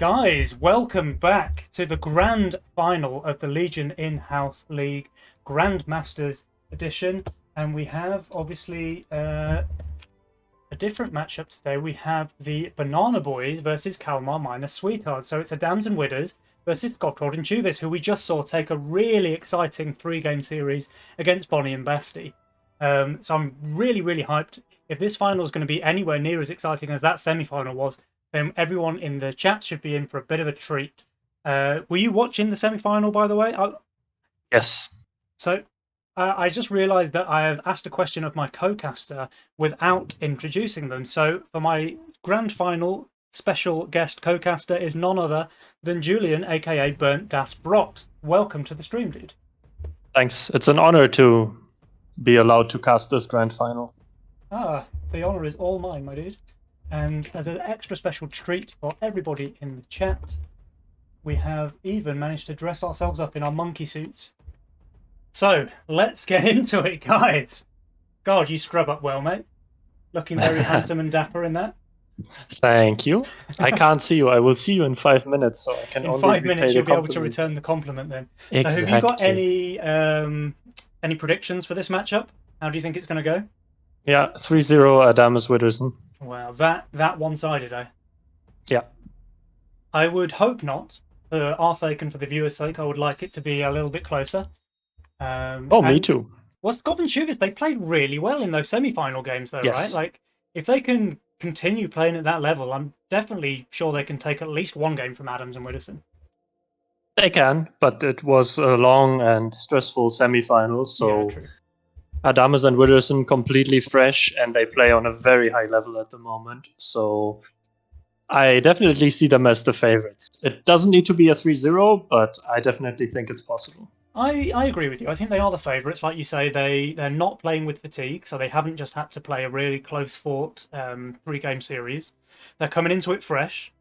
Guys, welcome back to the grand final of the Legion in-house league Grandmasters edition, and we have obviously a different matchup today. We have the Banana Boys versus Kalmar Minus Swetards. So it's Adams and Widders versus Skovtrold and Tjuvis, who we just saw take a really exciting 3-game series against Bonnie and Basti. So I'm really hyped. If this final is going to be anywhere near as exciting as that semi-final was, then everyone in the chat should be in for a bit of a treat. Were you watching the semi-final, by the way? Yes. So I just realised that I have asked a question of my co-caster without introducing them. So for my grand final, special guest co-caster is none other than Julian, aka BerntDasBROT. Welcome to the stream, dude. Thanks. It's an honor to be allowed to cast this grand final. Ah, the honour is all mine, my dude. And as an extra special treat for everybody in the chat, we have even managed to dress ourselves up in our monkey suits. So, let's get into it, guys. God, you scrub up well, mate. Looking very handsome and dapper in that. Thank you. I can't see you. I will see you in 5 minutes, so I can in only 5 minutes, you'll be able to compliment. return the compliment then. Exactly. So have you got any predictions for this matchup? How do you think it's going to go? Yeah, 3-0 Adams Widderson. Wow, that one-sided, eh? Yeah. I would hope not. For our sake and for the viewers' sake, I would like it to be a little bit closer. Me too. Well, Skov and Tjuvis, they played really well in those semi-final games, though, Yes. right? Like, if they can continue playing at that level, I'm definitely sure they can take at least one game from Adams and Widderson. They can, but it was a long and stressful semi-final, so yeah, true. Adams and Widderson completely fresh, and they play on a very high level at the moment. So I definitely see them as the favorites. It doesn't need to be a 3-0, but I definitely think it's possible. I agree with you. I think they are the favourites. Like you say, they're not playing with fatigue, so they haven't just had to play a really close-fought 3-game series. They're coming into it fresh.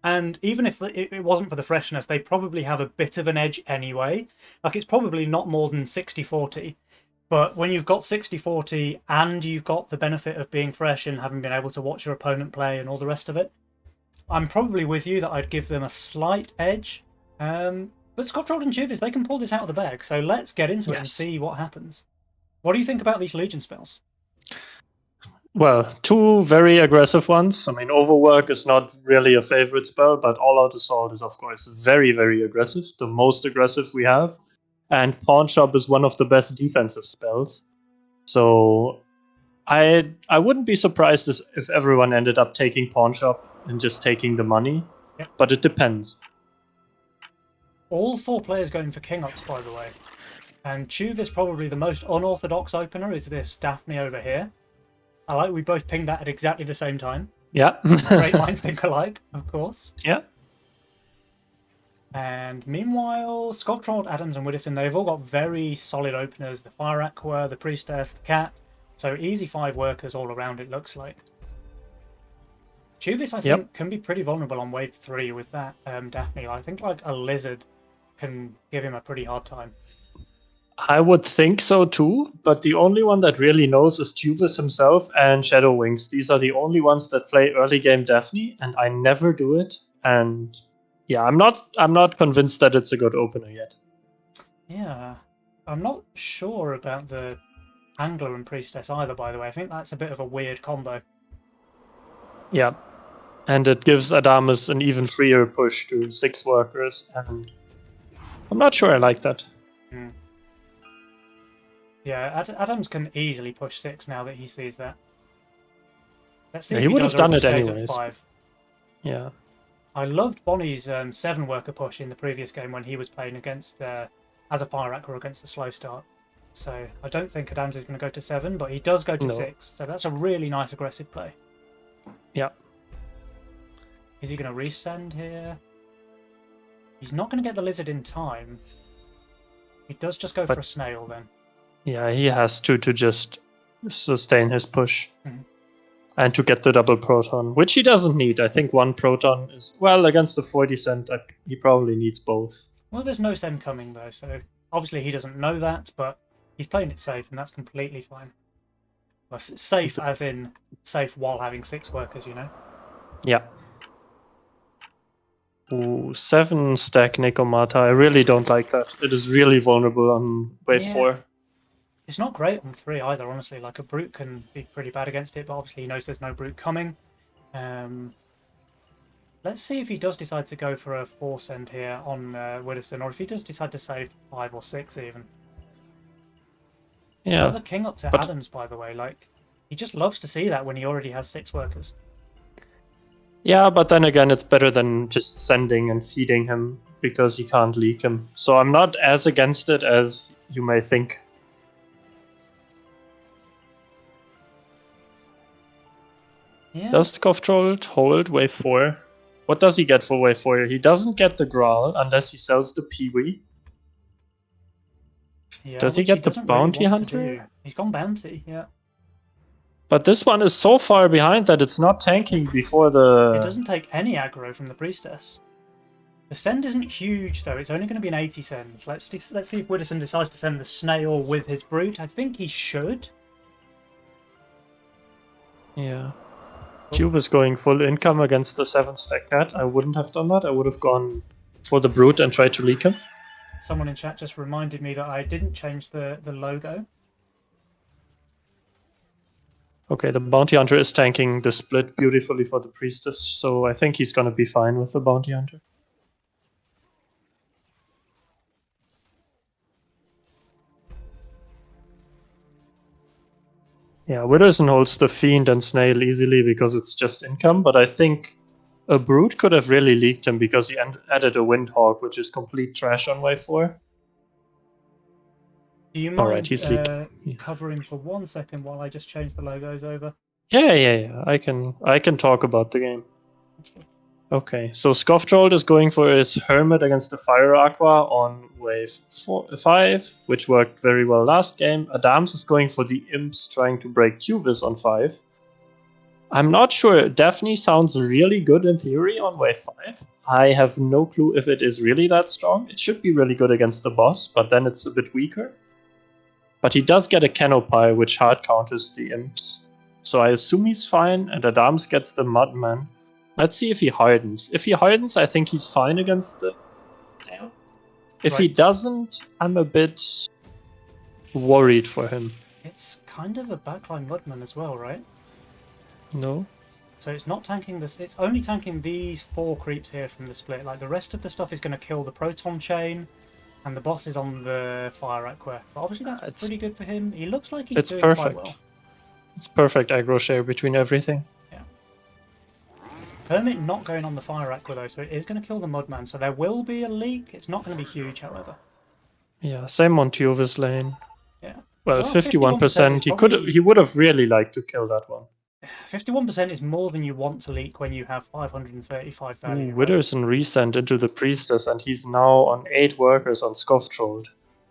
And even if it wasn't for the freshness, they probably have a bit of an edge anyway. Like, it's probably not more than 60-40. But when you've got 60-40 and you've got the benefit of being fresh and having been able to watch your opponent play and all the rest of it, I'm probably with you that I'd give them a slight edge. But Skovtrold and Tjuvis, they can pull this out of the bag. So let's get into it and see what happens. What do you think about these Legion spells? Well, two very aggressive ones. I mean, Overwork is not really a favorite spell, but All Out Assault is, of course, very aggressive. The most aggressive we have. And Pawn Shop is one of the best defensive spells. So I wouldn't be surprised if everyone ended up taking Pawn Shop and just taking the money. Yep. But it depends. All 4 players going for King Ups, by the way. And Tjuvis, probably the most unorthodox opener, is this Daphne over here. I like we both pinged that at exactly the same time. Yeah. Great minds think alike, of course. Yeah. And meanwhile, Skovtrold, Adams, and Widderson, they've all got very solid openers. The Fire Aqua, the Priestess, the Cat. So easy 5 workers all around, it looks like. Tjuvis, I think, can be pretty vulnerable on wave 3 with that Daphne. I think like a Lizard can give him a pretty hard time. I would think so too, but the only one that really knows is Tjuvis himself and Shadow Wings. These are the only ones that play early game Daphne, and I never do it. And yeah, I'm not convinced that it's a good opener yet. Yeah, I'm not sure about the Angler and Priestess either, by the way. I think that's a bit of a weird combo. Yeah, and it gives Adamus an even freer push to 6 workers, and I'm not sure I like that. Yeah, Adams can easily push 6 now that he sees that. Let's see Yeah, if he would have done it stays anyways. At 5. Yeah. I loved Bonnie's 7 worker push in the previous game when he was playing against as a Fire Aqua against the slow start. So I don't think Adams is going to go to 7, but he does go to 6. So that's a really nice aggressive play. Yeah. Is he going to resend here? He's not going to get the Lizard in time. He does just go for a snail then. Yeah, he has to just sustain his push. And to get the double proton, which he doesn't need. I think 1 proton is, well, against the 40 cent, he probably needs both. Well, there's no send coming though, so obviously he doesn't know that, but he's playing it safe, and that's completely fine. Well, safe as in safe while having 6 workers, you know? Yeah. Ooh, 7-stack Nikomata. I really don't like that. It is really vulnerable on wave Yeah. 4. It's not great on 3 either, honestly. Like, a brute can be pretty bad against it, but obviously he knows there's no brute coming. Let's see if he does decide to go for a 4-send here on Widderson, or if he does decide to save 5 or 6 even. Yeah, Another king up to but Adams, by the way. Like, he just loves to see that when he already has 6 workers. yeah, but then again, it's better than just sending and feeding him because you can't leak him. So I'm not as against it as you may think. Yeah. Does Skovtrold hold wave 4? What does he get for wave 4? He doesn't get the Graal unless he sells the Peewee. Yeah, Does he which he get the doesn't really Bounty want to do. Hunter? He's gone bounty, yeah. But this one is so far behind that it's not tanking before It the... doesn't take any aggro from the priestess. The send isn't huge though. It's only going to be an 80 send. Let's see if Widderson decides to send the snail with his brute. I think he should. Yeah. Oh. Tjuvis going full income against the 7-stack net. I wouldn't have done that. I would have gone for the brute and tried to leak him. Someone in chat just reminded me that I didn't change the logo. Okay, the Bounty Hunter is tanking the split beautifully for the Priestess, so I think he's gonna be fine with the Bounty Hunter. Yeah, Widderson holds the Fiend and Snail easily because it's just income, but I think a Brute could have really leaked him because he added a Windhawk, which is complete trash on wave 4. Do you Alright, mind he's leaked. Yeah. covering for 1 second while I just change the logos over? Yeah. I can talk about the game. Okay, so Skovtrold is going for his Hermit against the Fire Aqua on wave 5, which worked very well last game. Adams is going for the Imps trying to break Tjuvis on 5. I'm not sure. Daphne sounds really good in theory on wave 5. I have no clue if it is really that strong. It should be really good against the boss, but then it's a bit weaker. But he does get a Canopy, which hard counters the Imps. So I assume he's fine, and Adams gets the Mudman. Let's see if he hardens. If he hardens, I think he's fine against the tail. If he doesn't, I'm a bit worried for him. It's kind of a backline Mudman as well, right? No? So it's not tanking this. It's only tanking these 4 creeps here from the split. Like, the rest of the stuff is going to kill the Proton Chain, and the boss is on the Fire Aqua. But obviously that's pretty good for him. He looks like he's doing quite well. It's perfect aggro share between everything. Yeah. Hermit not going on the Fire Aqua though, so it is going to kill the Mudman. So there will be a leak. It's not going to be huge, however. Yeah, same on Tjuvis lane. Yeah. Well, 51%. He would have really liked to kill that one. 51% is more than you want to leak when you have 535 value. Widderson resent into the Priestess, and he's now on 8 workers on Skovtrold.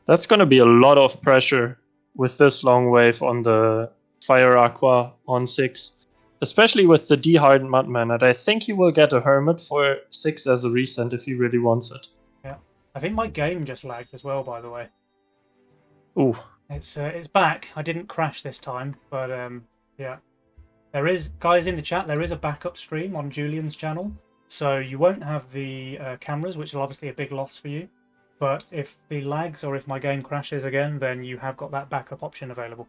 That's going to be a lot of pressure with this long wave on the Fire Aqua on 6. Especially with the dehardened Mudman, and I think he will get a Hermit for 6 as a resent if he really wants it. Yeah. I think my game just lagged as well, by the way. Ooh. It's back. I didn't crash this time, but yeah. There is, guys in the chat, there is a backup stream on Julian's channel, so you won't have the cameras, which is obviously a big loss for you. But if the lags or if my game crashes again, then you have got that backup option available.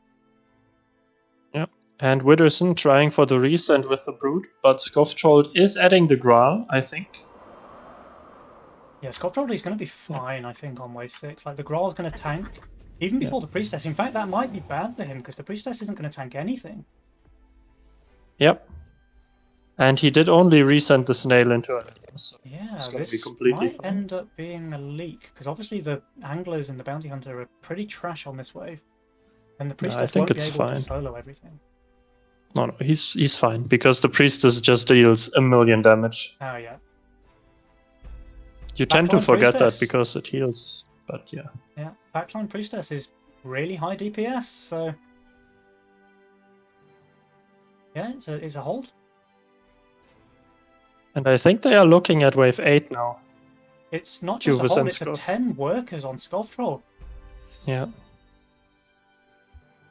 Yep. And Widderson trying for the resend with the Brute, but Skovtrold is adding the Graal, I think. Yeah, Skovtrold is going to be fine, I think, on wave 6. Like, the Graal's going to tank, even before the Priestess. In fact, that might be bad for him, because the Priestess isn't going to tank anything. Yep. And he did only resend the snail into it. So yeah, it's going to be this completely might fine. end up being a leak, because obviously the Anglers and the Bounty Hunter are pretty trash on this wave. And the Priestess won't be able to solo everything. No, he's fine, because the Priestess just deals 1,000,000 damage. Oh, yeah. You tend to forget that because it heals, but yeah. Yeah, Backline Priestess is really high DPS, so... yeah, it's a hold. And I think they are looking at wave 8 now. It's not just a hold, it's a 10 workers on Skovtrold. Yeah.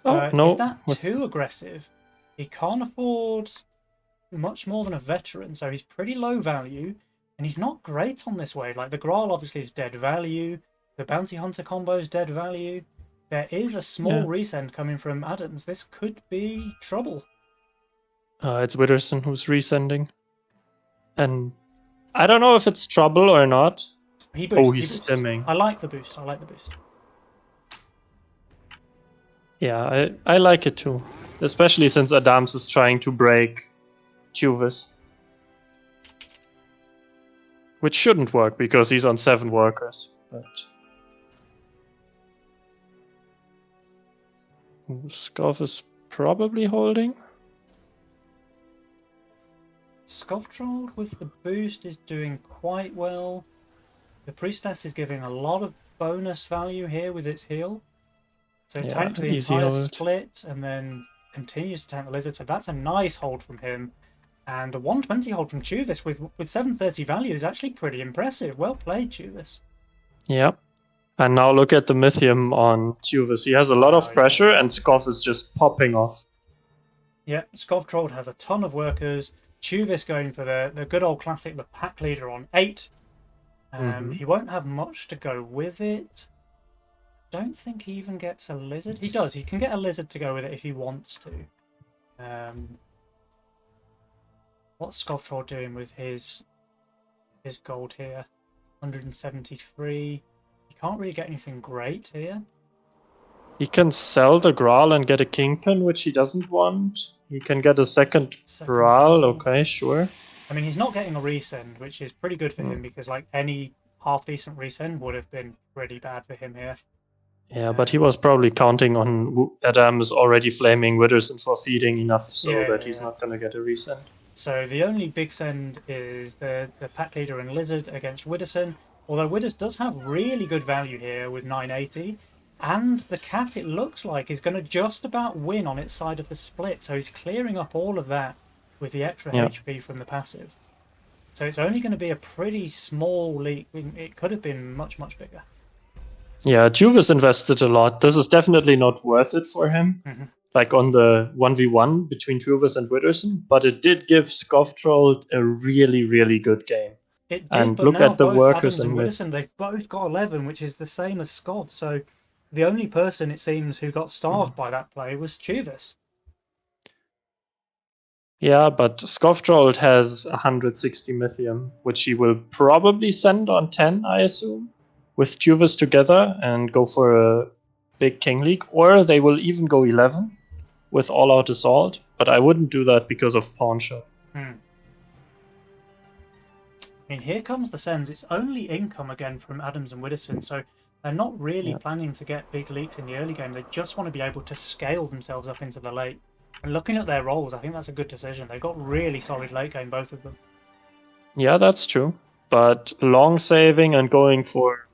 Oh, no. Is that too aggressive? He can't afford much more than a veteran, so he's pretty low value. And he's not great on this wave. Like, the Graal obviously is dead value. The Bounty Hunter combo is dead value. There is a small Yeah. resend coming from Adams. This could be trouble. It's Widderson who's resending. And I don't know if it's trouble or not. He boosts. Oh, He he's boosts. stimming. I like the boost. I like the boost. Yeah, I like it too. Especially since Adams is trying to break Tjuvis. Which shouldn't work because he's on 7 workers. But Skov is probably holding. Skovtrold with the boost is doing quite well. The Priestess is giving a lot of bonus value here with its heal. So Yeah, tanked the easy entire hold. split and then continues to tank the Lizard. So that's a nice hold from him. And a 120 hold from Tjuvis with 730 value is actually pretty impressive. Well played, Tjuvis. Yeah. And now look at the Mythium on Tjuvis. He has a lot of pressure and Skov is just popping off. Yeah, Skovtrold has a ton of workers. Tjuvis going for the good old classic, the pack leader on 8. He won't have much to go with it. Don't think he even gets a lizard. He does. He can get a lizard to go with it if he wants to. What's Skovtrold doing with his gold here? 173. He can't really get anything great here. He can sell the Graal and get a Kingpin, which he doesn't want. He can get a second Graal, okay, sure. I mean, he's not getting a resend, which is pretty good for him because, like, any half-decent resend would have been pretty bad for him here. Yeah, but he was probably counting on Adams already flaming Widderson for feeding enough so that he's not going to get a resend. So the only big send is the pack leader and Lizard against Widderson. Although Widderson does have really good value here with 980. And the cat, it looks like, is going to just about win on its side of the split. So he's clearing up all of that with the extra HP from the passive. So it's only going to be a pretty small leak. It could have been much, much bigger. Yeah, Tjuvis invested a lot. This is definitely not worth it for him. Like on the 1v1 between Tjuvis and Widderson. But it did give Skovtrold a really, really good game. It did, and but look now at the both workers Adams and with... Widderson, they've both got 11, which is the same as Skov. So the only person, it seems, who got starved by that play was Tjuvis. Yeah, but Skovtrold has 160 Mythium, which he will probably send on 10, I assume, with Tjuvis together and go for a big King League. Or they will even go 11 with All-Out Assault, but I wouldn't do that because of Pawn Shop. I mean, here comes the sends. It's only income again from Adams and Widderson, so they're not really planning to get big leaks in the early game. They just want to be able to scale themselves up into the late. And looking at their roles, I think that's a good decision. They've got really solid late game, both of them. Yeah, that's true. But long saving and going for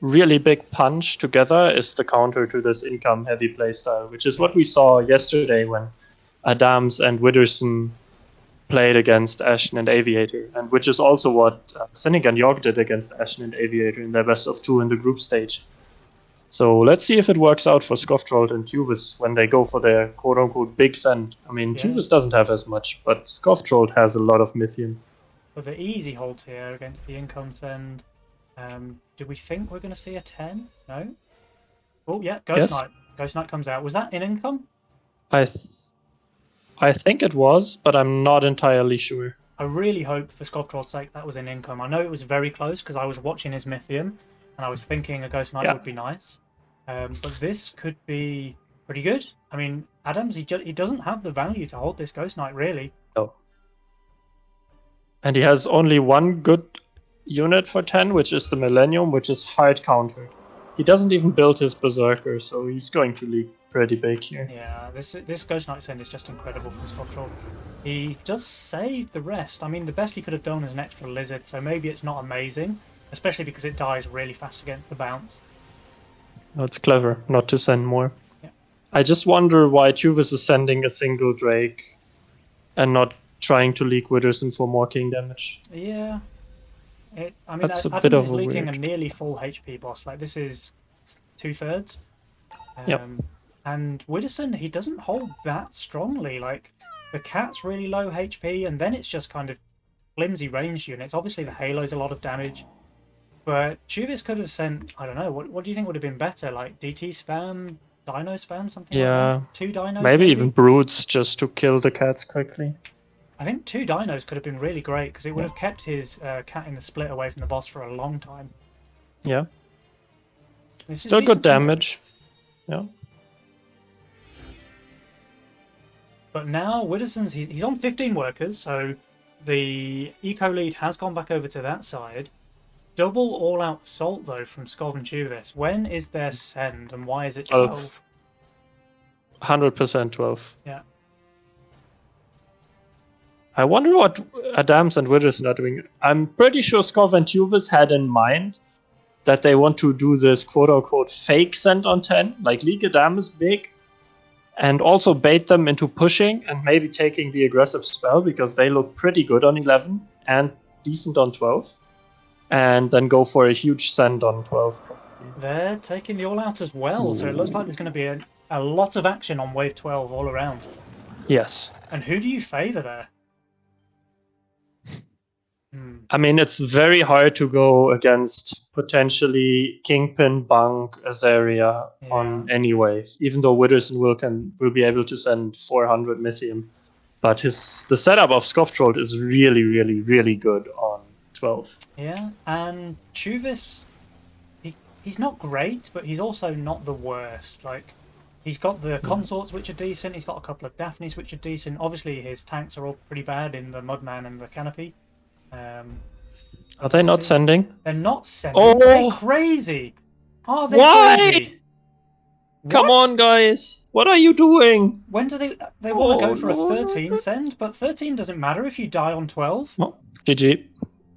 really big punch together is the counter to this income heavy playstyle, which is what we saw yesterday when Adams and Widderson played against Ashen and Aviator, and which is also what Cynic and York did against Ashen and Aviator in their best of 2 in the group stage. So let's see if it works out for Skovtrold and Tjuvis when they go for their quote-unquote big send. I mean, Tjuvis doesn't have as much, but Skovtrold has a lot of Mythium. For the easy holds here against the income send, do we think we're going to see a 10? No? Oh, yeah, Ghost Knight. Ghost Knight comes out. Was that in income? I think it was, but I'm not entirely sure. I really hope, for Skovtrold's sake, that was in income. I know it was very close because I was watching his Mythium and I was thinking a Ghost Knight would be nice. But this could be pretty good. I mean, Adams, he doesn't have the value to hold this Ghost Knight, really. No. And he has only one good unit for 10, which is the Millennium, which is hard countered. He doesn't even build his Berserker, so he's going to leak pretty big here. Yeah, this Ghost Knight send is just incredible from Skovtrold. He does save the rest. I mean, the best he could have done is an extra Lizard, so maybe it's not amazing, especially because it dies really fast against the bounce. That's clever, not to send more. Yeah. I just wonder why Tjuvis is sending a single Drake and not trying to leak Widderson for more king damage. Yeah. I mean, that's a Adams bit of is a leaking weird... a nearly full HP boss. Like, this is 2/3. Yep. And Widderson, he doesn't hold that strongly. Like, the cat's really low HP, and then it's just kind of flimsy ranged units. Obviously, the Halo's a lot of damage, but Tjuvis could have sent, I don't know, what do you think would have been better? Like DT spam, Dino spam, something like Yeah. that? 2 dinos, Maybe even brutes just to kill the cats quickly. I think 2 dinos could have been really great because it would have kept his cat in the split away from the boss for a long time. Yeah. This Still good damage. Yeah. But now Widderson's he's on 15 workers, so the eco lead has gone back over to that side. Double all-out assault though from Skovtrold and Tjuvis. When is their send and why is it 12? 100% 12. Yeah. I wonder what Adams and Widderson are doing. I'm pretty sure Skovtrold and Tjuvis had in mind that they want to do this quote-unquote fake send on 10, like leak Adams big, and also bait them into pushing and maybe taking the aggressive spell because they look pretty good on 11 and decent on 12. And then go for a huge send on 12. They're taking the all-out as well, so it looks like there's going to be a lot of action on wave 12 all around. Yes. And who do you favour there? I mean, it's very hard to go against potentially Kingpin, Bunk, Azaria on any wave, even though Widderson will be able to send 400 Mythium. But the setup of Skovtrold is really, really, really good on 12. Yeah, and Tjuvis, he's not great, but he's also not the worst. Like, he's got the consorts which are decent, he's got a couple of Daphnes which are decent. Obviously, his tanks are all pretty bad in the Mudman and the Canopy. Are they not sending? They're not sending. Oh! They're crazy. Are they Why? crazy? Come on, guys. What are you doing? When do they want to go for a 13 send? But 13 doesn't matter if you die on 12. Oh, GG.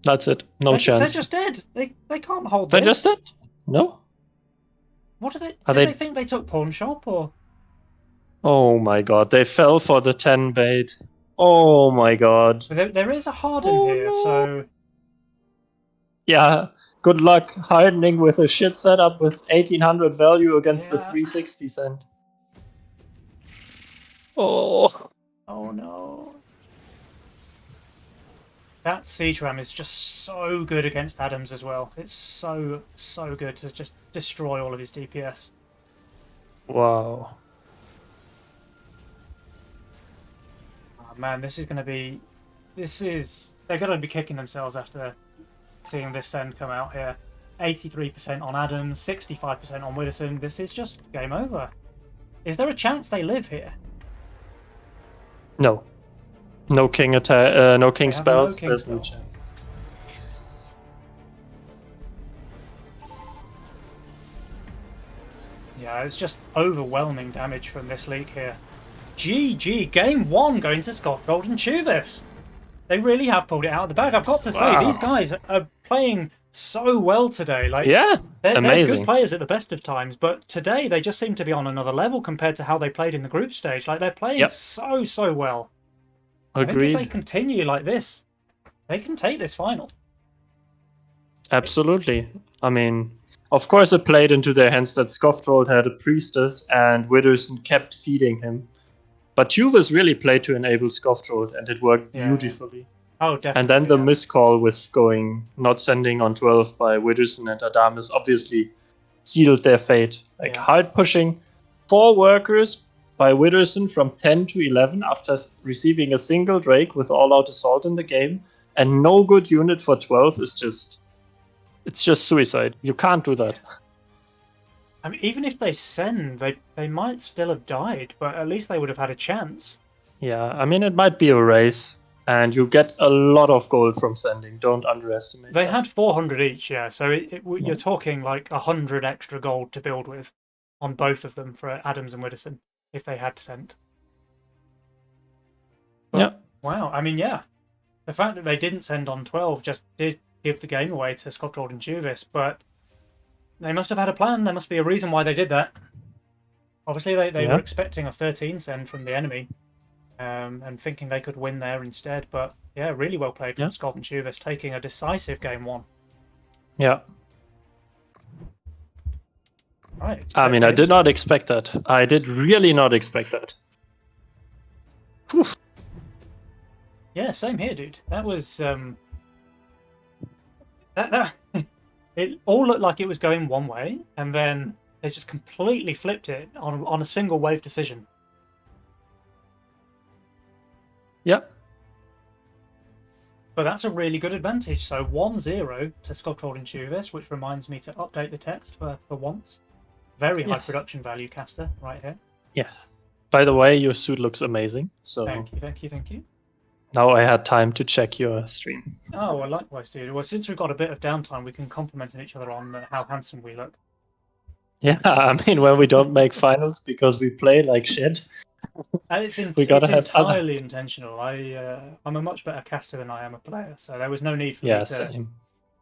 That's it. No chance. They're just dead. They can't hold They're this. just dead? No? What are they? Are Did they think they took pawn shop or? Oh my god, they fell for the 10 bait. Oh my god. There is a harden here, so... Yeah, good luck hardening with a shit setup with 1800 value against the 360 cent. Oh. Oh no. That siege ram is just so good against Adams as well. It's so good to just destroy all of his DPS. Wow. Oh, man, this is going to be... They're going to be kicking themselves after seeing this send come out here. 83% on Adams, 65% on Widderson. This is just game over. Is there a chance they live here? No. No king attack. No king spells. No There's no chance. Yeah, it's just overwhelming damage from this leak here. GG, game 1 going to Skovtrold and Tjuvis. They really have pulled it out of the bag. I've got to say, these guys are playing so well today. Like, yeah, they're amazing. Good players at the best of times, but today they just seem to be on another level compared to how they played in the group stage. Like, they're playing so well. Agreed. I think if they continue like this, they can take this final. Absolutely. I mean, of course it played into their hands that Skovtrold had a priestess and Widderson kept feeding him. But Tjuvis really played to enable Skovtrold, and it worked beautifully. Oh, definitely. And then the miscall with not sending on 12 by Widderson and Adamus obviously sealed their fate. Like hard pushing 4 workers by Widderson from 10 to 11 after receiving a single Drake with all-out assault in the game, and no good unit for 12 is just... It's just suicide. You can't do that. I mean, even if they send, they might still have died, but at least they would have had a chance. Yeah, I mean, it might be a race, and you get a lot of gold from sending. Don't underestimate They that. had 400 each, yeah, so you're talking like 100 extra gold to build with on both of them for Adams and Widderson, if they had sent. But, wow, I mean, yeah. The fact that they didn't send on 12 just did give the game away to Skovtrold and Tjuvis, but they must have had a plan. There must be a reason why they did that. Obviously, they were expecting a 13 send from the enemy, and thinking they could win there instead. But yeah, really well played from Skovtrold and Tjuvis, taking a decisive game 1. Yeah. Right. I mean, I did not expect that. I did really not expect that. Whew. Yeah, same here, dude. That was that it all looked like it was going one way, and then they just completely flipped it on a single wave decision. Yep. But that's a really good advantage. So 1-0 to Skovtrold and Tjuvis, which reminds me to update the text for once. Very high Yes. production value caster right here. Yeah. By the way, your suit looks amazing. So Thank you, thank you, thank you. now I had time to check your stream. Oh, well, likewise, dude. Well, since we've got a bit of downtime, we can compliment each other on how handsome we look. Yeah, I mean, when we don't make finals because we play like shit, we gotta It's have fun. entirely intentional. I'm a much better caster than I am a player, so there was no need for me Yeah, to. same.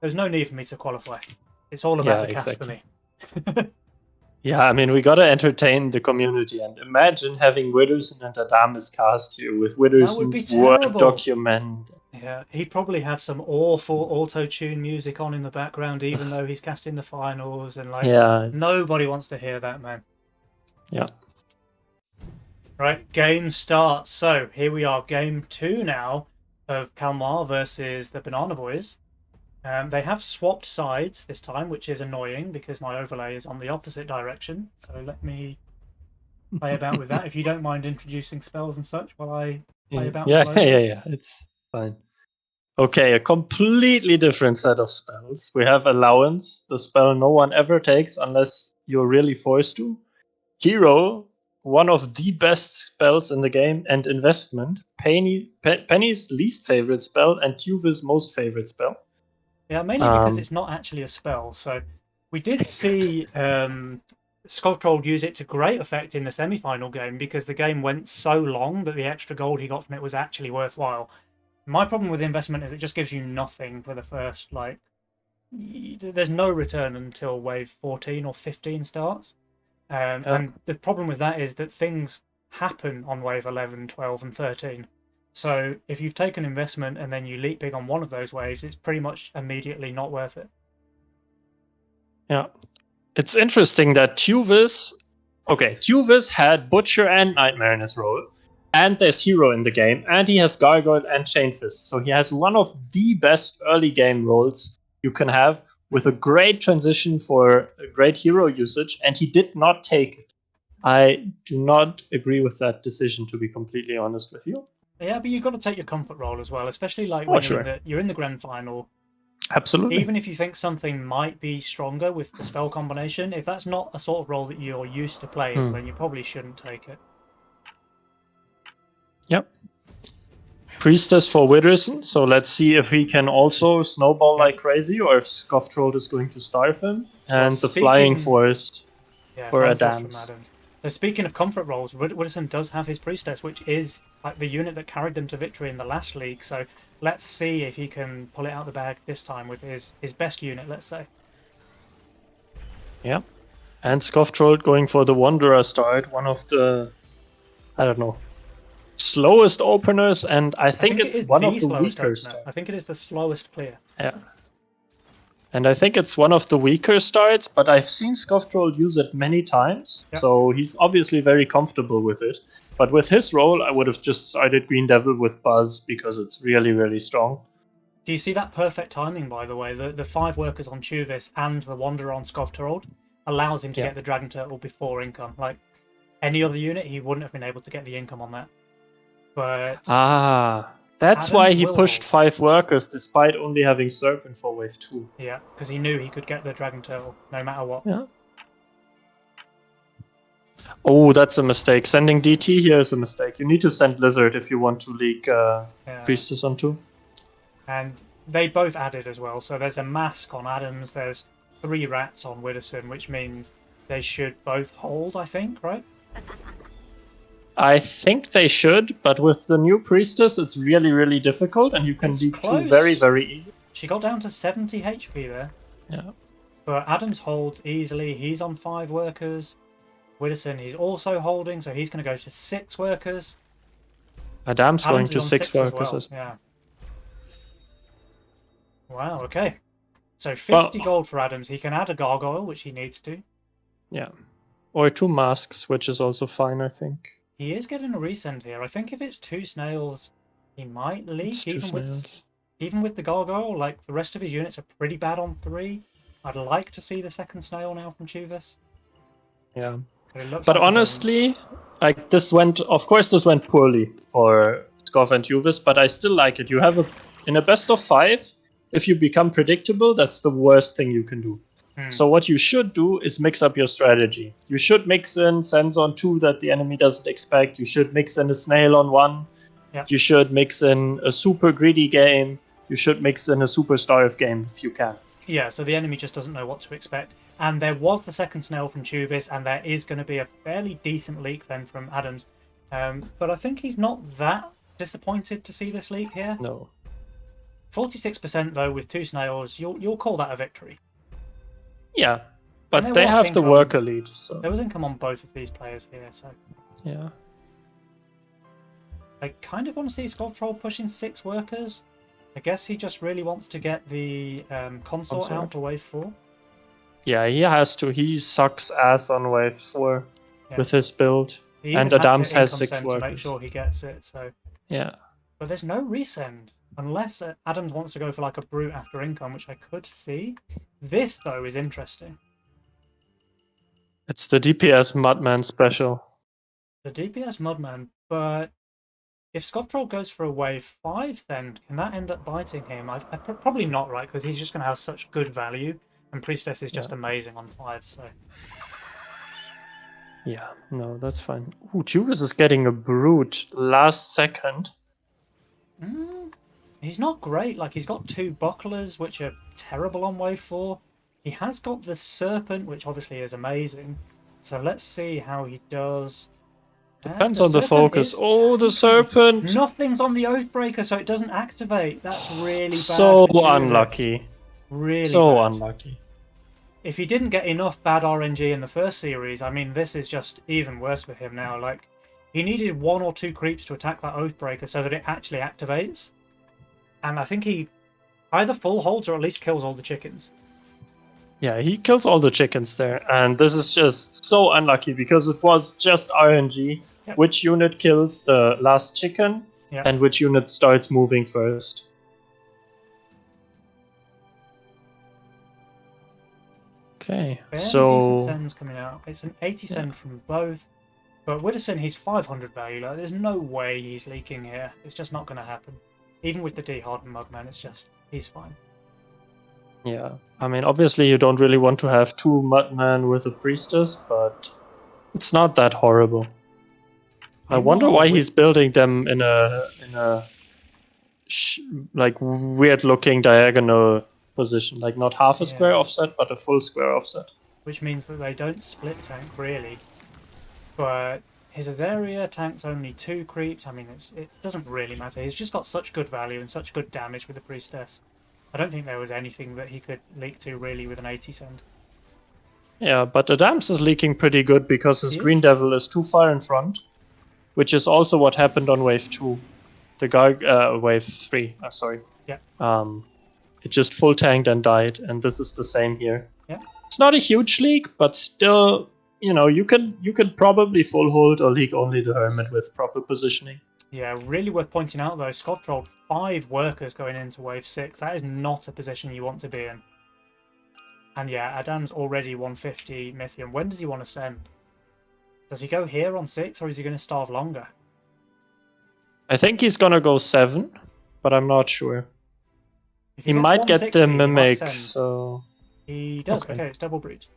There's no need for me to qualify. It's all about Yeah, the cast for exactly. me. Yeah, I mean, we gotta entertain the community, and imagine having Widderson and Adamus cast you with That would be Widderson's Word terrible. document. Yeah, he'd probably have some awful auto-tune music on in the background, even though he's casting the finals, and like Yeah, nobody wants to hear that, man. yeah. Right, game starts. So here we are, game 2 now of Kalmar versus the Banana Boys. They have swapped sides this time, which is annoying because my overlay is on the opposite direction. So let me play about with that. If you don't mind introducing spells and such while I play about with Yeah, the yeah, logos. yeah. It's fine. Okay, a completely different set of spells. We have Allowance, the spell no one ever takes unless you're really forced to. Hero, one of the best spells in the game, and Investment, Penny's least favorite spell, and Tjuvis' most favorite spell. Yeah, mainly because it's not actually a spell. So we did see Skovtrold use it to great effect in the semi-final game because the game went so long that the extra gold he got from it was actually worthwhile. My problem with investment is it just gives you nothing for the first, like, there's no return until wave 14 or 15 starts. And the problem with that is that things happen on wave 11, 12, and 13. So if you've taken investment and then you leap big on one of those waves, it's pretty much immediately not worth it. Yeah. It's interesting that Tjuvis had Butcher and Nightmare in his role, and there's Hero in the game, and he has Gargoyle and Chain Fist. So he has one of the best early game roles you can have with a great transition for a great hero usage, and he did not take it. I do not agree with that decision, to be completely honest with you. Yeah, but you've got to take your comfort role as well, especially like Oh, when sure. you're in the grand final. Absolutely. Even if you think something might be stronger with the spell combination, if that's not a sort of role that you're used to playing, then you probably shouldn't take it. Yep. Priestess for Widderson, so let's see if he can also snowball like crazy or if Skovtrold is going to starve him. And the Flying Force for Adams. So speaking of comfort roles, Widderson does have his Priestess, which is like the unit that carried them to victory in the last league. So let's see if he can pull it out of the bag this time with his best unit, let's say. Yeah. And Skovtrold going for the Wanderer start, one of the, I don't know, slowest openers, and I think it's one of the weaker starts. I think it is the slowest clear. Yeah. And I think it's one of the weaker starts, but I've seen Skovtrold use it many times, so he's obviously very comfortable with it. But with his role, I would have just started Green Devil with Buzz because it's really, really strong. Do you see that perfect timing, by the way? The 5 workers on Tjuvis and the Wanderer on Skovtrold allows him to get the Dragon Turtle before income. Like, any other unit, he wouldn't have been able to get the income on that. But that's why he pushed 5 workers despite only having Serpent for wave 2. Yeah, because he knew he could get the Dragon Turtle no matter what. Yeah. Oh, that's a mistake. Sending DT here is a mistake. You need to send Lizard if you want to leak Priestess on 2. And they both added as well. So there's a Mask on Adams, there's 3 Rats on Widderson, which means they should both hold, I think, right? I think they should, but with the new Priestess, it's really, really difficult, and you can leak 2 very, very easy. She got down to 70 HP there. Yeah. But Adams holds easily. He's on 5 workers. Widderson, he's also holding, so he's going to go to 6 workers. Adams going to 6 workers as well. Yeah. Wow, okay. So 50 gold for Adams. He can add a Gargoyle, which he needs to. Yeah. Or 2 Masks, which is also fine, I think. He is getting a resend here. I think if it's 2 Snails, he He might leak, It's two snails. even with the gargoyle. Like, the rest of his units are pretty bad on 3. I'd like to see the second snail now from Tjuvis. Yeah. But it looks But like he doesn't. honestly, like this went, of course, this went poorly for Skov and Tjuvis, but I still like it. You have in a best of 5, if you become predictable, that's the worst thing you can do. So what you should do is mix up your strategy. You should mix in sends on 2 that the enemy doesn't expect. You should mix in a snail on 1. Yep. You should mix in a super greedy game. You should mix in a super starve game if you can. Yeah, so the enemy just doesn't know what to expect. And there was the second snail from Tjuvis, and there is going to be a fairly decent leak then from Adams. But I think he's not that disappointed to see this leak here. No. 46% though with 2 snails, you'll call that a victory. Yeah, but they have the worker lead. So there was income on both of these players here, so yeah. I kind of want to see Skovtrold pushing 6 workers. I guess he just really wants to get the consort out for wave 4. Yeah, he has to. He sucks ass on wave 4 with his build. And Adams has 6 workers. To make sure he gets it, so. Yeah. But there's no resend. Unless Adams wants to go for like a brute after income, which I could see. This, though, is interesting. It's the DPS Mudman special. The DPS Mudman, but if Skovtrold goes for a wave 5, then can that end up biting him? Probably not, right? Because he's just going to have such good value. And Priestess is just amazing on 5, so. Yeah, no, that's fine. Ooh, Tjuvis is getting a brute last second. He's not great. Like, he's got 2 bucklers, which are terrible on wave 4. He has got the serpent, which obviously is amazing. So let's see how he does. Depends on the focus. Oh, the serpent! Nothing's on the Oathbreaker, so it doesn't activate. That's really bad. So unlucky. Really so bad. Unlucky. If he didn't get enough bad RNG in the first series, I mean, this is just even worse for him now. Like, he needed 1 or 2 creeps to attack that Oathbreaker so that it actually activates. And I think he either full holds or at least kills all the chickens. Yeah, he kills all the chickens there. And this is just so unlucky because it was just RNG. Yep. Which unit kills the last chicken and which unit starts moving first. Okay, so decent sends coming out. It's an 80 send from both. But Widderson, he's 500 value. Like, there's no way he's leaking here. It's just not going to happen. Even with the D-hardened Mugman, it's just, he's fine. Yeah, I mean, obviously you don't really want to have 2 Mudmen with a Priestess, but it's not that horrible. I wonder why he's building them in a like weird looking diagonal position, like not half a square offset, but a full square offset. Which means that they don't split tank really. But his Azaria tanks only 2 creeps. I mean, it doesn't really matter. He's just got such good value and such good damage with the Priestess. I don't think there was anything that he could leak to really with an 80 send. Yeah, but Adams is leaking pretty good because his Green Devil is too far in front. Which is also what happened on wave 2. The wave 3, sorry. Yeah. It just full tanked and died, and this is the same here. Yeah. It's not a huge leak, but still, you know, you can probably full hold or leak only the Hermit with proper positioning. Yeah, really worth pointing out though, Skovtrold 5 workers going into wave 6. That is not a position you want to be in. And yeah, Adam's already 150 Mythium. When does he want to send? Does he go here on 6, or is he going to starve longer? I think he's going to go 7, but I'm not sure. He might get the Mimic, so... He does, okay, it's double breach.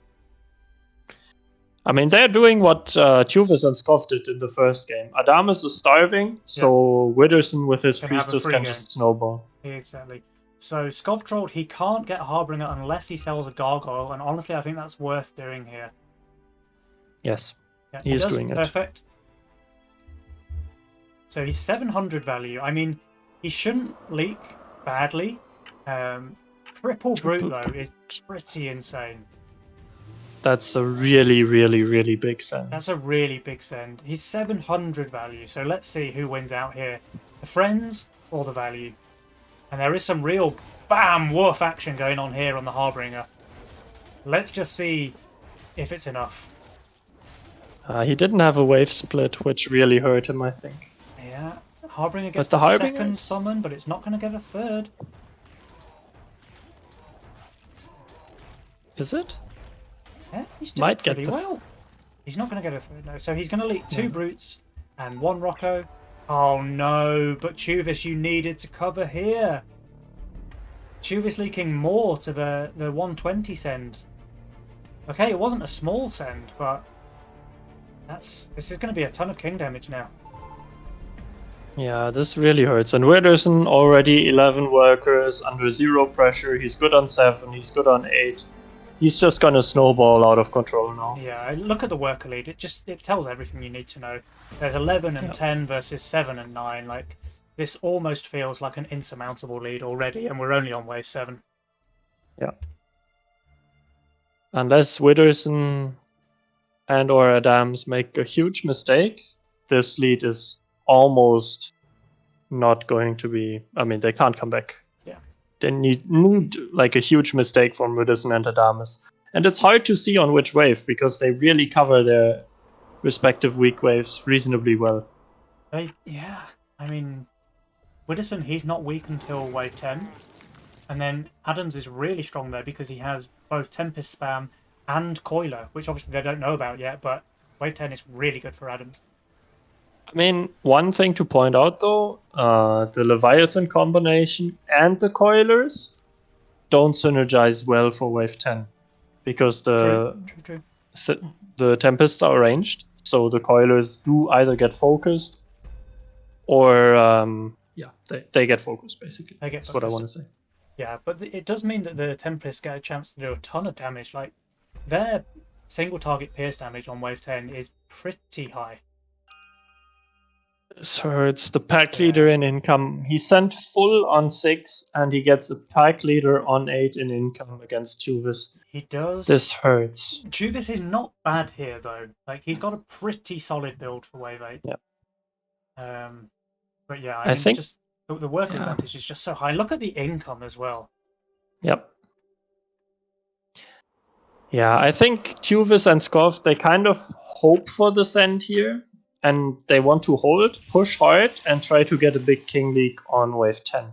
I mean, they're doing what Tjuvis and Skov did in the first game. Adamus is starving, so Widderson with his Priestess can just snowball. Exactly. So Skovtrold, he can't get Harbinger unless he sells a Gargoyle, and honestly, I think that's worth doing here. Yes. He's doing it. Perfect. So he's 700 value. I mean, he shouldn't leak badly. Triple Brute, though, is pretty insane. That's a really, really, really big send. That's a really big send. He's 700 value, so let's see who wins out here. The Friends or the value? And there is some real bam woof action going on here on the Harbinger. Let's just see if it's enough. He didn't have a wave split, which really hurt him, I think. Yeah, Harbinger gets the the Harbinger second is- summon, but it's not going to get a third. Is it? Yeah, he's doing Might get pretty the well. He's not going to get a third, no. So he's going to leak 2 Yeah. Brutes and 1 Rocco. Oh no, but Tjuvis, you needed to cover here. Tjuvis leaking more to the 120 send. Okay, it wasn't a small send, but this is going to be a ton of king damage now. Yeah, this really hurts. And Widderson already 11 workers under 0 pressure. He's good on 7. He's good on 8. He's just gonna snowball out of control now. Yeah, look at the worker lead. It tells everything you need to know. There's 11 and 10 versus 7 and 9. Like, this almost feels like an insurmountable lead already, and we're only on wave 7. Yeah. Unless Widderson and or Adams make a huge mistake, this lead is almost not going to be. I mean, they can't come back. Yeah. They need like a huge mistake from Widderson and Adams. And it's hard to see on which wave because they really cover their respective weak waves reasonably well. Yeah, I mean, Widderson, he's not weak until wave 10. And then Adams is really strong there because he has both Tempest Spam and Coiler, which obviously they don't know about yet, but wave 10 is really good for Adams. I mean, one thing to point out though, the Leviathan combination and the Coilers don't synergize well for wave 10 because the Tempests are ranged, so the Coilers do either get focused or they get focused basically. That's what I want to say. Yeah, but it does mean that the Tempests get a chance to do a ton of damage. Like, their single target pierce damage on wave 10 is pretty high. This hurts. The pack leader in income. He sent full on 6 and he gets a pack leader on 8 in income against Tjuvis. He does. This hurts. Tjuvis is not bad here though. Like, he's got a pretty solid build for wave 8. Yeah. But yeah, I mean, think just the work advantage is just so high. Look at the income as well. Yep. Yeah, I think Tjuvis and Skov, they kind of hope for the send here. And they want to hold, push hard, and try to get a big king leak on wave 10.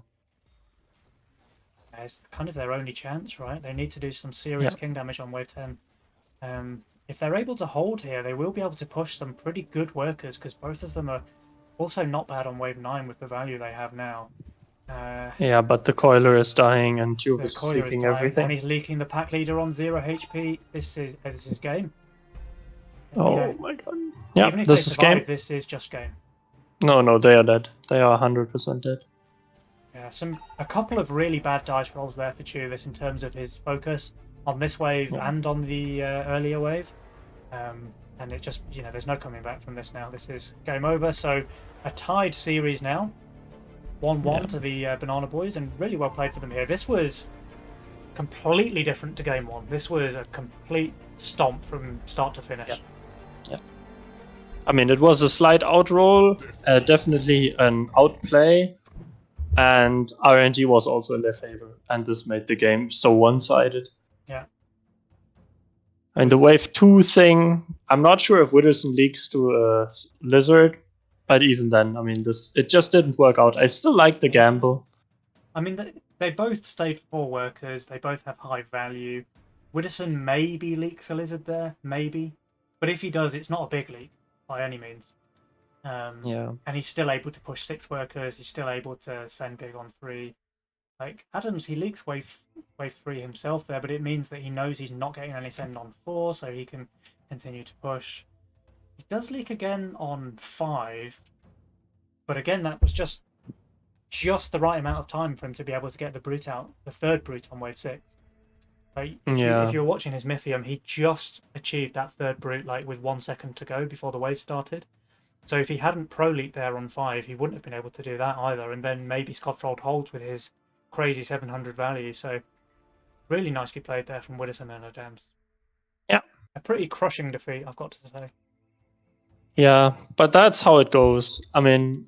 It's kind of their only chance, right? They need to do some serious king damage on wave 10. If they're able to hold here, they will be able to push some pretty good workers, because both of them are also not bad on wave 9 with the value they have now. Yeah, but the Coiler is dying, and Tjuvis is leaking everything. And he's leaking the pack leader on 0 HP. This is game. Oh my god. Yeah, even if this they is survive, game. This is just game. No, they are dead. They are 100% dead. Yeah, a couple of really bad dice rolls there for Tjuvis in terms of his focus on this wave and on the earlier wave. And it just, there's no coming back from this now. This is game over. So a tied series now. 1-1 to the Banana Boys, and really well played for them here. This was completely different to game 1. This was a complete stomp from start to finish. Yeah. I mean, it was a slight outroll, definitely an outplay, and RNG was also in their favor, and this made the game so one-sided. Yeah. And the wave 2 thing, I'm not sure if Widderson leaks to a Lizard, but even then, I mean, it just didn't work out. I still like the gamble. I mean, they both stayed 4 workers, they both have high value. Widderson maybe leaks a Lizard there, maybe. But if he does, it's not a big leak by any means. And he's still able to push 6 workers, he's still able to send big on 3. Like, Adams, he leaks wave 3 himself there, but it means that he knows he's not getting any send on 4, so he can continue to push. He does leak again on 5, but again, that was just the right amount of time for him to be able to get the Brute out, the 3rd Brute on wave 6. Like, if you were watching his Mythium, he just achieved that 3rd Brute like with 1 second to go before the wave started. So if he hadn't pro leaked there on 5, he wouldn't have been able to do that either. And then maybe Skovtrold holds with his crazy 700 value. So really nicely played there from Widderson and Adams. Yeah. A pretty crushing defeat, I've got to say. Yeah, but that's how it goes. I mean,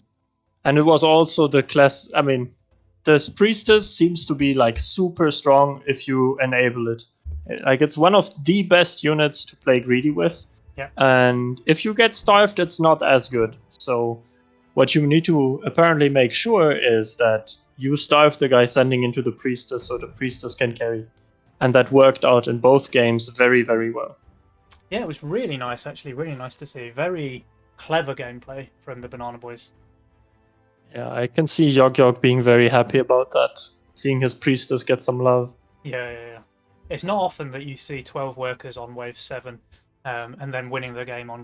and it was also the class. I mean, this Priestess seems to be like super strong if you enable it. Like, it's one of the best units to play greedy with. Yeah. And if you get starved, it's not as good. So what you need to apparently make sure is that you starve the guy sending into the priestess so the priestess can carry. And that worked out in both games very, very well. Yeah, it was really nice, actually. Really nice to see. Very clever gameplay from the Banana Boys. Yeah, I can see Yog Yog being very happy about that, seeing his priestess get some love. Yeah. It's not often that you see 12 workers on wave 7 and then winning the game on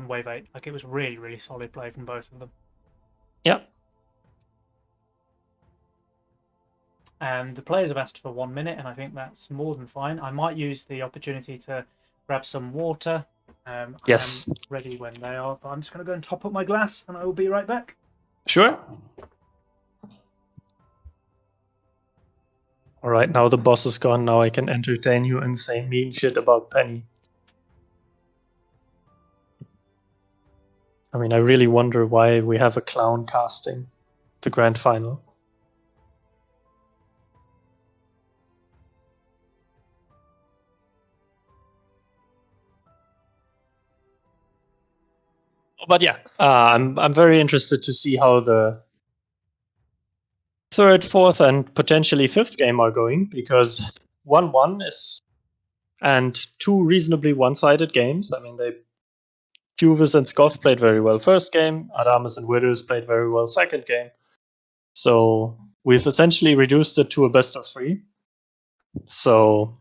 wave 8. Like, it was really, really solid play from both of them. Yeah. And the players have asked for 1 minute, and I think that's more than fine. I might use the opportunity to grab some water. Yes. I'm ready when they are, but I'm just going to go and top up my glass, and I will be right back. Sure. All right, now the boss is gone. Now I can entertain you and say mean shit about Penny. I mean, I really wonder why we have a clown casting the grand final. But yeah, I'm very interested to see how the third, fourth, and potentially fifth game are going, because 1-1 is, and two reasonably one-sided games. I mean, Tjuvis and Skov played very well first game. Adamus and Widderson played very well second game. So we've essentially reduced it to a best of 3. So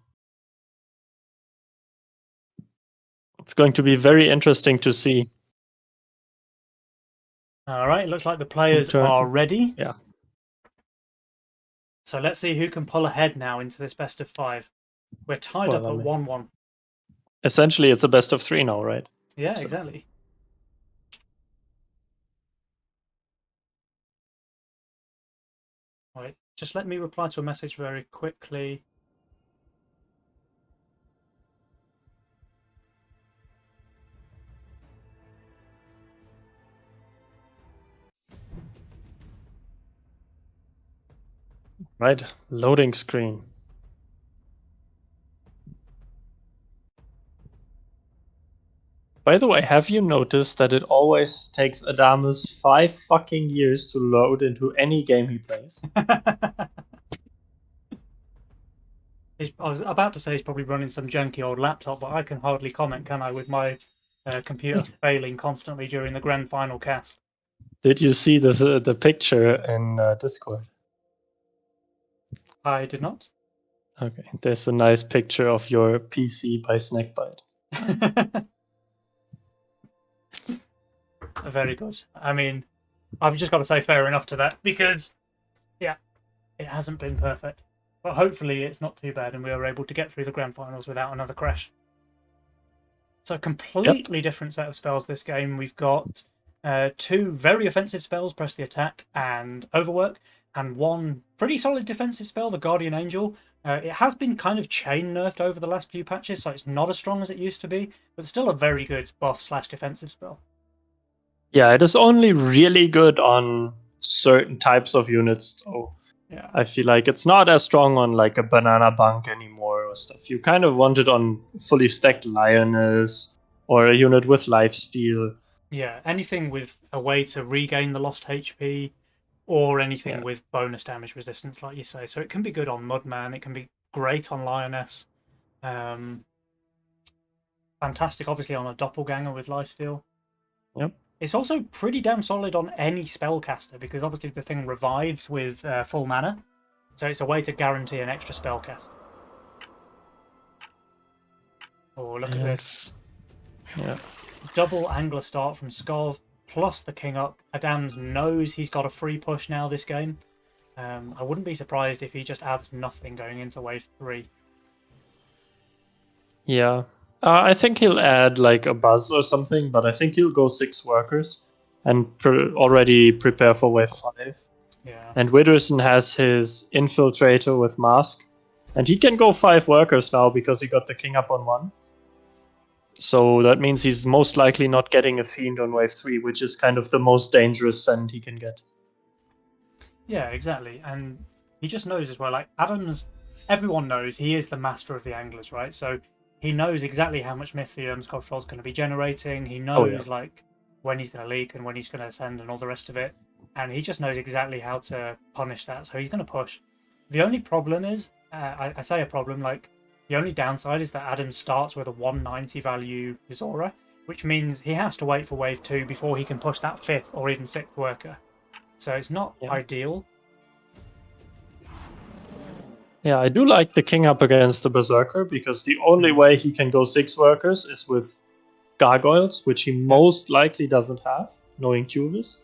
it's going to be very interesting to see. All right, it looks like the players are ready. Yeah. So let's see who can pull ahead now into this best of 5. We're tied up at 1-1. Essentially, it's a best of 3 now, right? Yeah, so. Exactly. Right, just let me reply to a message very quickly. Right, loading screen. By the way, have you noticed that it always takes Adamus 5 fucking years to load into any game he plays? I was about to say he's probably running some janky old laptop, but I can hardly comment, can I, with my computer failing constantly during the grand final cast. Did you see the picture in Discord? I did not. Okay, there's a nice picture of your PC by Snackbite. Very good. I mean, I've just got to say fair enough to that, because, yeah, it hasn't been perfect. But hopefully it's not too bad and we are able to get through the grand finals without another crash. So a completely different set of spells this game. We've got 2 very offensive spells, Press the Attack and Overwork, and 1 pretty solid defensive spell, the Guardian Angel. It has been kind of chain nerfed over the last few patches, so it's not as strong as it used to be, but still a very good buff/defensive spell. Yeah, it is only really good on certain types of units, though. Yeah. I feel like it's not as strong on like a banana bunk anymore or stuff. You kind of want it on fully stacked lioness or a unit with lifesteal. Yeah, anything with a way to regain the lost HP, or anything with bonus damage resistance, like you say. So it can be good on Mudman, it can be great on Lioness. Fantastic, obviously, on a Doppelganger with Lifesteal. Yep. It's also pretty damn solid on any spellcaster, because obviously the thing revives with full mana. So it's a way to guarantee an extra spell cast. Oh, look at this. Yeah. Double angler start from Skov, plus the king up. Adams knows he's got a free push now this game. I wouldn't be surprised if he just adds nothing going into wave 3. Yeah. I think he'll add like a buzz or something, but I think he'll go 6 workers and already prepare for wave 5. Yeah. And Widderson has his infiltrator with mask, and he can go 5 workers now because he got the king up on 1. So that means he's most likely not getting a fiend on wave 3, which is kind of the most dangerous send he can get. Yeah, exactly. And he just knows as well, like Adams, everyone knows he is the master of the anglers, right? So he knows exactly how much Mythium Skovtrold's going to be generating. He knows like when he's going to leak and when he's going to ascend and all the rest of it. And he just knows exactly how to punish that. So he's going to push. The only problem is, I say a problem, like the only downside is that Adam starts with a 190 value Yozora, which means he has to wait for wave 2 before he can push that 5th or even 6th worker. So it's not ideal. Yeah, I do like the king up against the berserker because the only way he can go 6 workers is with gargoyles, which he most likely doesn't have, knowing Tjuvis.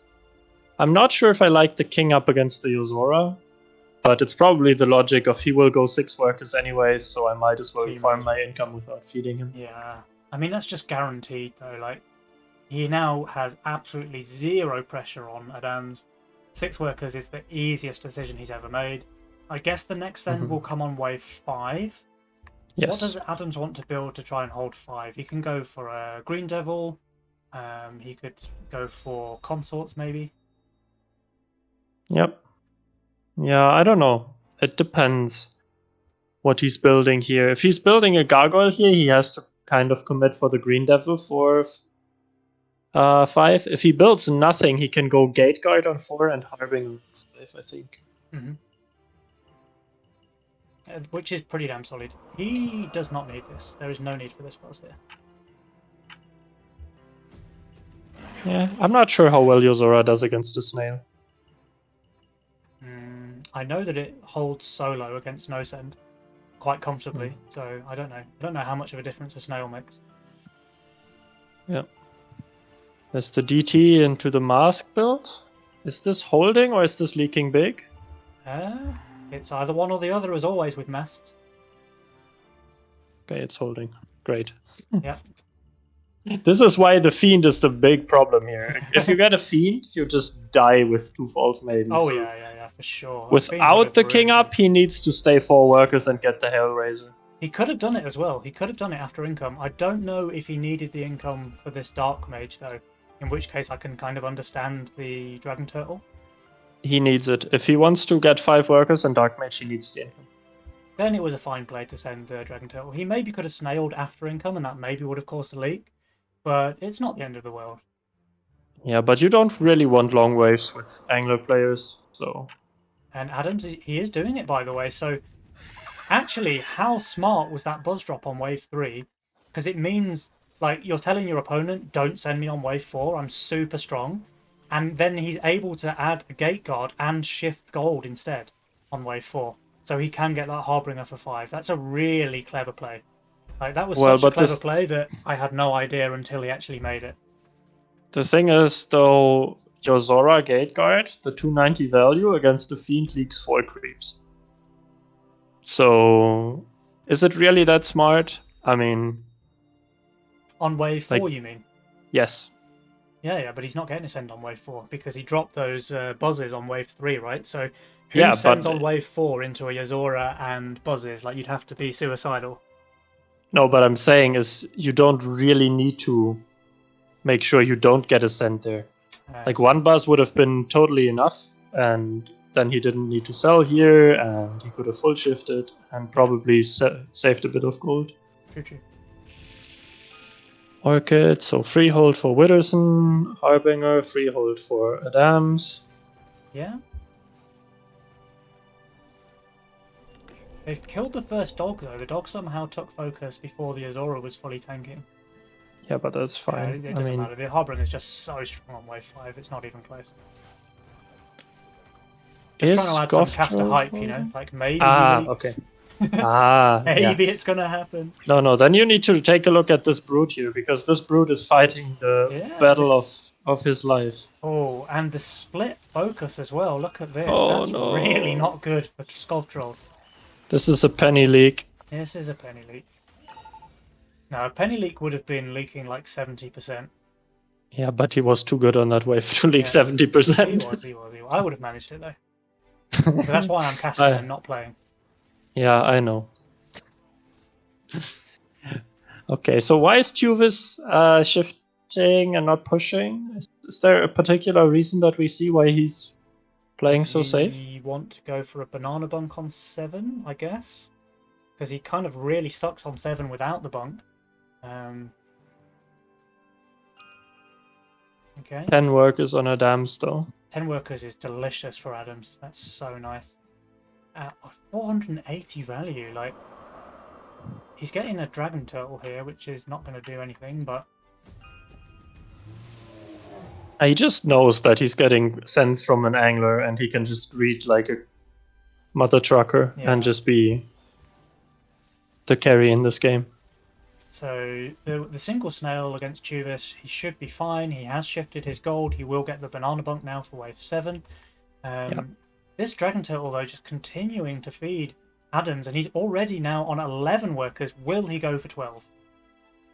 I'm not sure if I like the king up against the Yozora, but it's probably the logic of he will go 6 workers anyways, so I might as well farm my income without feeding him. Yeah, I mean that's just guaranteed though. Like he now has absolutely zero pressure on Adam's. 6 workers is the easiest decision he's ever made. I guess the next send will come on wave 5. Yes. What does Adams want to build to try and hold 5? He can go for a Green Devil. He could go for Consorts maybe. Yep. Yeah, I don't know. It depends what he's building here. If he's building a gargoyle here, he has to kind of commit for the Green Devil for 5. If he builds nothing, he can go Gate Guard on 4 and Harbinger on 5, I think. Which is pretty damn solid. He does not need this. There is no need for this boss here. Yeah, I'm not sure how well Yozora does against the snail. I know that it holds solo against no send quite comfortably, so I don't know. I don't know how much of a difference a snail makes. Yeah. There's the DT into the mask build. Is this holding or is this leaking big? It's either one or the other, as always with masks. Okay, it's holding. Great. Yeah. This is why the Fiend is the big problem here. If you get a Fiend, you just die with 2 false maidens. Oh, yeah, for sure. Without the king up, he needs to stay 4 workers and get the Hellraiser. He could have done it as well. He could have done it after income. I don't know if he needed the income for this Dark Mage, though. In which case, I can kind of understand the Dragon Turtle. He needs it. If he wants to get 5 workers and Dark Mage, he needs the income. Then it was a fine play to send the Dragon Turtle. He maybe could have snailed after income, and that maybe would have caused a leak. But it's not the end of the world. Yeah, but you don't really want long waves with angler players, so... And Adams, he is doing it, by the way, so... Actually, how smart was that buzz drop on wave 3? Because it means, like, you're telling your opponent, don't send me on wave 4, I'm super strong. And then he's able to add a gate guard and shift gold instead on wave 4. So he can get that Harbinger for 5. That's a really clever play. Like, that was such a clever play that I had no idea until he actually made it. The thing is, though, your Zora Gate Guard, the 290 value against the Fiend leaks 4 creeps. So, is it really that smart? I mean... On wave 4, you mean? Yes. Yeah, but he's not getting a send on wave 4 because he dropped those buzzes on wave 3, right? So who sends on wave 4 into a Yozora and buzzes? Like, you'd have to be suicidal. No, but I'm saying is you don't really need to make sure you don't get a send there. Like, 1 buzz would have been totally enough, and then he didn't need to sell here, and he could have full shifted and probably saved a bit of gold. True. Orchid, so freehold for Widderson, Harbinger, freehold for Adams. Yeah. They've killed the first dog, though. The dog somehow took focus before the Yozora was fully tanking. Yeah, but that's fine. It doesn't matter. The Harbinger is just so strong on wave 5, it's not even close. Just trying to add some caster hype, you know? Like, maybe okay. Maybe it's gonna happen. No, then you need to take a look at this brute here, because this brute is fighting the battle of his life. Oh, and the split focus as well. Look at this. Oh, that's really not good for Skovtrold. This is a penny leak. This is a penny leak. Now, a penny leak would have been leaking like 70%. Yeah, but he was too good on that wave to leak 70%. He was. I would have managed it, though. So that's why I'm casting and not playing. Yeah, I know. Okay, so why is Tjuvis shifting and not pushing? Is there a particular reason that we see why he's playing so safe? You want to go for a banana bunk on 7, I guess? Because he kind of really sucks on 7 without the bunk. Okay. 10 workers on a dams though. 10 workers is delicious for Adams. That's so nice. 480 value, like, he's getting a dragon turtle here, which is not going to do anything, but He just knows that he's getting sends from an angler and he can just read like a mother trucker and just be the carry in this game. So the single snail against Tjuvis, he should be fine. He has shifted his gold. He will get the banana bunk now for wave 7. This dragon turtle, though, just continuing to feed Adams, and he's already now on 11 workers. Will he go for 12?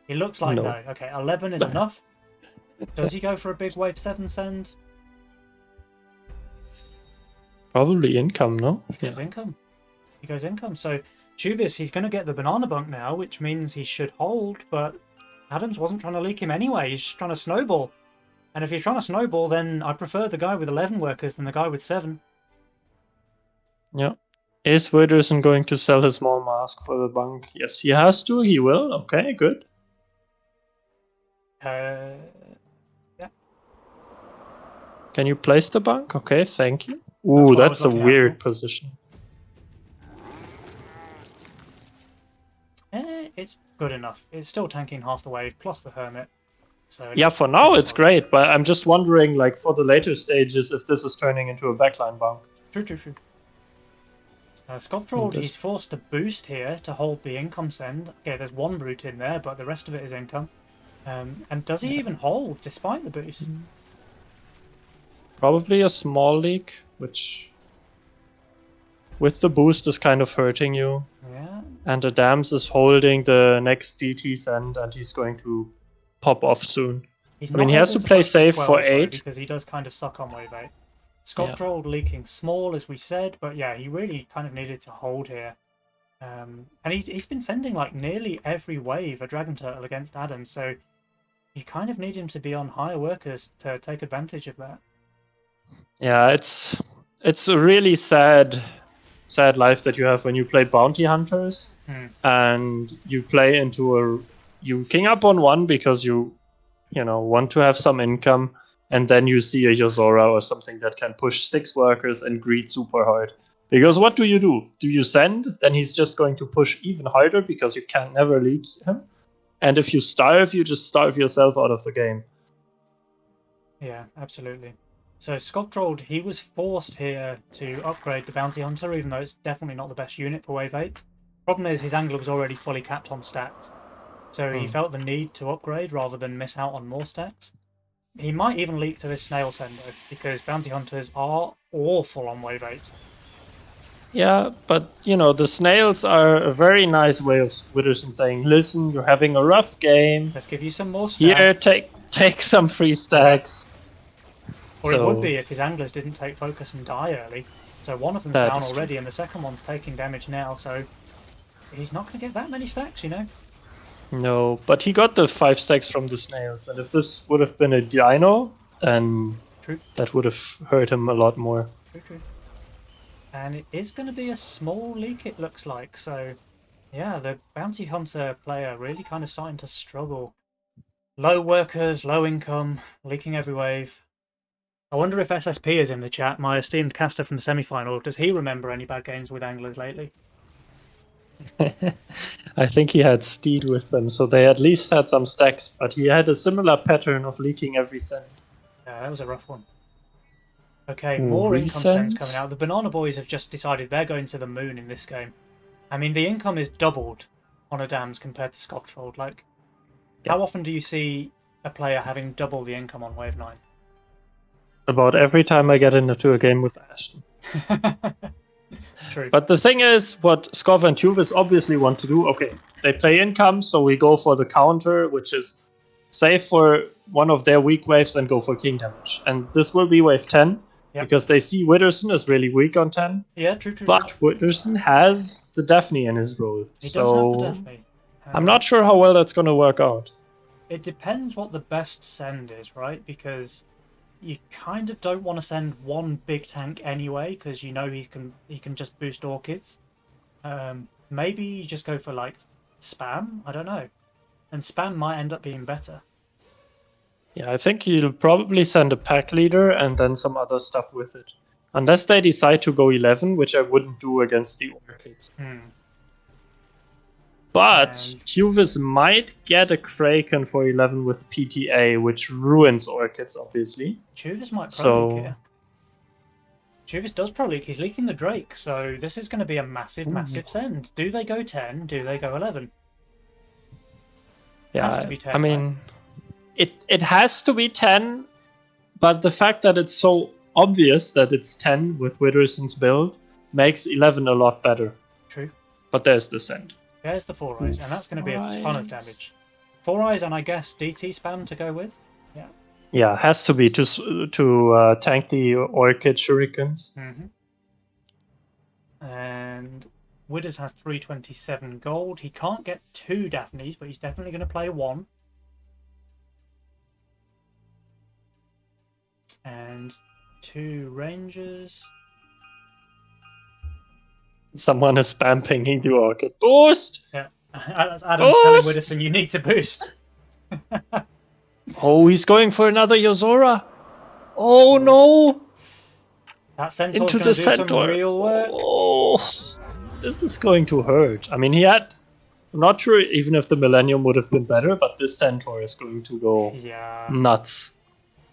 He looks like no. Okay, 11 is enough. Does he go for a big wave 7 send? Probably income, no? He goes income. He goes income. So Tjuvis, he's going to get the banana bunk now, which means he should hold, but Adams wasn't trying to leak him anyway. He's just trying to snowball. And if you're trying to snowball, then I prefer the guy with 11 workers than the guy with 7. Yeah. Is Widderson going to sell his small mask for the bunk? Yes, he has to. He will. Okay, good. Yeah. Can you place the bunk? Okay, thank you. Ooh, that's a weird position. It's good enough. It's still tanking half the wave, plus the hermit. So yeah, for now it's great, but I'm just wondering, like, for the later stages, if this is turning into a backline bunk. True. Skovtrold, he's forced to boost here to hold the income send. Okay, there's one brute in there, but the rest of it is income. And does he even hold, despite the boost? Probably a small leak, which with the boost is kind of hurting you. Yeah. And the dams is holding the next DT send, and he's going to pop off soon. I mean, he has to play safe for 8. Because he does kind of suck on wave 8. Skovtrold leaking small, as we said, but yeah, he really kind of needed to hold here. And he's been sending like nearly every wave a dragon turtle against Adams, so you kind of need him to be on higher workers to take advantage of that. Yeah, it's a really sad life that you have when you play bounty hunters and you play into you king up on 1 because you want to have some income, and then you see a Yozora or something that can push 6 workers and greed super hard. Because what do? Do you send? Then he's just going to push even harder because you can never leak him. And if you starve, you just starve yourself out of the game. Yeah, absolutely. So Skovtrold, he was forced here to upgrade the Bounty Hunter, even though it's definitely not the best unit for Wave 8. Problem is, his angler was already fully capped on stats. So he felt the need to upgrade rather than miss out on more stats. He might even leak to this Snail Sender, because Bounty Hunters are awful on Wave 8. Yeah, but, the snails are a very nice way of Widderson saying, listen, you're having a rough game. Let's give you some more stats. Here, take some free stacks. Or it would be if his anglers didn't take focus and die early. So one of them's down already, and the second one's taking damage now, so he's not going to get that many stacks, No, but he got the 5 stacks from the snails, and if this would have been a dino, then that would have hurt him a lot more. True. And it is going to be a small leak, it looks like, so yeah, the Bounty Hunter player really kind of starting to struggle. Low workers, low income, leaking every wave. I wonder if SSP is in the chat, my esteemed caster from the semi-final. Does he remember any bad games with anglers lately? I think he had Steed with them, so they at least had some stacks, but he had a similar pattern of leaking every send. Yeah, that was a rough one. Okay, more income sends coming out. The Banana Boys have just decided they're going to the moon in this game. I mean, the income is doubled on a dams compared to Skovtrold. Like, how often do you see a player having double the income on Wave 9? About every time I get into a game with Ashton. True. But the thing is, what Skov and Tjuvis obviously want to do, okay, they play income, so we go for the counter, which is save for one of their weak waves and go for king damage. And this will be wave 10, because they see Widderson is really weak on 10. Yeah, true. But Widderson has the Daphne in his role. He does have the Daphne. I'm not sure how well that's going to work out. It depends what the best send is, right? Because you kind of don't want to send one big tank anyway, because he can just boost orchids. Maybe you just go for like spam. I don't know, and spam might end up being better. Yeah, I think he'll probably send a pack leader and then some other stuff with it. Unless they decide to go 11, which I wouldn't do against the Orchids. But And Tjuvis might get a Kraken for 11 with PTA, which ruins Orchids, obviously. Tjuvis might pro leak So, here. Tjuvis does pro leak. He's leaking the Drake, so this is going to be a massive, massive send. Do they go 10? Do they go 11? yeah, Has to be 10, I mean, it has to be 10, but the fact that it's so obvious that it's 10 with Widderson's build makes 11 a lot better. True. But there's the send. There's the 4 eyes, and that's going to be a ton of damage. 4 eyes, and I guess DT spam to go with. Yeah. Yeah, has to be to tank the Orchid Shurikens. And Widders has 327 gold. He can't get 2 Daphnes, but he's definitely going to play 1. And 2 Rangers. Someone is spam pinging the Orchid. Boost! Yeah, that's Adam telling Widderson you need to boost. Oh, he's going for another Yozora. Oh no! That Centaur's Into going the to do Centaur. some real work. Oh, this is going to hurt. I mean, I'm not sure even if the Millennium would have been better, but this Centaur is going to go nuts.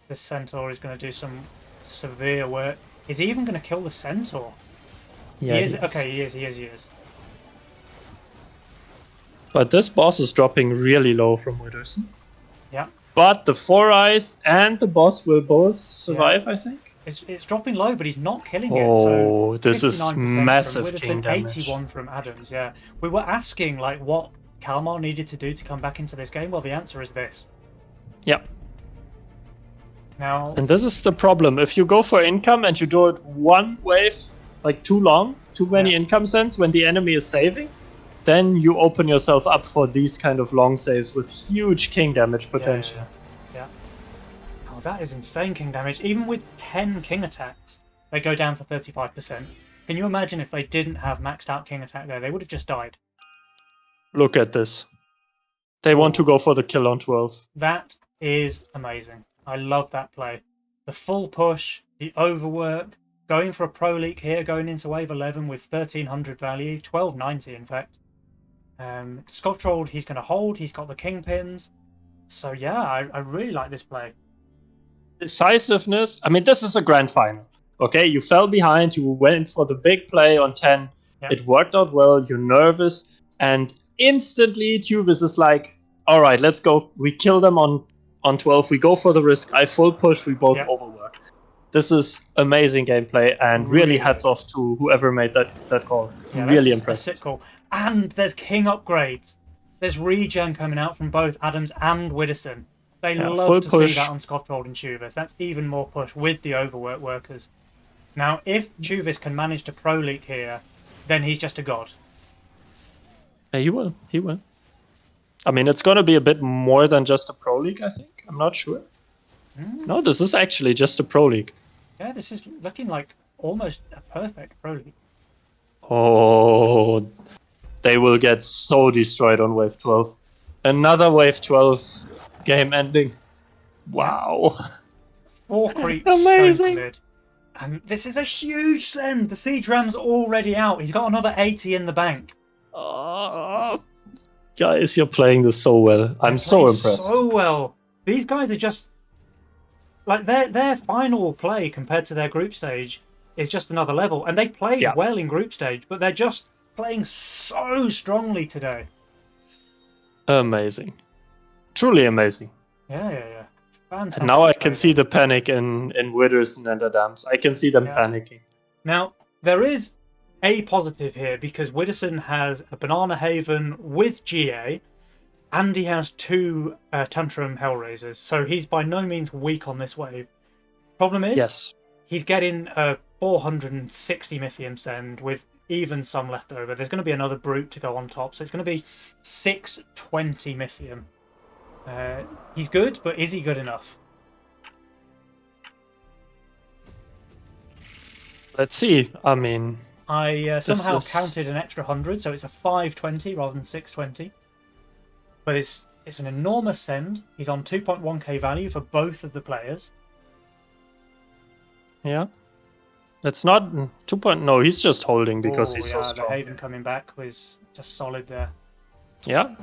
This Centaur is going to do some severe work. Is he even going to kill the Centaur? Yeah, he is. Okay, he is. But this boss is dropping really low from Widderson. Yeah. But the 4 eyes and the boss will both survive, I think. It's dropping low, but he's not killing it. Oh, so this is massive king damage. 81 from Adams, yeah. We were asking like what Kalmar needed to do to come back into this game. Well, the answer is this. Yeah. Now, and this is the problem. If you go for income and you do it one wave, like too long, too many income sends when the enemy is saving, then you open yourself up for these kind of long saves with huge king damage potential. Yeah. Oh, that is insane king damage. Even with 10 king attacks, they go down to 35%. Can you imagine if they didn't have maxed out king attack there? They would have just died. Look at this. They want to go for the kill on 12. That is amazing. I love that play. The full push, the overwork, going for a pro leak here, going into wave 11 with 1300 value, 1290 in fact. Skovtrold, he's going to hold, he's got the kingpins. So yeah, I really like this play. Decisiveness, I mean, this is a grand final. Okay, you fell behind, you went for the big play on 10, it worked out well, you're nervous, and instantly Tjuvis is like, alright, let's go, we kill them on 12, we go for the risk, I full push, we both overwork. This is amazing gameplay, and really hats off to whoever made that call. Yeah, really that's impressive. A sick call. And there's king upgrades. There's regen coming out from both Adams and Widderson. They love to see that on Skovtrold and Tjuvis. That's even more push with the overwork workers. Now, if Tjuvis can manage to pro leak here, then he's just a god. Yeah, he will. He will. I mean, it's going to be a bit more than just a pro league, I think. I'm not sure. No, this is actually just a pro league. Yeah, this is looking like almost a perfect pro league. Oh, they will get so destroyed on wave 12. Another wave 12 game ending. Wow. 4 creeps. Amazing. Mid. And this is a huge send. The siege ram's already out. He's got another 80 in the bank. Oh, guys, you're playing this so well. I'm so impressed. So well. These guys are just like their final play compared to their group stage is just another level, and they played well in group stage, but they're just playing so strongly today. Amazing, truly amazing. Yeah. Fantastic. And now I can see the panic in Widderson and Adams. I can see them panicking. Now there is a positive here because Widderson has a Banana Haven with GA. And he has 2 Tantrum Hellraisers, so he's by no means weak on this wave. Problem is, he's getting a 460 Mythium send with even some left over. There's going to be another Brute to go on top, so it's going to be 620 Mythium. He's good, but is he good enough? Let's see. I mean, I somehow counted an extra 100, so it's a 520 rather than 620. But it's It's an enormous send. He's on 2.1k value for both of the players. Yeah. It's not 2. No, he's just holding because Oh, he's yeah, so strong. the Haven coming back was just solid there. Yeah.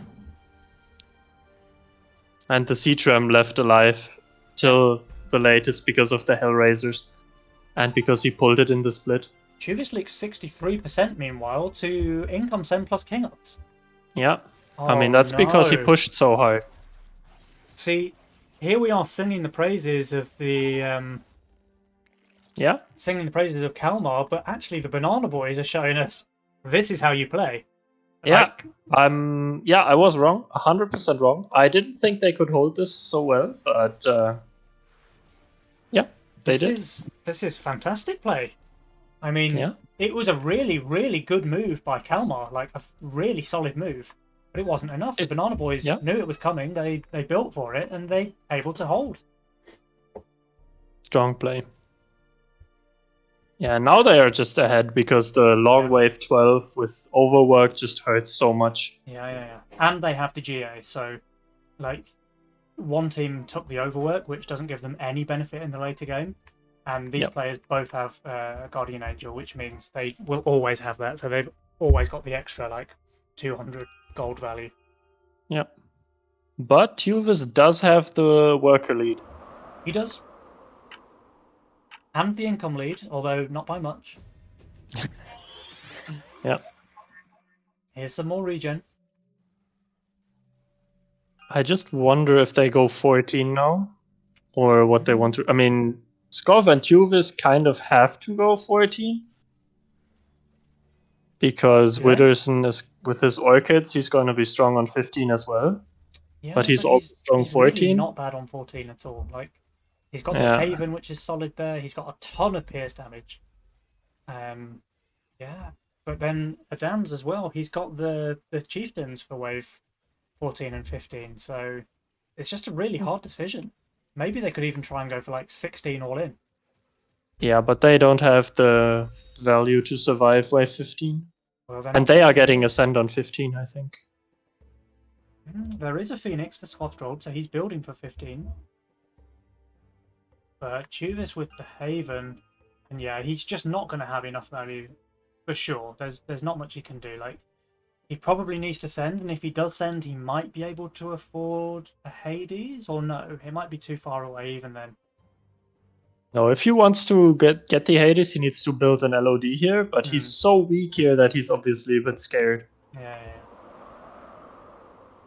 And the Seatram left alive till the latest because of the Hellraisers. And because he pulled it in the split. Tjuvis leaks 63% meanwhile to income send plus king ups. Yeah. Oh, I mean, that's because he no. pushed so hard. See, here we are singing the praises of the Yeah. singing the praises of Kalmar, but actually the Banana Boys are showing us this is how you play. Yeah. Like, yeah, I was wrong. 100% wrong. I didn't think they could hold this so well, but yeah, they did. this is fantastic play. I mean, Yeah. it was a really, really good move by Kalmar, like a really solid move. But it wasn't enough. The Banana Boys yeah. knew it was coming. They built for it, and they able to hold. Strong play. Yeah, now they are just ahead because the long wave 12 with overwork just hurts so much. Yeah. And they have the GA, so like one team took the overwork, which doesn't give them any benefit in the later game. And these players both have Guardian Angel, which means they will always have that. So they've always got the extra like 200 gold value. Yep. But Tjuvis does have the worker lead. He does. And the income lead, although not by much. Yeah. Here's some more regen. I just wonder if they go 14 now. Or what they want to. I mean, Skov and Tjuvis kind of have to go 14. Because Widderson is with his orchids, he's going to be strong on 15 as well. Yeah, but he's also strong he's 14. really not bad on 14 at all. Like, he's got the Haven, which is solid there. He's got a ton of pierce damage. Yeah, but then Adams as well. He's got the chieftains for wave 14 and 15. So it's just a really hard decision. Maybe they could even try and go for like 16 all in. Yeah, but they don't have the value to survive wave 15. Well, and they are getting ascend on 15, I think. There is a Phoenix for Skovtrold, so he's building for 15. But Tjuvis with the Haven, and yeah, he's just not going to have enough value for sure. There's not much he can do. Like, he probably needs to send, and if he does send, he might be able to afford a Hades, or no, it might be too far away even then. No, if he wants to get the Hades, he needs to build an LOD here, but he's so weak here that he's obviously a bit scared. Yeah.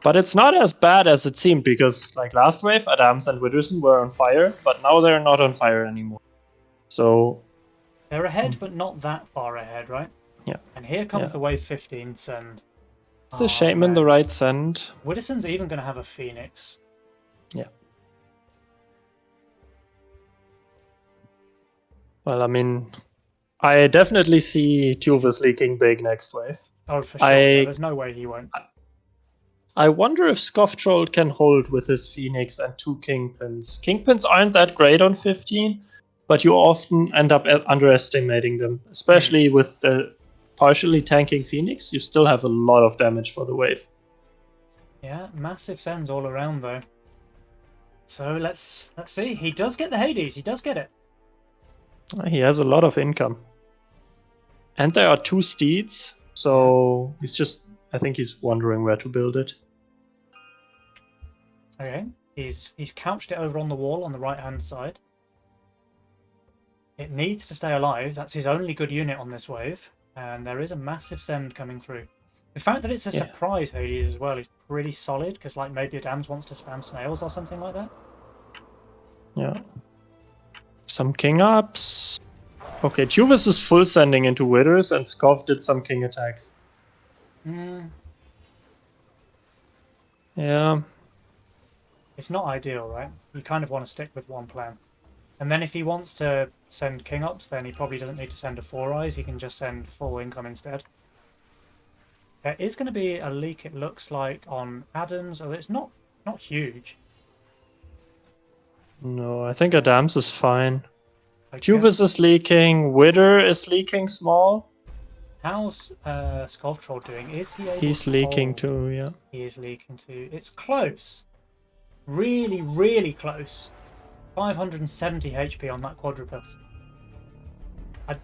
But it's not as bad as it seemed, because like last wave, Adams and Widderson were on fire, but now they're not on fire anymore. So they're ahead, but not that far ahead, right? Yeah. And here comes the wave 15 send. It's the Shaman the right send. Widderson's even going to have a Phoenix. Yeah. Well, I mean, I definitely see Tjuvis leaking big next wave. Oh, for sure. There's no way he won't. I wonder if Skovtrold can hold with his Phoenix and 2 Kingpins. Kingpins aren't that great on 15, but you often end up underestimating them. Especially with the partially tanking Phoenix, you still have a lot of damage for the wave. Yeah, massive sends all around though. So let's see. He does get the Hades. He does get it. He has a lot of income. And there are 2 steeds, so he's just... I think he's wondering where to build it. Okay, he's couched it over on the wall on the right-hand side. It needs to stay alive. That's his only good unit on this wave. And there is a massive send coming through. The fact that it's a surprise Hades as well is pretty solid, because like maybe Adams wants to spam snails or something like that. Yeah. Some king ups. Okay, Tjuvis is full sending into Widders, and Skov did some king attacks. Yeah. It's not ideal, right? You kind of want to stick with one plan. And then if he wants to send king ups, then he probably doesn't need to send a 4 eyes. He can just send full income instead. There is going to be a leak, it looks like, on Adams, although it's not huge. No, I think Adams is fine. Tjuvis is leaking, Widder is leaking small. How's Skovtrold doing? Is he able He's to leaking hold? too, yeah. He is leaking too. It's close. Really, really close. 570 HP on that quadrupus.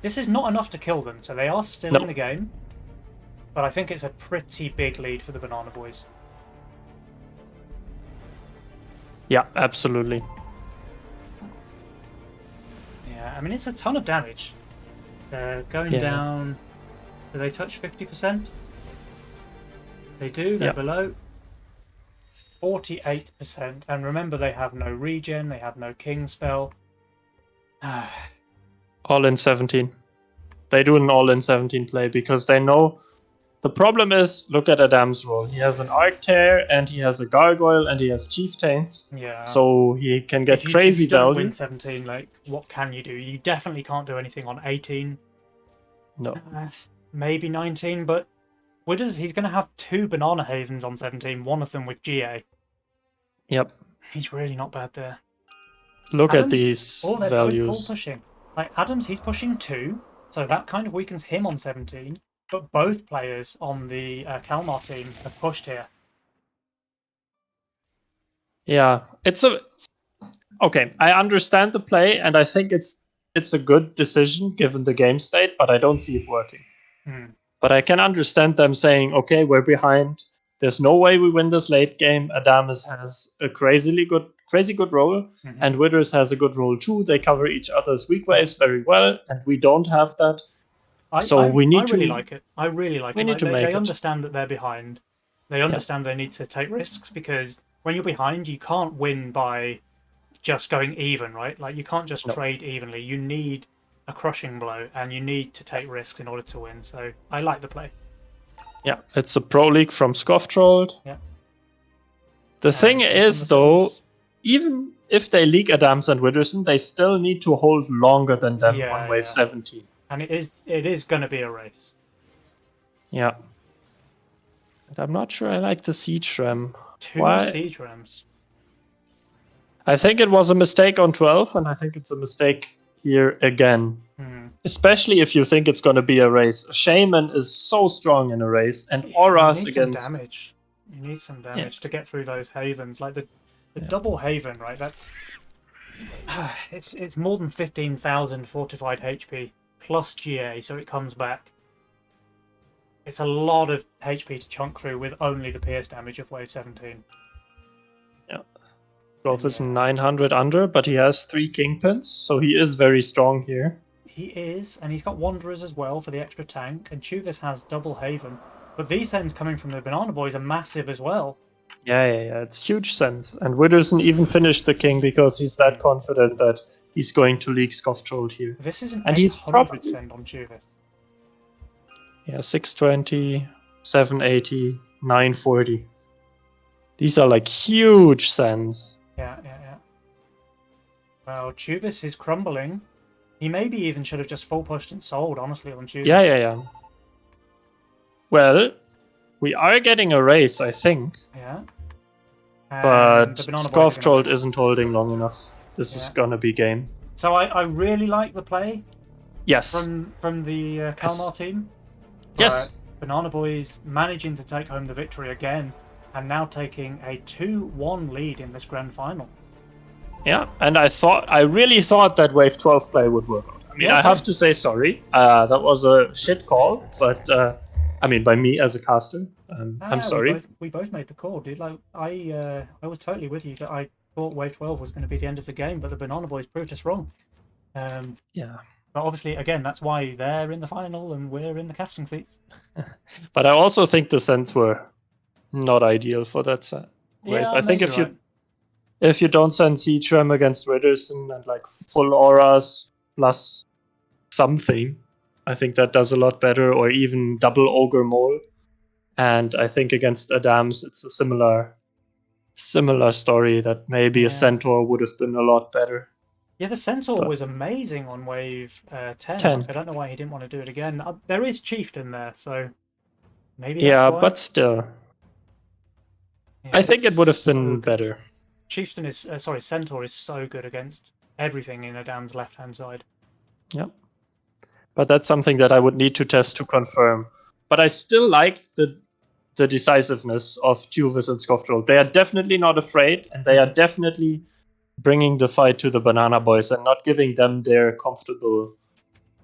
This is not enough to kill them, so they are still in the game. But I think it's a pretty big lead for the Banana Boys. Yeah, absolutely. Yeah, I mean, it's a ton of damage. They're going down. Do they touch 50%? They do, they're below. 48%. And remember, they have no regen, they have no king spell. All in 17. They do an all in 17 play because they know. The problem is, look at Adam's role. He has an Arc Tear, and he has a Gargoyle, and he has Chieftains. Yeah. So he can get crazy if you don't value. win 17, like, what can you do? You definitely can't do anything on 18. No. Maybe 19, but Widders, he's going to have 2 Banana Havens on 17, one of them with GA. Yep. He's really not bad there. Look at these they're values. both full pushing. Like, Adams, he's pushing 2, so that kind of weakens him on 17. But both players on the Kalmar team have pushed here. Yeah, okay. I understand the play, and I think it's a good decision given the game state, but I don't see it working. But I can understand them saying, okay, we're behind. There's no way we win this late game. Adamus has a crazy good role, and Widders has a good role too. They cover each other's weak waves very well, and we don't have that. I really like it. I really like it. We need to make it. They understand that they're behind. They understand they need to take risks, because when you're behind, you can't win by just going even, right? Like, you can't just trade evenly. You need a crushing blow, and you need to take risks in order to win. So I like the play. Yeah, it's a pro league from Skovtrold. Yeah. The thing is, though, even if they league Adams and Widderson, they still need to hold longer than them on wave 17. And it is going to be a race. Yeah. But I'm not sure I like the Siege Ram. 2 Siege Rams. I think it was a mistake on 12, and I think it's a mistake here again. Especially if you think it's going to be a race. Shaman is so strong in a race, and auras against... You need some damage to get through those havens. Like the double haven, right? That's it's more than 15,000 fortified HP plus GA, so it comes back. It's a lot of HP to chunk through with only the pierce damage of wave 17. Yeah. Golf is 900 under, but he has 3 kingpins, so he is very strong here. He is, and he's got Wanderers as well for the extra tank, and Tjuvis has double haven. But these sends coming from the Banana Boys are massive as well. Yeah, it's huge sense. And Widderson even finished the king because he's that confident that he's going to league Skovtrold here. This is an and he's probably send on Tjuvis. Yeah, 620, 780, 940. These are like huge sends. Yeah. Well, Tjuvis is crumbling. He maybe even should have just full pushed and sold, honestly, on Tjuvis. Yeah. Well, we are getting a race, I think. Yeah. But Skovtrold isn't holding long enough. This is gonna be game. So I really like the play. Yes. From the Kalmar team. Yes. Banana Boys managing to take home the victory again, and now taking a 2-1 lead in this grand final. Yeah, and I really thought that wave 12 play would work out. I mean, I have to say sorry. That was a shit call, but I mean, by me as a caster. I'm sorry. We both made the call, dude. Like, I was totally with you that I thought wave 12 was going to be the end of the game, but the Banana Boys proved us wrong. Yeah. But obviously, again, that's why they're in the final and we're in the casting seats. But I also think the sends were not ideal for that set. Yeah, I think if you don't send Siege Ram against Widderson and like full auras plus something, I think that does a lot better, or even double Ogre Mole. And I think against Adams, it's a similar story that maybe a Centaur would have been a lot better. Yeah, the Centaur was amazing on wave 10. I don't know why he didn't want to do it again. There is Chieftain there, so maybe that's why. But still. Yeah, I think it would have been better. Chieftain is, Centaur is so good against everything in Adam's left-hand side. Yep. But that's something that I would need to test to confirm. But I still like the decisiveness of Tjuvis and Skovtrold. They are definitely not afraid, and they are definitely bringing the fight to the Banana Boys and not giving them their comfortable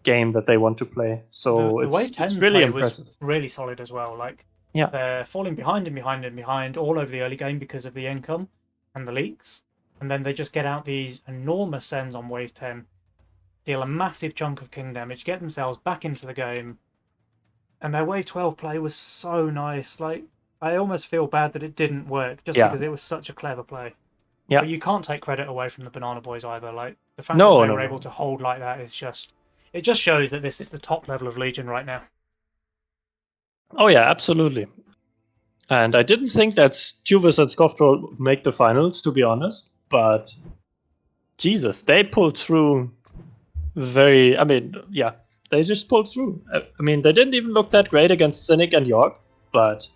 game that they want to play. So The wave it's 10 really play impressive. was really solid as well. Like, Yeah. they're falling behind and behind and behind all over the early game because of the income and the leaks. And then they just get out these enormous sends on wave 10, deal a massive chunk of king damage, get themselves back into the game. And their wave 12 play was so nice. Like, I almost feel bad that it didn't work just because it was such a clever play. Yeah. But you can't take credit away from the Banana Boys either. Like, the fact that they were able to hold like that is just... It just shows that this is the top level of Legion right now. Oh yeah, absolutely. And I didn't think that Tjuvis and Skovtrold would make the finals, to be honest. But Jesus, they pulled through very... I mean, yeah, they just pulled through. I mean, they didn't even look that great against Cynic and York, but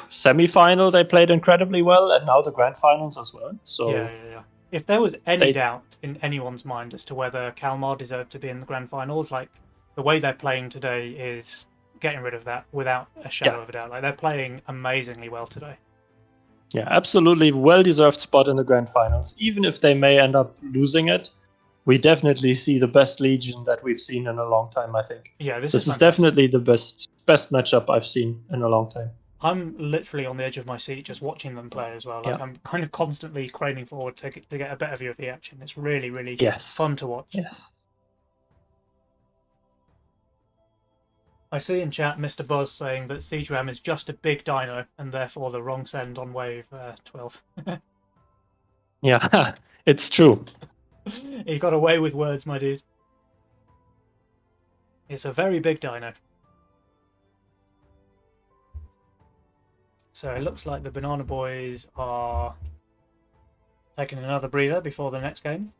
semi-final they played incredibly well, and now the grand finals as well. So yeah. If there was any doubt in anyone's mind as to whether Kalmar deserved to be in the grand finals, like, the way they're playing today is getting rid of that without a shadow of a doubt. Like, they're playing amazingly well today. Yeah, absolutely well-deserved spot in the grand finals. Even if they may end up losing it, we definitely see the best Legion that we've seen in a long time, I think. Yeah, this is definitely the best matchup I've seen in a long time. I'm literally on the edge of my seat just watching them play as well. Like, I'm kind of constantly craning forward to get a better view of the action. It's really, really fun to watch. Yes. I see in chat Mr. Buzz saying that Siege Ram is just a big dino and therefore the wrong send on wave 12. Yeah, it's true. You got away with words, my dude. It's a very big dino. So it looks like the Banana Boys are taking another breather before the next game.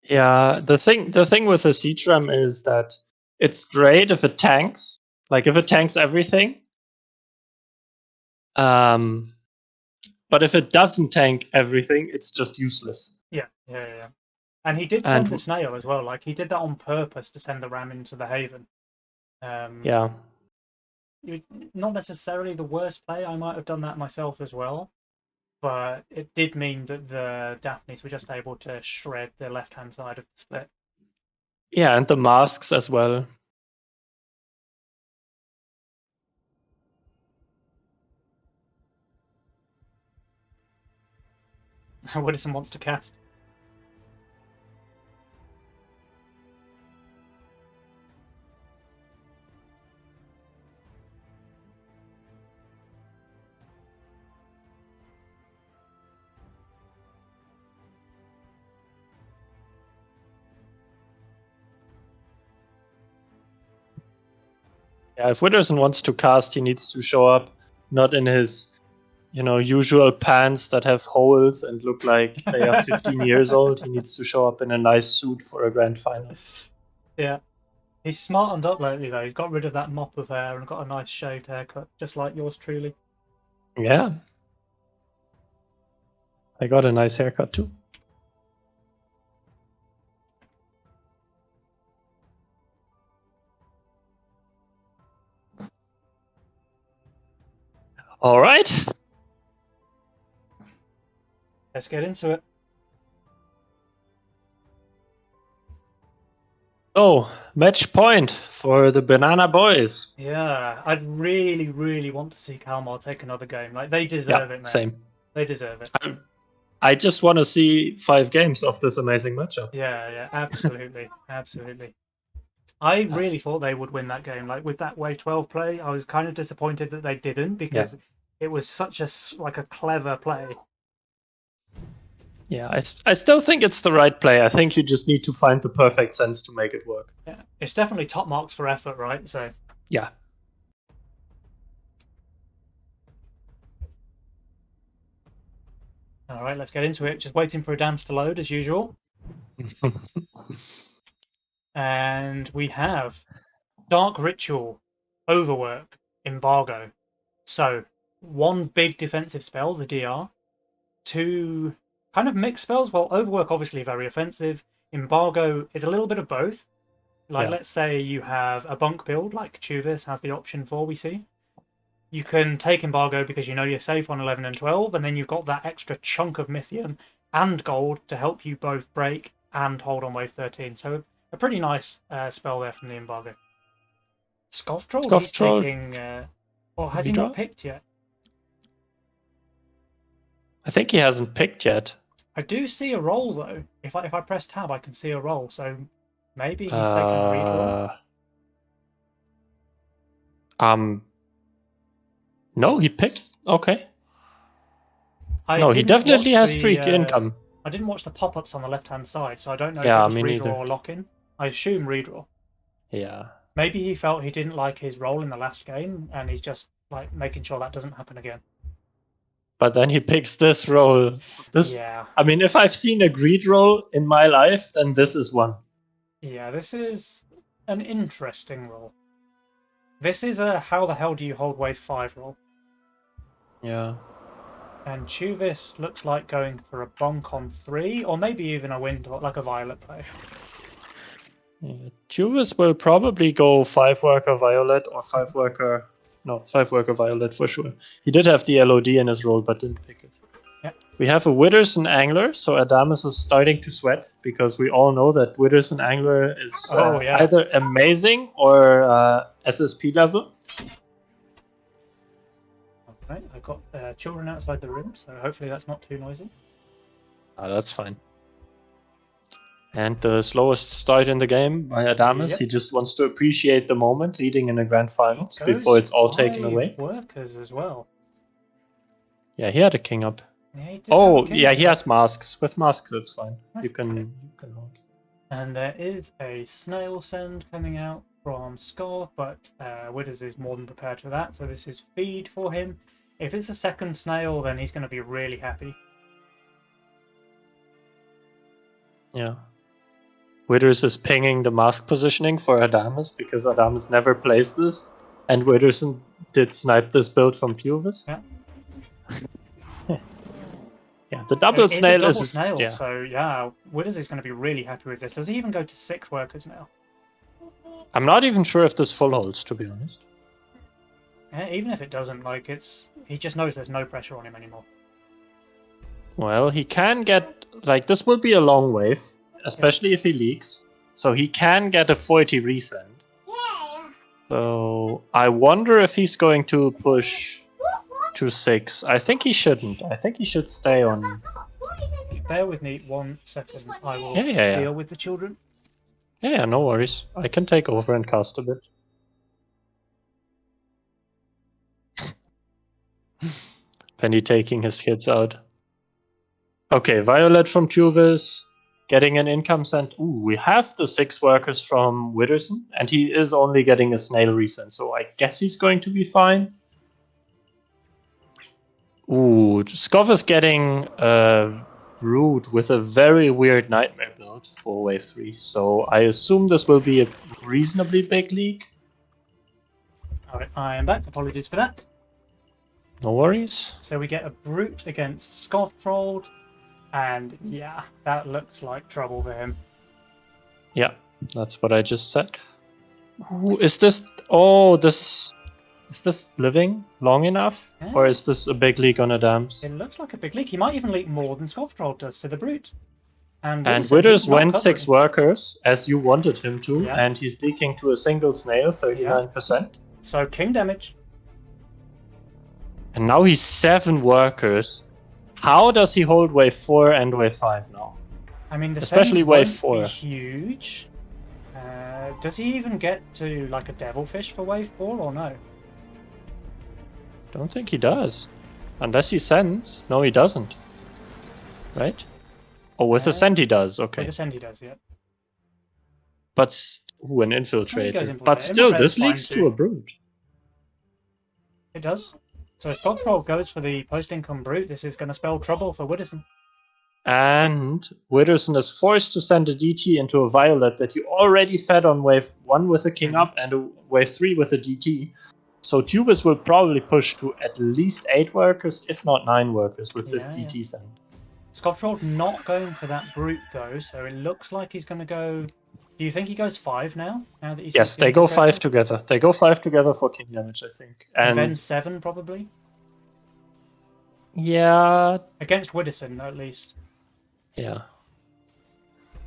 Yeah, the thing with the Siege Ram is that it's great if it tanks, like if it tanks everything. But if it doesn't tank everything, it's just useless. Yeah. And he did send the snail as well. Like, he did that on purpose to send the ram into the Haven. Yeah. Not necessarily the worst play. I might have done that myself as well. But it did mean that the Daphnes were just able to shred the left-hand side of the split. Yeah, and the masks as well. Widderson wants to cast. Yeah, if Widderson wants to cast, he needs to show up not in his, usual pants that have holes and look like they are 15 years old. He needs to show up in a nice suit for a grand final. Yeah. He's smartened up lately, though. He's got rid of that mop of hair and got a nice shaved haircut, just like yours truly. Yeah. I got a nice haircut, too. All right. Let's get into it. Oh, match point for the Banana Boys. Yeah, I'd really, really want to see Kalmar take another game. Like, they deserve it, man. Same. They deserve it. I just want to see 5 games of this amazing matchup. Yeah, absolutely, absolutely. I really thought they would win that game. Like, with that Wave 12 play, I was kind of disappointed that they didn't because it was such a clever play. Yeah, I still think it's the right play. I think you just need to find the perfect sense to make it work. Yeah, it's definitely top marks for effort, right? So yeah. All right, let's get into it. Just waiting for a dams to load as usual. And we have Dark Ritual, Overwork, Embargo. So, one big defensive spell, the DR. Two kind of mixed spells. Well, Overwork obviously very offensive. Embargo is a little bit of both. Like, Yeah. let's say you have a bunk build, like Tjuvis has the option for, we see. You can take Embargo because you know you're safe on 11 and 12, and then you've got that extra chunk of Mythium and gold to help you both break and hold on wave 13. So a pretty nice spell there from the Embargo. Skovtrold, he's Skovtrold. taking... or has he not Redraw? picked yet? I think he hasn't picked yet. I do see a roll, though. If I press tab, I can see a roll. So maybe he's taken redraw? No, he picked. Okay. I No, he didn't definitely watch has the, streak income. I didn't watch the pop-ups on the left-hand side, so I don't know Yeah, if it was me redraw neither. or lock-in. I assume redraw. Yeah. Maybe he felt he didn't like his role in the last game, and he's just like making sure that doesn't happen again. But then he picks this role. This, Yeah, I mean, if I've seen a greed role in my life, then this is one. yeah. This is an interesting role. This is a how the hell do you hold wave 5 role. Yeah. And Tjuvis looks like going for a bonk on 3, or maybe even a wind, like a violet play. Yeah. Tjuvis will probably go 5-worker violet or 5-worker. No, 5-worker violet for sure. He did have the LOD in his role, but didn't pick it. Yep. We have a Widderson Angler, so Adamus is starting to sweat because we all know that Widderson Angler is either amazing or SSP level. Right, I've got children outside the room, so hopefully that's not too noisy. That's fine. And the slowest start in the game by Adamus. Yep. He just wants to appreciate the moment leading in the grand finals before it's all taken away. Workers as well. Yeah, he had a king up. Yeah, he has masks. With masks, it's fine. That's you can hold. And there is a snail send coming out from Skov, but Widders is more than prepared for that. So this is feed for him. If it's a second snail, then he's going to be really happy. Yeah. Widders is pinging the mask positioning for Adamus because Adamus never plays this, and Widderson did snipe this build from Tjuvis. Yeah. Yeah, the double snail is... snail, yeah. So yeah, Widders is going to be really happy with this. Does he even go to 6 workers now? I'm not even sure if this full holds, to be honest. Yeah, even if it doesn't, like he just knows there's no pressure on him anymore. Well, he can get... like, this will be a long wave, especially if he leaks. So he can get a 40 resend. Yeah. So I wonder if he's going to push to 6. I think he shouldn't. I think he should stay on... Bear with me 1 second. I will deal with the children. Yeah, no worries. I can take over and cast a bit. Penny taking his kids out. Okay, Violet from Tjuvis, getting an income sent. Ooh, we have the 6 workers from Widderson, and he is only getting a snail resend, so I guess he's going to be fine. Ooh, Skov is getting Brood with a very weird nightmare build for wave 3, so I assume this will be a reasonably big league. Alright, I am back. Apologies for that. No worries. So we get a Brute against Skovtrold, and yeah, that looks like trouble for him. Yeah, that's what I just said. Ooh, is this... oh, this... is this living long enough? Yeah. Or is this a big leak on Adams? It looks like a big leak. He might even leak more than Skovtrold does to the Brute. And Widders went 6 workers, as you wanted him to, and he's leaking to a single snail, 39%. Yeah. So king damage. And now he's 7 workers. How does he hold wave 4 and wave 5 now? I mean, especially wave 4. Huge. Does he even get to like a devilfish for wave 4 or no? Don't think he does. Unless he sends. No, he doesn't. Right? Oh, with a send he does. Okay. With a send he does, yeah. But an infiltrator. But still, this leaks to a Brood. It does. So Skovtrold goes for the post-income brute. This is going to spell trouble for Widderson. And Widderson is forced to send a DT into a Violet that you already fed on wave 1 with a King up and a wave 3 with a DT. So Tjuvis will probably push to at least 8 workers, if not 9 workers, with this DT send. Skovtrold not going for that brute though, so it looks like he's going to go. Do you think he goes 5 now? Now that he's yes, they go 5 together. They go 5 together for King damage, I think. And then 7 probably. Yeah. Against Widderson, at least. Yeah.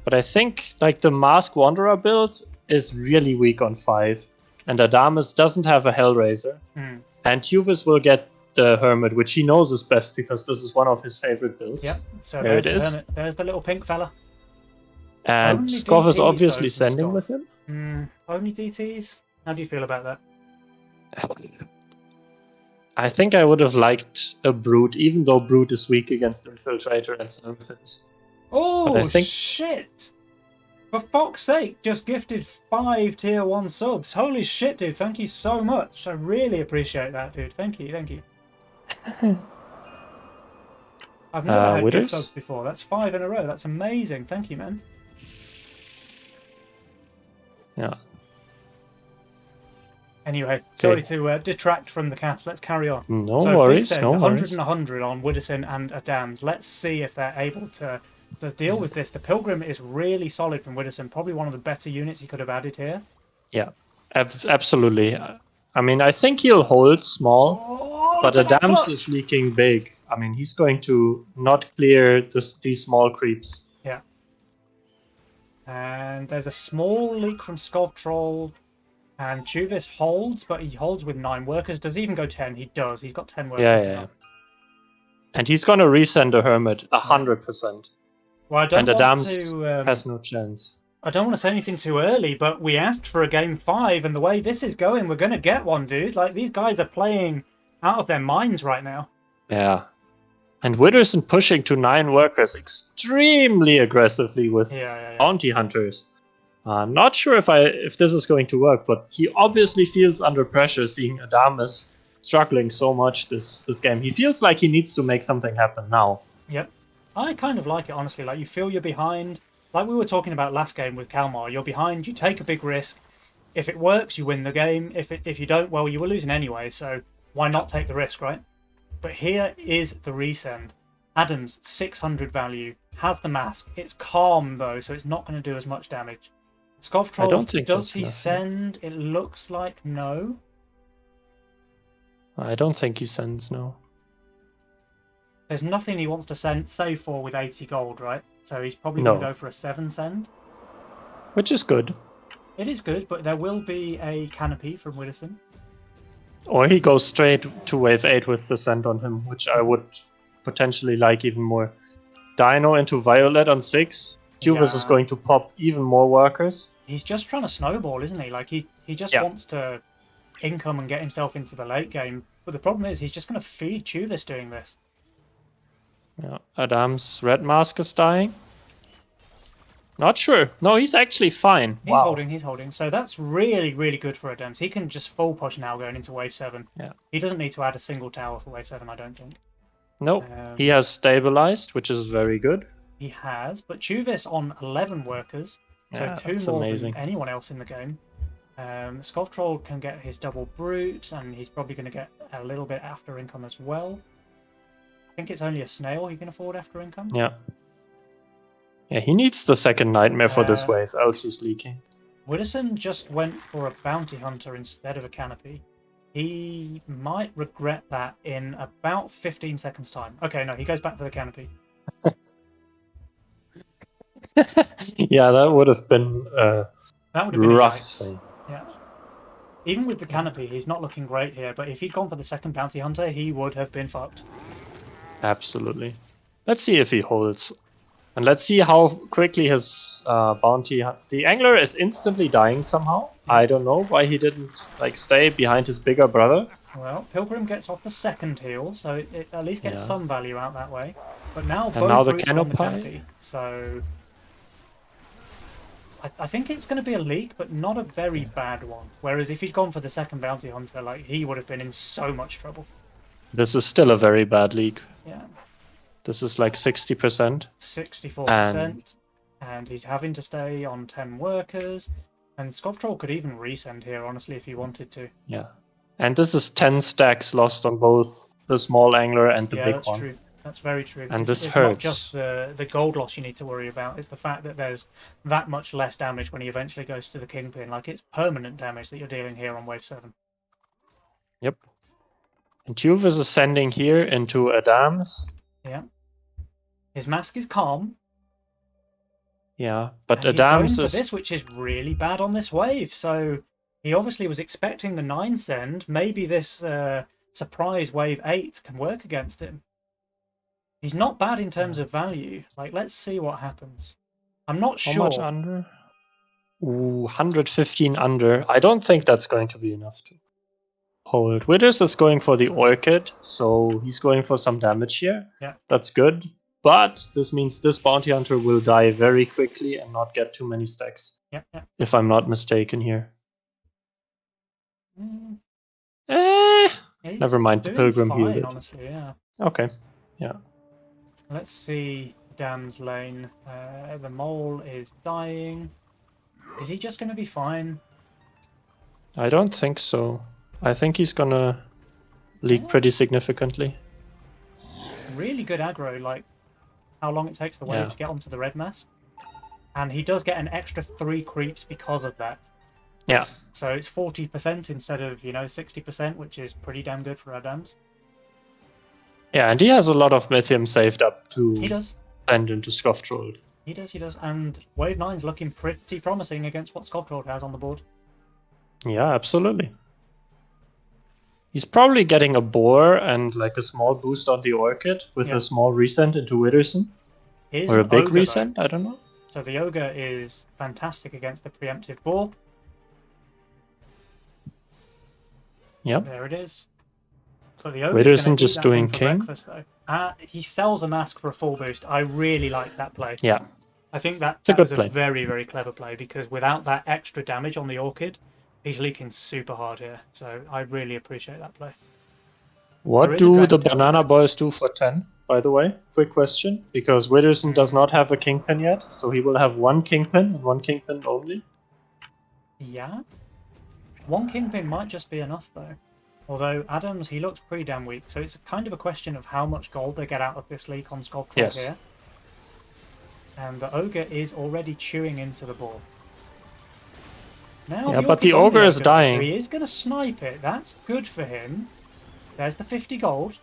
But I think like the Mask Wanderer build is really weak on 5. And Adamus doesn't have a Hellraiser. And Tjuvis will get the Hermit, which he knows is best because this is one of his favorite builds. Yep, so there there's it is. The Hermit. There's the little pink fella. And Skov is obviously sending with him. Only DTs? How do you feel about that? I think I would have liked a Brute, even though Brute is weak against Infiltrator and Seraphims. Oh, shit! For fuck's sake, just gifted 5 tier 1 subs. Holy shit, dude. Thank you so much. I really appreciate that, dude. Thank you, thank you. I've never had gift subs before. That's 5 in a row. That's amazing. Thank you, man. Yeah. Anyway, sorry to detract from the cast. Let's carry on. No worries, no 100 worries. and 100 on Widderson and Adams. Let's see if they're able to deal with this. The Pilgrim is really solid from Widderson. Probably one of the better units he could have added here. Yeah, absolutely. I mean, I think he'll hold small, but Adams is leaking big. I mean, he's going to not clear these small creeps. Yeah. And there's a small leak from Skovtrold. And Tjuvis holds, but he holds with 9 workers. Does he even go 10? He does. He's got 10 workers. Yeah. And he's going to resend a Hermit 100%. Well, I don't and want Adams to, has no chance. I don't want to say anything too early, but we asked for a game 5, and the way this is going, we're going to get one, dude. Like, these guys are playing out of their minds right now. Yeah. And Widderson pushing to 9 workers extremely aggressively with bounty hunters. Not sure if this is going to work, but he obviously feels under pressure seeing Adamus struggling so much this game. He feels like he needs to make something happen now. Yep. I kind of like it, honestly. Like, you feel you're behind. Like we were talking about last game with Kalmar. You're behind, you take a big risk. If it works, you win the game. If you don't, well, you were losing anyway, so why not take the risk, right? But here is the resend. Adams, 600 value, has the mask. It's calm, though, so it's not going to do as much damage. Skovtrold, does he send? It looks like no. I don't think he sends, no. There's nothing he wants to save for with 80 gold, right? So he's probably going to go for a 7 send. Which is good. It is good, but there will be a canopy from Widderson. Or he goes straight to wave 8 with the send on him, which I would potentially like even more. Dino into Violet on 6. Tjuvis is going to pop even more workers. He's just trying to snowball, isn't he? Like, he just wants to income and get himself into the late game. But the problem is, he's just going to feed Tjuvis doing this. Yeah, Adam's red mask is dying. Not sure. No, he's actually fine. He's holding. So that's really, really good for Adams. He can just full push now going into wave 7. Yeah. He doesn't need to add a single tower for wave 7, I don't think. Nope. He has stabilized, which is very good. He has, but Tjuvis on 11 workers, so 2 more than anyone else in the game. Skovtrold can get his double brute, and he's probably going to get a little bit after income as well. I think it's only a snail he can afford after income. Yeah. Yeah, he needs the second nightmare for this wave, else he's leaking. Widderson just went for a bounty hunter instead of a canopy. He might regret that in about 15 seconds' time. Okay, no, he goes back for the canopy. Yeah, that would have been rough thing. Yeah. Even with the canopy, he's not looking great here, but if he'd gone for the second bounty hunter, he would have been fucked. Absolutely. Let's see if he holds. And let's see how quickly his bounty... The angler is instantly dying somehow. I don't know why he didn't stay behind his bigger brother. Well, Pilgrim gets off the second heal, so it at least gets some value out that way. But now both the canopy, so... I think it's going to be a leak, but not a very bad one. Whereas if he'd gone for the second bounty hunter, he would have been in so much trouble. This is still a very bad league. Yeah. This is like 60%. 64%. And he's having to stay on 10 workers. And Skovtrold could even resend here, honestly, if he wanted to. Yeah. And this is 10 stacks lost on both the small angler and the Yeah, big that's one. true. That's very true. And this it's hurts. not just the gold loss you need to worry about. It's the fact that there's that much less damage when he eventually goes to the Kingpin. Like, it's permanent damage that you're dealing here on wave 7. Yep. And Tjuvis is sending here into Adams. Yeah. His mask is calm. Yeah, but and Adams he's going is... for this, which is really bad on this wave. So he obviously was expecting the 9 send. Maybe this surprise wave 8 can work against him. He's not bad in terms of value. Like, let's see what happens. I'm not sure. How much under? Ooh, 115 under. I don't think that's going to be enough to hold. Widderson is going for the Orchid, so he's going for some damage here. Yeah. That's good. But this means this bounty hunter will die very quickly and not get too many stacks. Yeah. If I'm not mistaken here. Never mind, the Pilgrim healed it. Honestly, yeah. Okay, yeah. Let's see Dam's lane. The mole is dying. Is he just going to be fine? I don't think so. I think he's gonna leak pretty significantly. Really good aggro, like how long it takes the wave to get onto the red mass. And he does get an extra 3 creeps because of that. Yeah. So it's 40% instead of, 60%, which is pretty damn good for Adams. Yeah, and he has a lot of Mythium saved up to he does. send into Skovtrold. He does. And wave 9's looking pretty promising against what Skovtrold has on the board. Yeah, absolutely. He's probably getting a boar and like a small boost on the Orchid with a small resend into Widderson. Or a big resend, I don't know. So the Ogre is fantastic against the preemptive boar. Yep. There it is. But the Ogre Widderson just doing king. Breakfast, though. He sells a mask for a full boost. I really like that play. Yeah. I think that was a very, very clever play because without that extra damage on the Orchid, he's leaking super hard here. So I really appreciate that play. What do the Banana Boys do for 10, by the way? Quick question. Because Widderson does not have a Kingpin yet, so he will have 1 Kingpin and 1 Kingpin only. Yeah. 1 Kingpin might just be enough, though. Although Adams, he looks pretty damn weak, so it's kind of a question of how much gold they get out of this leak on Skovtrold here. And the Ogre is already chewing into the ball. Now but the Ogre is dying. So he is going to snipe it. That's good for him. There's the 50 gold.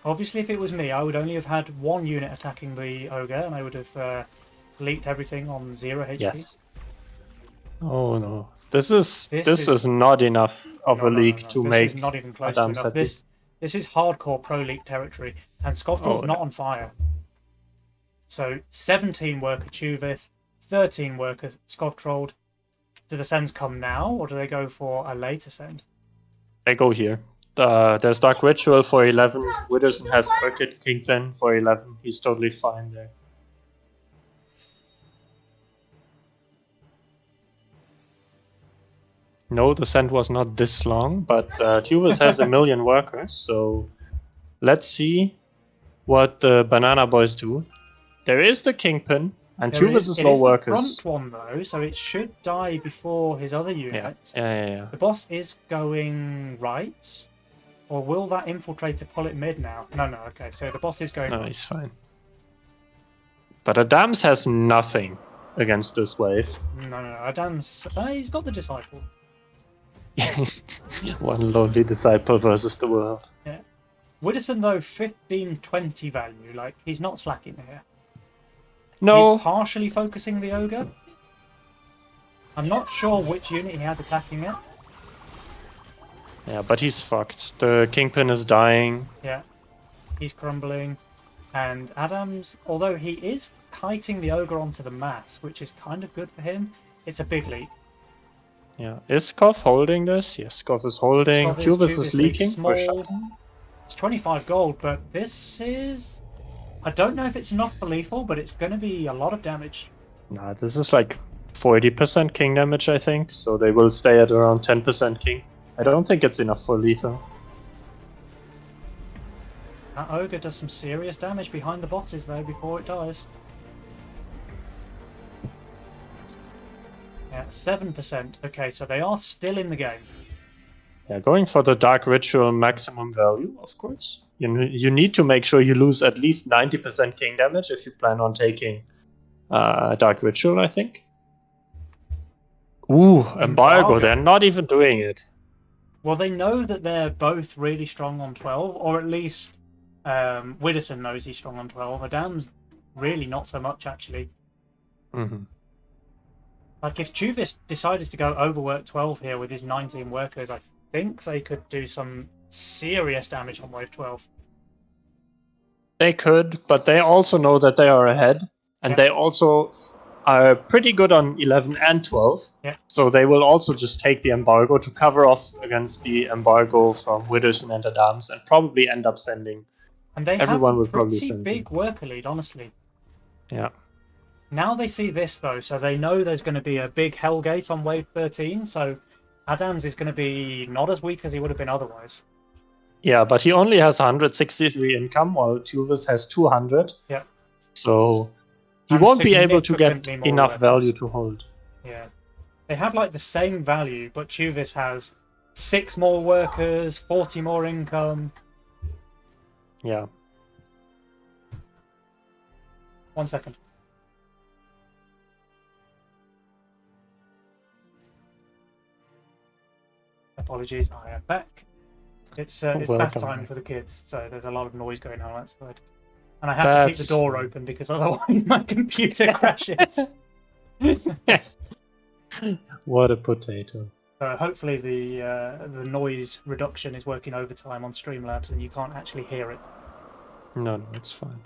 Obviously, if it was me, I would only have had 1 unit attacking the Ogre, and I would have leaked everything on 0 HP. Yes. Oh no. This is not enough of a leak to make. This is not even close to enough. This is hardcore pro leak territory, and Skovtrold's not on fire. So 17 worker Tjuvis, 13 worker Skovtrold. Do the sends come now, or do they go for a later send? They go here. There's Dark Ritual for 11. Widderson has Orchid Kingpin for 11. He's totally fine there. No, the send was not this long, but Tjuvis has 1 million workers, so let's see what the Banana Boys do. There is the Kingpin, and Tjuvis is low workers. It is the front one, though, so it should die before his other unit. Yeah. The boss is going right, or will that infiltrator pull it mid now? No, okay, so the boss is going right. No, he's fine. But Adams has nothing against this wave. No, Adams, he's got the Disciple. One lonely disciple versus the world. Yeah. Widderson, though, 15-20 value. Like, he's not slacking here. No. He's partially focusing the Ogre. I'm not sure which unit he has attacking it. Yeah, but he's fucked. The Kingpin is dying. Yeah. He's crumbling. And Adams, although he is kiting the Ogre onto the mass, which is kind of good for him, it's a big leap. Yeah, is Skov holding this? Yes, Skov is holding. Tjuvis is leaking. It's 25 gold, but this is... I don't know if it's enough for lethal, but it's going to be a lot of damage. Nah, this is like 40% king damage, I think. So they will stay at around 10% king. I don't think it's enough for lethal. That ogre does some serious damage behind the bosses though before it dies. Yeah, 7%. Okay, so they are still in the game. Yeah, going for the Dark Ritual maximum value, of course. You need to make sure you lose at least 90% king damage if you plan on taking Dark Ritual, I think. Ooh, Embargo. They're not even doing it. Well, they know that they're both really strong on 12, or at least Widderson knows he's strong on 12. Adam's really not so much, actually. Mm-hmm. Like, if Tjuvis decided to go overwork 12 here with his 19 workers, I think they could do some serious damage on wave 12. They could, but they also know that they are ahead, and they also are pretty good on 11 and 12. Yeah. So they will also just take the embargo to cover off against the embargo from Widderson and Adams, and probably end up sending. And they everyone have will a probably pretty send big worker lead, honestly. Yeah. Now they see this, though, so they know there's going to be a big Hellgate on wave 13, so Adams is going to be not as weak as he would have been otherwise. Yeah, but he only has 163 income, while Tjuvis has 200. Yeah. So he won't be able to get enough weapons. value to hold. Yeah. They have like the same value, but Tjuvis has 6 more workers, 40 more income. Yeah. 1 second. Apologies, I am back. It's bath time for the kids, so there's a lot of noise going on outside. And I have to keep the door open because otherwise my computer crashes. What a potato. Hopefully the noise reduction is working overtime on Streamlabs and you can't actually hear it. No, it's fine.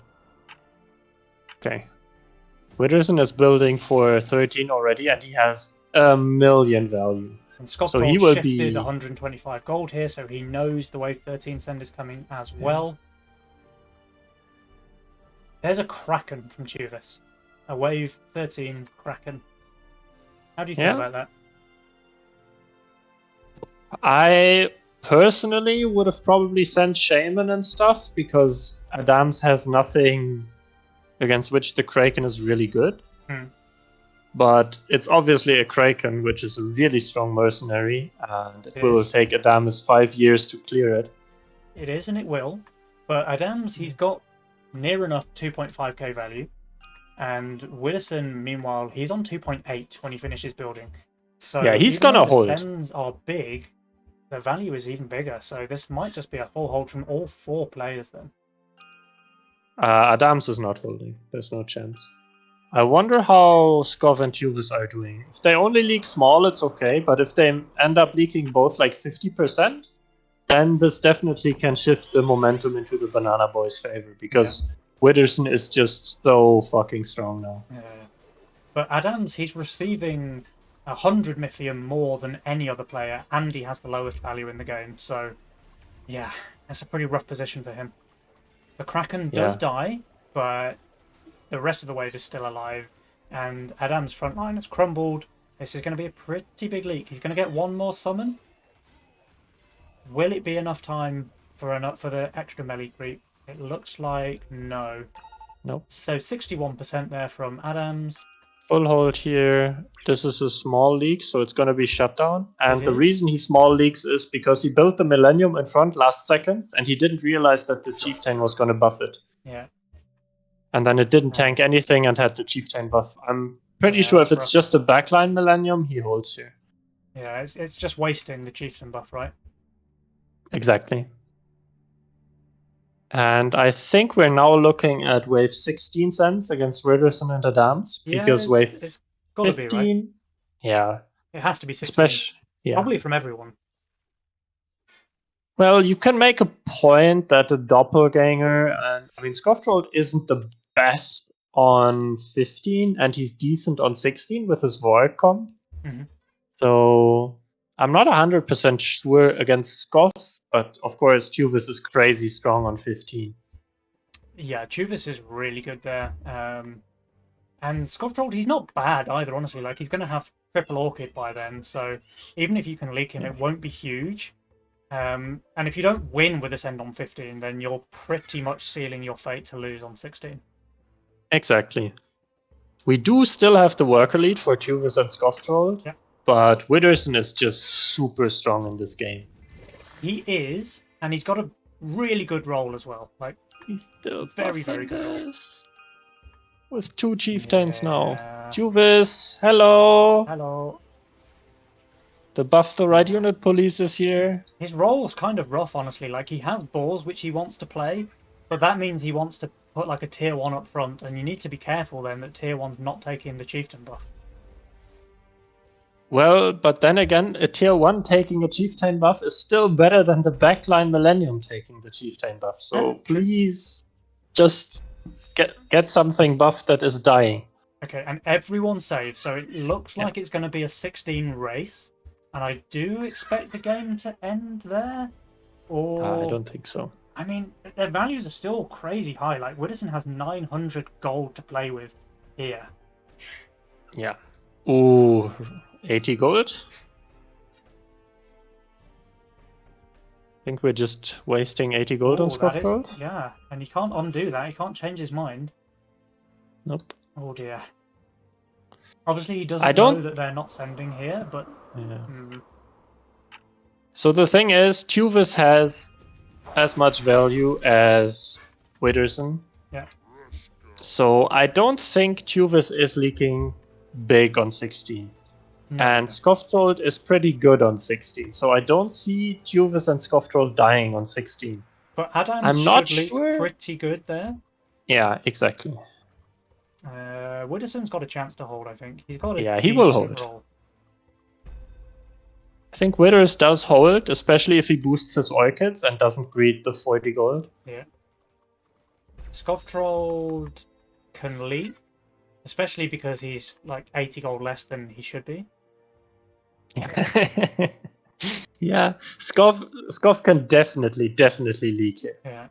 Okay. Widderson is building for 13 already, and he has 1 million value. And Skovtrold so he will shifted 125 gold here, so he knows the wave 13 send is coming as well. There's a Kraken from Tjuvis. A wave 13 Kraken. How do you feel about that? I personally would have probably sent Shaman and stuff, because Adams has nothing against which the Kraken is really good. But it's obviously a Kraken, which is a really strong mercenary, and it will take Adams 5 years to clear it. It is, and it will. But Adams, he's got near enough 2.5k value. And Widderson, meanwhile, he's on 2.8 when he finishes building. So yeah, he's gonna hold. The sends are big. The value is even bigger. So this might just be a full hold from all 4 players then. Adams is not holding. There's no chance. I wonder how Skov and Tjuvis are doing. If they only leak small, it's okay. But if they end up leaking both like 50%, then this definitely can shift the momentum into the Banana Boys' favor. Because Widderson is just so fucking strong now. Yeah. But Adams, he's receiving 100 Mythium more than any other player. And he has the lowest value in the game. So, yeah, that's a pretty rough position for him. The Kraken does die, but the rest of the wave is still alive, and Adam's front line has crumbled. This is going to be a pretty big leak. He's going to get 1 more summon. Will it be enough time for the extra melee creep? It looks like no. Nope. So 61% there from Adams. Full hold here. This is a small leak, so it's going to be shut down. And the reason he small leaks is because he built the Millennium in front last second, and he didn't realize that the Chieftain was going to buff it. Yeah. And then it didn't tank anything and had the Chieftain buff. I'm pretty sure if it's just a backline Millennium, he holds here. Yeah, it's just wasting the Chieftain buff, right? Exactly. And I think we're now looking at wave 16 cents against Widderson and Adams, because wave 15... be, right? Yeah. It has to be 16. Probably from everyone. Well, you can make a point that a doppelganger, and I mean, Skovtrold isn't the best on 15, and he's decent on 16 with his Void comp. So I'm not 100% sure against Skov, but of course, Tjuvis is crazy strong on 15. Yeah, Tjuvis is really good there. And Skovtrold, he's not bad either, honestly. Like, he's going to have triple Orchid by then, so even if you can leak him, Yeah. it won't be huge. And if you don't win with this end on 15, then you're pretty much sealing your fate to lose on 16. Exactly. We do still have the worker lead for Tjuvis and Skovtrold, Yeah. but Widderson is just super strong in this game. He is, and he's got a really good roll as well. Like, He's still very, very good roll. this. With 2 chieftains now. Yeah. Tjuvis, hello! Hello. The buff the right unit police is here. His roll's kind of rough, honestly. Like, he has balls which he wants to play, but that means he wants to put like a tier 1 up front, and you need to be careful then that tier 1's not taking the chieftain buff. Well, but then again, a tier 1 taking a chieftain buff is still better than the backline Millennium taking the chieftain buff. So please just get something buffed that is dying. Okay, and everyone saves, so it looks like it's going to be a 16 race, and I do expect the game to end there. Or I don't think so. I mean, their values are still crazy high. Like, Widderson has 900 gold to play with here. Yeah. Ooh, 80 gold? I think we're just wasting 80 gold on Skovtrold. Yeah, and he can't undo that. He can't change his mind. Nope. Oh dear. Obviously, he doesn't know that they're not sending here, but... Yeah. So the thing is, Tjuvis has as much value as Widderson. Yeah. So I don't think Tjuvis is leaking big on 16. No. And Skovtrold is pretty good on 16. So I don't see Tjuvis and Skovtrold dying on 16. But Adams should leak pretty good there. Yeah, exactly. Widderson's got a chance to hold, I think. He's got a yeah, he will hold. Roll. I think Widders does hold, especially if he boosts his Orchids and doesn't greed the 40 gold. Yeah. Skovtrold can leap, especially because he's like 80 gold less than he should be. Yeah, Skov can definitely leak it. Yeah.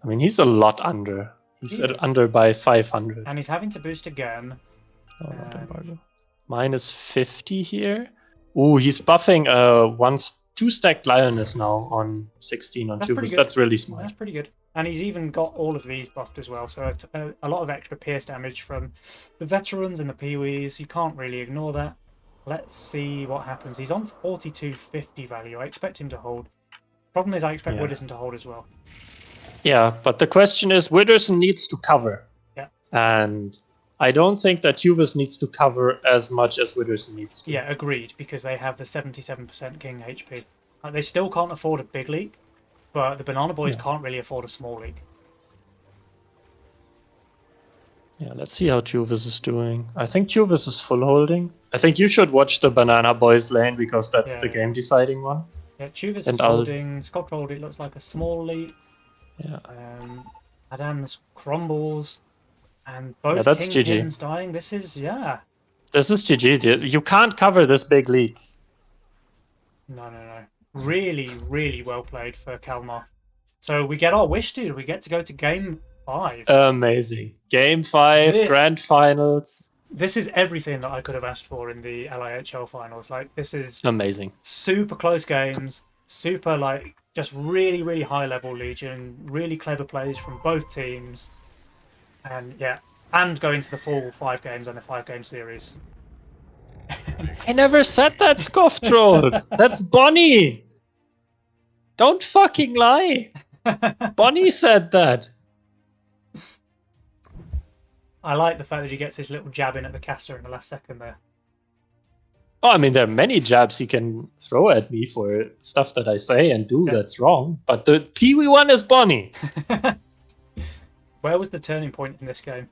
I mean, he's a lot under. He's under by 500. And he's having to boost again. Oh, not embargo. Minus 50 here. Ooh, he's buffing 2-stacked Lioness now on 16 on Tjuvis. That's really smart. That's pretty good. And he's even got all of these buffed as well. So a lot of extra pierce damage from the veterans and the peewees. You can't really ignore that. Let's see what happens. He's on 4250 value. I expect him to hold. Problem is, I expect Widderson to hold as well. Yeah, but the question is, Widderson needs to cover. Yeah. And I don't think that Tjuvis needs to cover as much as Widderson needs to. Yeah, agreed, because they have the 77% king HP. They still can't afford a big leak, but the Banana Boys can't really afford a small leak. Yeah, let's see how Tjuvis is doing. I think Tjuvis is full holding. I think you should watch the Banana Boys lane, because that's the game-deciding one. Yeah, Tjuvis is holding. Skovtrold, it looks like a small leak. Yeah. Adams crumbles, and both Kingpins dying. This is This is GG. You can't cover this big leak. No. Really, really well played for Kalmar. So we get our wish, dude. We get to go to game 5. Amazing. Game 5, grand finals. This is everything that I could have asked for in the LIHL finals. Like, this is amazing. Super close games. Super, like, just really, really high-level Legion. Really clever plays from both teams. And, and going to the full 5 games and the 5-game series. I never said that, Skovtrold. That's Bonnie. Don't fucking lie. Bonnie said that. I like the fact that he gets his little jab in at the caster in the last second there. Oh, I mean, there are many jabs he can throw at me for stuff that I say and do that's wrong. But the Pee-wee one is Bonnie. Where was the turning point in this game?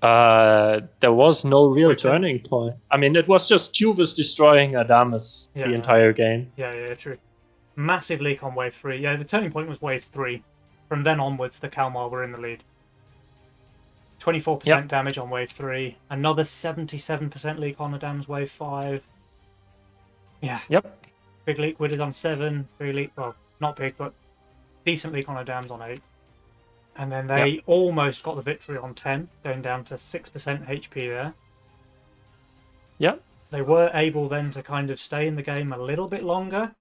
There was no real turning point. I mean, it was just Tjuvis destroying Adamus the entire game. Yeah, true. Massive leak on wave 3. Yeah, the turning point was wave 3. From then onwards, the Kalmar were in the lead. 24% damage on wave 3. Another 77% leak on Adam's wave 5. Yeah. Yep. Big leak. Widders on 7. Big leak. Well, not big, but decent leak on Adam's on 8. And then they almost got the victory on 10, going down to 6% HP there. Yep. They were able then to kind of stay in the game a little bit longer,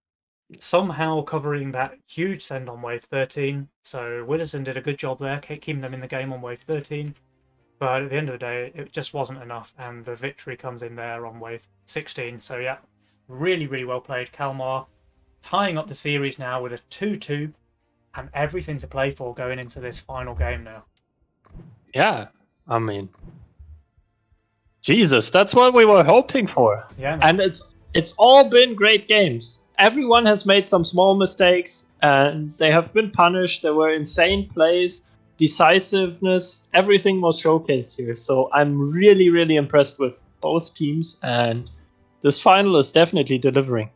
somehow covering that huge send on wave 13. So Widderson did a good job there, keeping them in the game on wave 13. But at the end of the day, it just wasn't enough, and the victory comes in there on wave 16. So yeah, really, really well played. Kalmar tying up the series now with a 2-2, and everything to play for going into this final game now. Yeah, I mean, Jesus, that's what we were hoping for. Yeah, man. And it's all been great games. Everyone has made some small mistakes, and they have been punished. There were insane plays, decisiveness. Everything was showcased here. So I'm really, really impressed with both teams, and this final is definitely delivering.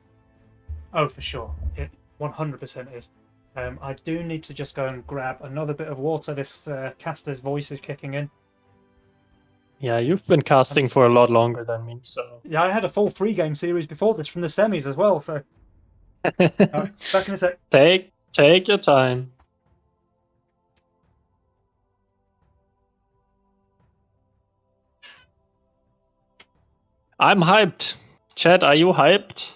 Oh, for sure. It 100% is. I do need to just go and grab another bit of water. This caster's voice is kicking in. Yeah, you've been casting for a lot longer than me, so... Yeah, I had a full 3-game series before this from the semis as well, so... Alright, back in a sec. Take your time. I'm hyped. Chad, are you hyped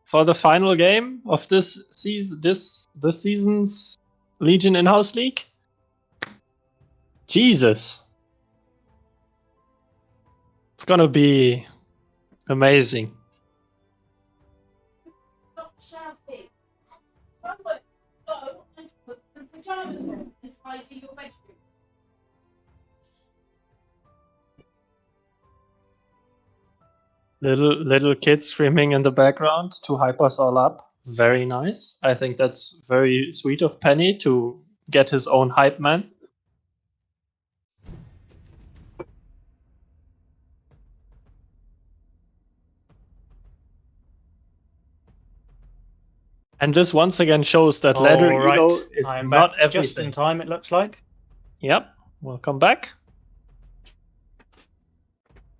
for the final game of this season's Legion in-house league? Jesus. It's gonna be amazing. Stop shouting. Robert, go and put the pajamas on and tidy your bedroom. Little kids screaming in the background to hype us all up. Very nice. I think that's very sweet of Penny to get his own hype man. And this once again shows that ladder elo is I am not back everything. just in time, it looks like. Yep. Welcome back.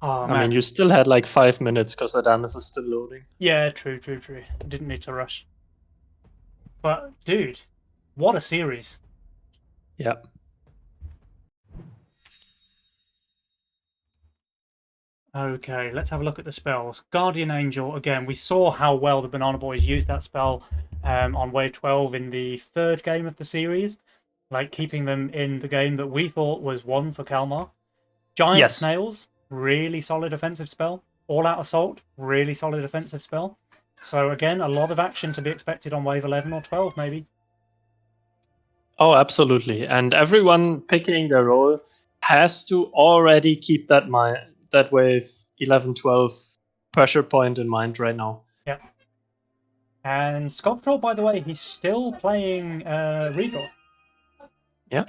Oh, man. I mean, you still had like 5 minutes because Adamus is still loading. Yeah, true. Didn't need to rush. But, dude, what a series. Yep. Okay, let's have a look at the spells. Guardian Angel, again, we saw how well the Banana Boys used that spell on wave 12 in the 3rd game of the series. Like, keeping them in the game that we thought was won for Kalmar. Giant Snails, really solid offensive spell. All-Out Assault, really solid offensive spell. So, again, a lot of action to be expected on wave 11 or 12, maybe. Oh, absolutely. And everyone picking their role has to already keep that wave 11-12 pressure point in mind right now. Yeah. And Skovtrold, by the way, he's still playing redraw. Yeah.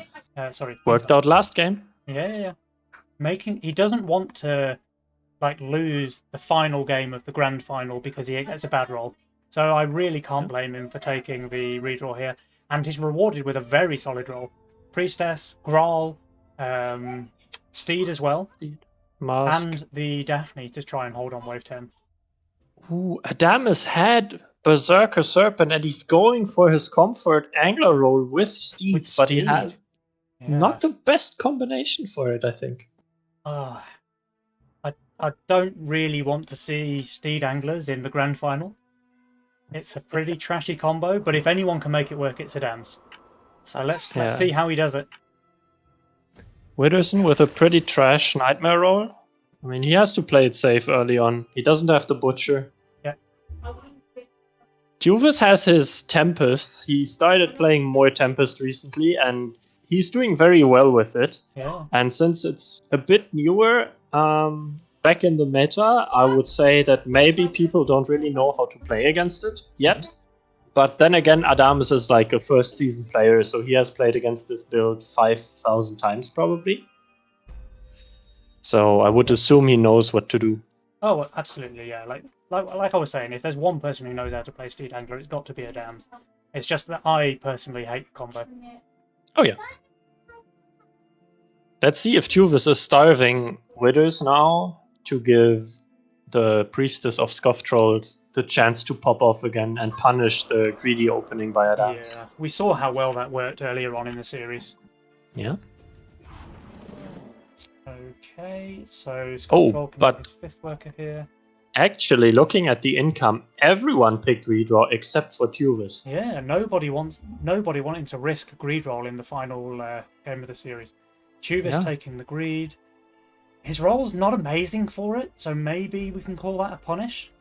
Sorry. Worked out last game. Yeah. He doesn't want to like lose the final game of the grand final because he gets a bad roll. So I really can't blame him for taking the redraw here. And he's rewarded with a very solid roll. Priestess, Graal, Steed as well. Mask. And the Daphne to try and hold on wave 10. Ooh, Adamus had Berserker Serpent and he's going for his comfort angler roll with Steed, but he has not the best combination for it, I think. I don't really want to see Steed Anglers in the grand final. It's a pretty trashy combo, but if anyone can make it work, it's Adams. So let's see how he does it. Widderson with a pretty trash nightmare roll. I mean, he has to play it safe early on. He doesn't have the Butcher. Yeah. Tjuvis has his Tempests. He started playing more Tempest recently, and he's doing very well with it. Yeah. And since it's a bit newer, back in the meta, I would say that maybe people don't really know how to play against it yet. But then again, Adamus is like a first season player, so he has played against this build 5,000 times probably. So I would assume he knows what to do. Oh, absolutely, yeah. Like I was saying, if there's one person who knows how to play Steed Angler, it's got to be Adams. It's just that I personally hate the combo. Oh yeah. Let's see if Tjuvis is starving Withers now to give the Priestess of Skovtrold the chance to pop off again and punish the greedy opening by Adams. Yeah, we saw how well that worked earlier on in the series. Yeah. Okay, so Oh, Skovtrold can but- get his 5th worker here. Actually, looking at the income, everyone picked redraw except for Tjuvis. Yeah, nobody wanting to risk a greed roll in the final game of the series. Tjuvis Yeah. taking the greed. His roll's not amazing for it, so maybe we can call that a punish.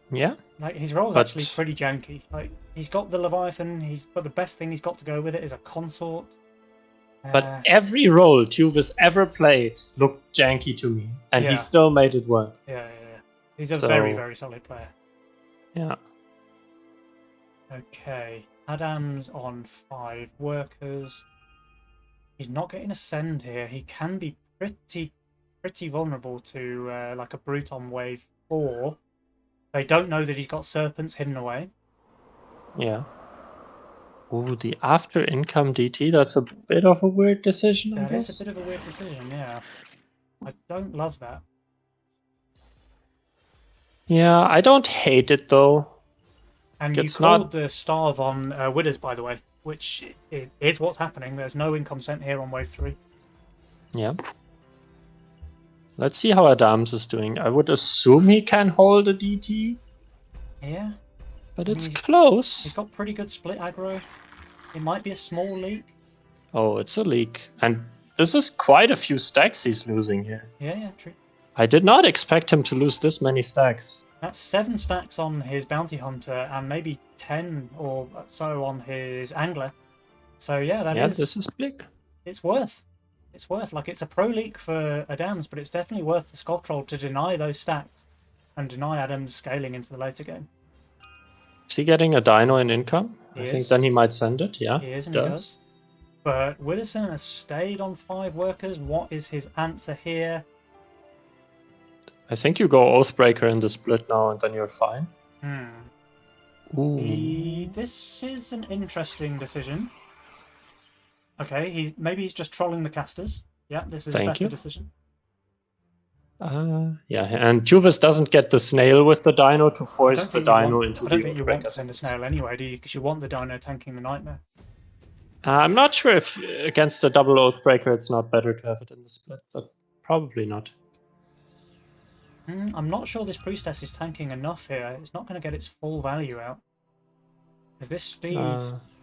Yeah. Like his roll's But- actually pretty janky. Like he's got the Leviathan, but the best thing he's got to go with it is a consort. But every role Tjuvis ever played looked janky to me, and Yeah. he still made it work. Yeah. He's a So- very, very solid player. Yeah. Okay, Adam's on 5 workers. He's not getting a send here. He can be pretty vulnerable to like a brute on wave 4. They don't know that he's got serpents hidden away. Yeah. Ooh, the after income DT, that's a bit of a weird decision, I That guess. is a bit of a weird decision, yeah. I don't love that. Yeah, I don't hate it though. And It's you called not- the starve on Widders, by the way, which is what's happening. There's no income sent here on wave 3. Yeah. Let's see how Adams is doing. I would assume he can hold a DT, Yeah, but I it's mean, close. he's got pretty good split aggro. It might be a small leak. Oh, it's a leak. And this is quite a few stacks he's losing here. Yeah, true. I did not expect him to lose this many stacks. That's 7 stacks on his bounty hunter and maybe 10 or so on his angler. So yeah, Yeah, this is big. it's worth. It's worth. Like it's a pro leak for Adams, but it's definitely worth the Skovtrold to deny those stacks and deny Adams scaling into the later game. Is he getting a dino in income? He I is. think then he might send it, yeah. He is and he does. But Widderson has stayed on 5 workers. What is his answer here? I think you go Oathbreaker in the split now and then you're fine. Ooh. This is an interesting decision. Okay, maybe he's just trolling the casters. Yeah, this is a Thank better you. decision. Yeah, and Tjuvis doesn't get the snail with the dino to force the dino into I the don't think you want Oathbreaker to send the settings. snail anyway, do you? Because you want the dino tanking the nightmare. I'm not sure if against a double Oathbreaker it's not better to have it in the split, but probably not. I'm not sure this priestess is tanking enough here. It's not going to get its full value out. Because this steed,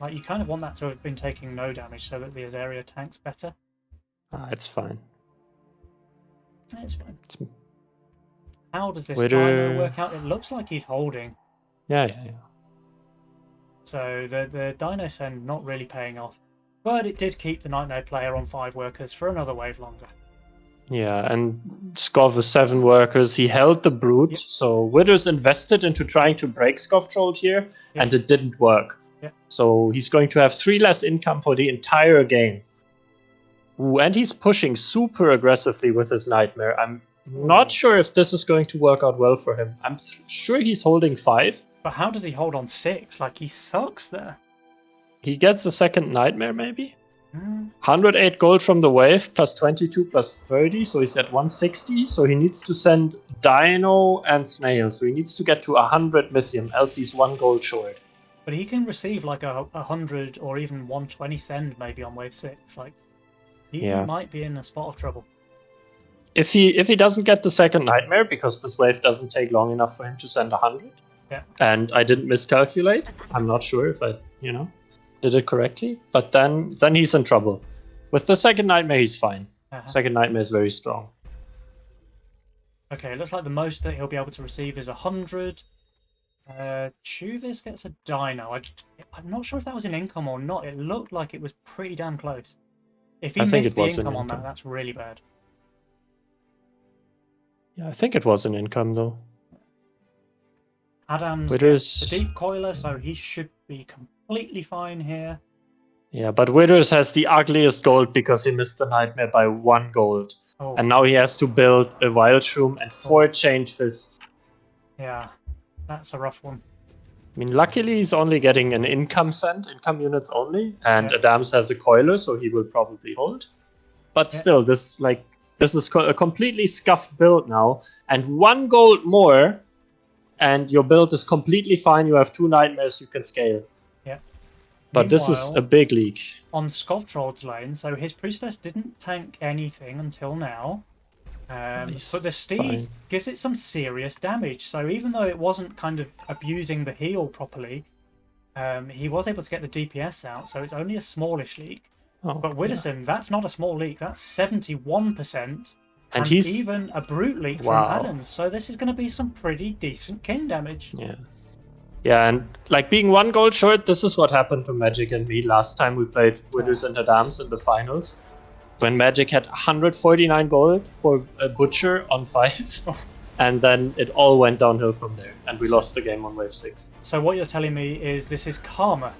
like you kind of want that to have been taking no damage so that the area tanks better. It's fine. It's fine. It's, How does this Widder- dino work out? It looks like he's holding. yeah. So the dino send not really paying off. But it did keep the Nightmare player on 5 workers for another wave longer. Yeah, and Skov is 7 workers. He held the brute, Yep. so Widder's invested into trying to break Skovtrold here, and it didn't work. Yep. So he's going to have 3 less income for the entire game. Ooh, and he's pushing super aggressively with his Nightmare. I'm not sure if this is going to work out well for him. I'm sure he's holding 5. But how does he hold on 6? Like, he sucks there. He gets a second Nightmare, maybe? Hmm. 108 gold from the wave, plus 22, plus 30, so he's at 160. So he needs to send Dino and Snail. So he needs to get to 100 Mythium, else he's 1 gold short. But he can receive like a 100 or even 120 send maybe on wave 6. Like, he might be in a spot of trouble. If he doesn't get the second Nightmare, because this wave doesn't take long enough for him to send 100, and I didn't miscalculate, I'm not sure if I, did it correctly, but then he's in trouble. With the second Nightmare, he's fine. Second Nightmare is very strong. Okay, it looks like the most that he'll be able to receive is 100. Tjuvis gets a dino. I'm not sure if that was an income or not. It looked like it was pretty damn close. If he I think missed it the was an income on that, income. that's really bad. Yeah, I think it was an income, though. Adams Widder's- gets the deep coiler, so he should be completely fine here. Yeah, but Widder's has the ugliest gold because he missed the Nightmare by 1 gold. Oh, And now he has to build a Wild Shroom and 4 Chained Fists. yeah, that's a rough one. I mean, luckily he's only getting an income send, income units only, and Yeah. Adams has a coiler, so he will probably hold. But Yeah. still, this is a completely scuffed build now, and 1 gold more, and your build is completely fine. You have 2 Nightmares you can scale. But this is a Meanwhile, big leak. on Skovtrold's lane, so his priestess didn't tank anything until now. He's But the steed fine. gives it some serious damage. So even though it wasn't kind of abusing the heal properly, he was able to get the DPS out. So it's only a smallish leak. Oh, But Widderson, that's not a small leak. That's 71%. And he's even a brute leak from Wow. Adams. So this is going to be some pretty decent king damage. yeah. Yeah, and like being 1 gold short, this is what happened to Magic and me last time we played Widderson and Adams in the finals. When Magic had 149 gold for a Butcher on 5, and then it all went downhill from there, and we lost the game on wave 6. So what you're telling me is this is karma.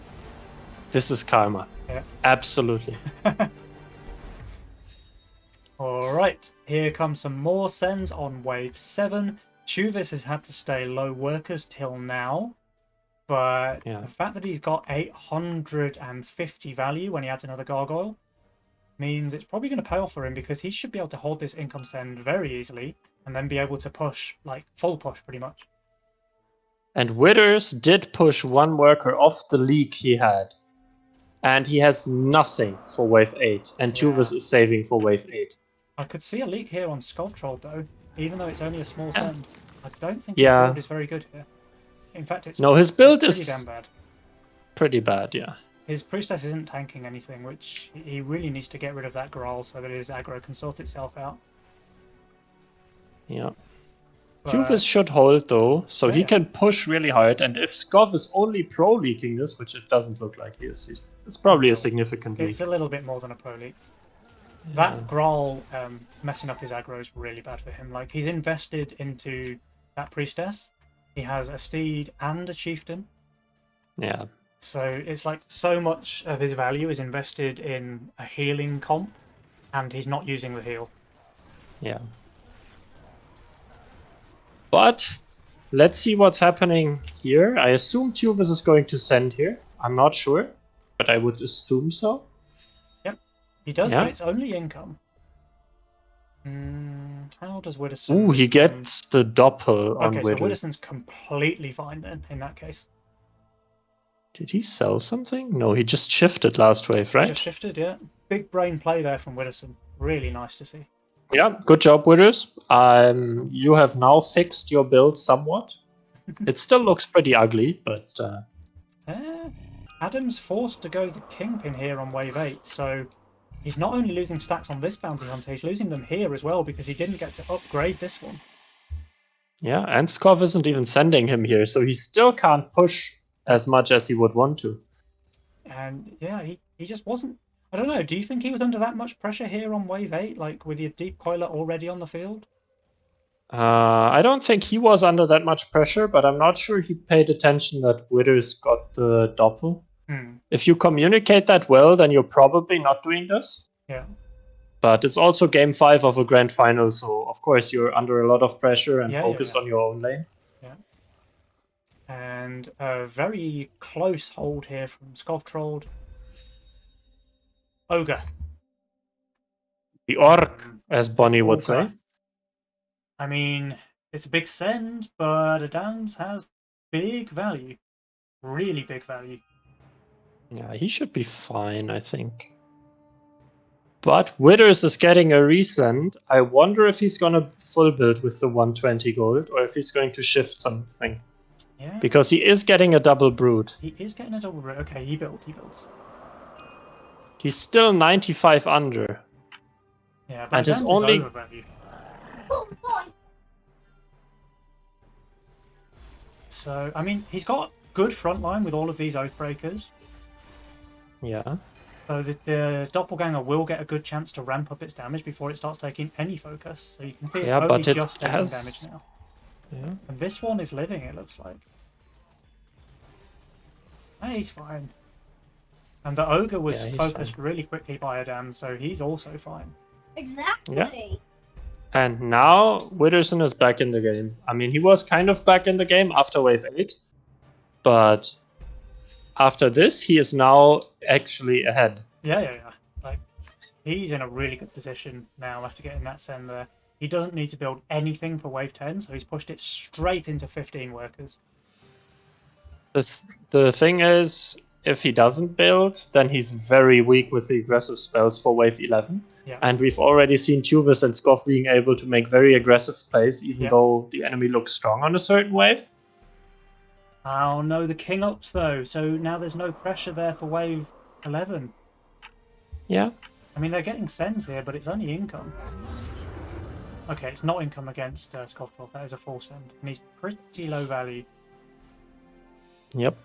This is karma. Yeah. Absolutely. Alright, here comes some more sends on wave 7. Tjuvis has had to stay low workers till now. But Yeah. the fact that he's got 850 value when he adds another gargoyle means it's probably going to pay off for him, because he should be able to hold this income send very easily and then be able to push, like full push pretty much. And Witters did push 1 worker off the leak he had. And he has nothing for wave 8. And Tjuvis is saving for wave 8. I could see a leak here on Skovtrold though, even though it's only a small Yeah. send. I don't think his build is very good here. In fact, it's No, his build pretty is damn bad. pretty bad, yeah. His priestess isn't tanking anything, which he really needs to get rid of that Graal so that his aggro can sort itself out. Yeah. But, Tjuvis should hold though, so he yeah. can push really hard. And if Skov is only pro leaking this, which it doesn't look like he is, it's probably a significant leak. it's a little bit more than a pro leak. Yeah. That Graal messing up his aggro is really bad for him. Like, he's invested into that priestess. He has a steed and a chieftain. Yeah. So it's like so much of his value is invested in a healing comp, and he's not using the heal. Yeah. But let's see what's happening here. I assume Tjuvis is going to send here. I'm not sure, but I would assume so. Yep, he does, Yeah. but it's only income. How does Widderson? Ooh, he respond? gets the doppel on Okay, so Witter. Widderson's completely fine then, in that case. Did he sell something? No, he just shifted last wave, right? Just shifted, yeah. Big brain play there from Widderson. Really nice to see. Yeah, good job, Witters. You have now fixed your build somewhat. It still looks pretty ugly, but Adam's forced to go the Kingpin here on wave 8, so he's not only losing stacks on this bounty hunter, he's losing them here as well because he didn't get to upgrade this one. yeah, and Skov isn't even sending him here, so he still can't push as much as he would want to. And yeah, he just wasn't. I don't know, do you think he was under that much pressure here on wave 8, like with your deep coiler already on the field? I don't think he was under that much pressure, but I'm not sure he paid attention that Witters got the doppel. If you communicate that well, then you're probably not doing this. Yeah. But it's also game 5 of a grand final, so of course you're under a lot of pressure and Yeah, focused on your own lane. Yeah. And a very close hold here from Skovtrold. Ogre. The orc, as Bonnie would say. I mean, it's a big send, but Adams has big value. Really big value. Yeah, he should be fine, I think. But Witters is getting a resend. I wonder if he's gonna full build with the 120 gold, or if he's going to shift something. Yeah. Because he is getting a double brood. He is getting a double brood. Okay, he builds. He's still 95 under. Yeah, but And his Adams only- is overvalued. So, I mean, he's got good frontline with all of these Oathbreakers. Yeah. So the Doppelganger will get a good chance to ramp up its damage before it starts taking any focus. So you can see it's Yeah, only but it just taking has- damage now. Yeah. And this one is living, it looks like. Hey, he's fine. And the Ogre was Yeah, he's focused really quickly by Adam, so he's also fine. Exactly. And now Widderson is back in the game. I mean, he was kind of back in the game after wave 8. But after this, he is now actually ahead. Yeah. Like, he's in a really good position now after getting that send there. He doesn't need to build anything for wave 10, so he's pushed it straight into 15 workers. The thing is, if he doesn't build, then he's very weak with the aggressive spells for wave 11. Yeah. And we've already seen Tjuvis and Skov being able to make very aggressive plays, even Yeah. though the enemy looks strong on a certain wave. Oh no, the king ups though, so now there's no pressure there for wave 11. Yeah. I mean, they're getting sends here, but it's only income. Okay, it's not income against Skovtrold. That is a full send, and he's pretty low value. Yep.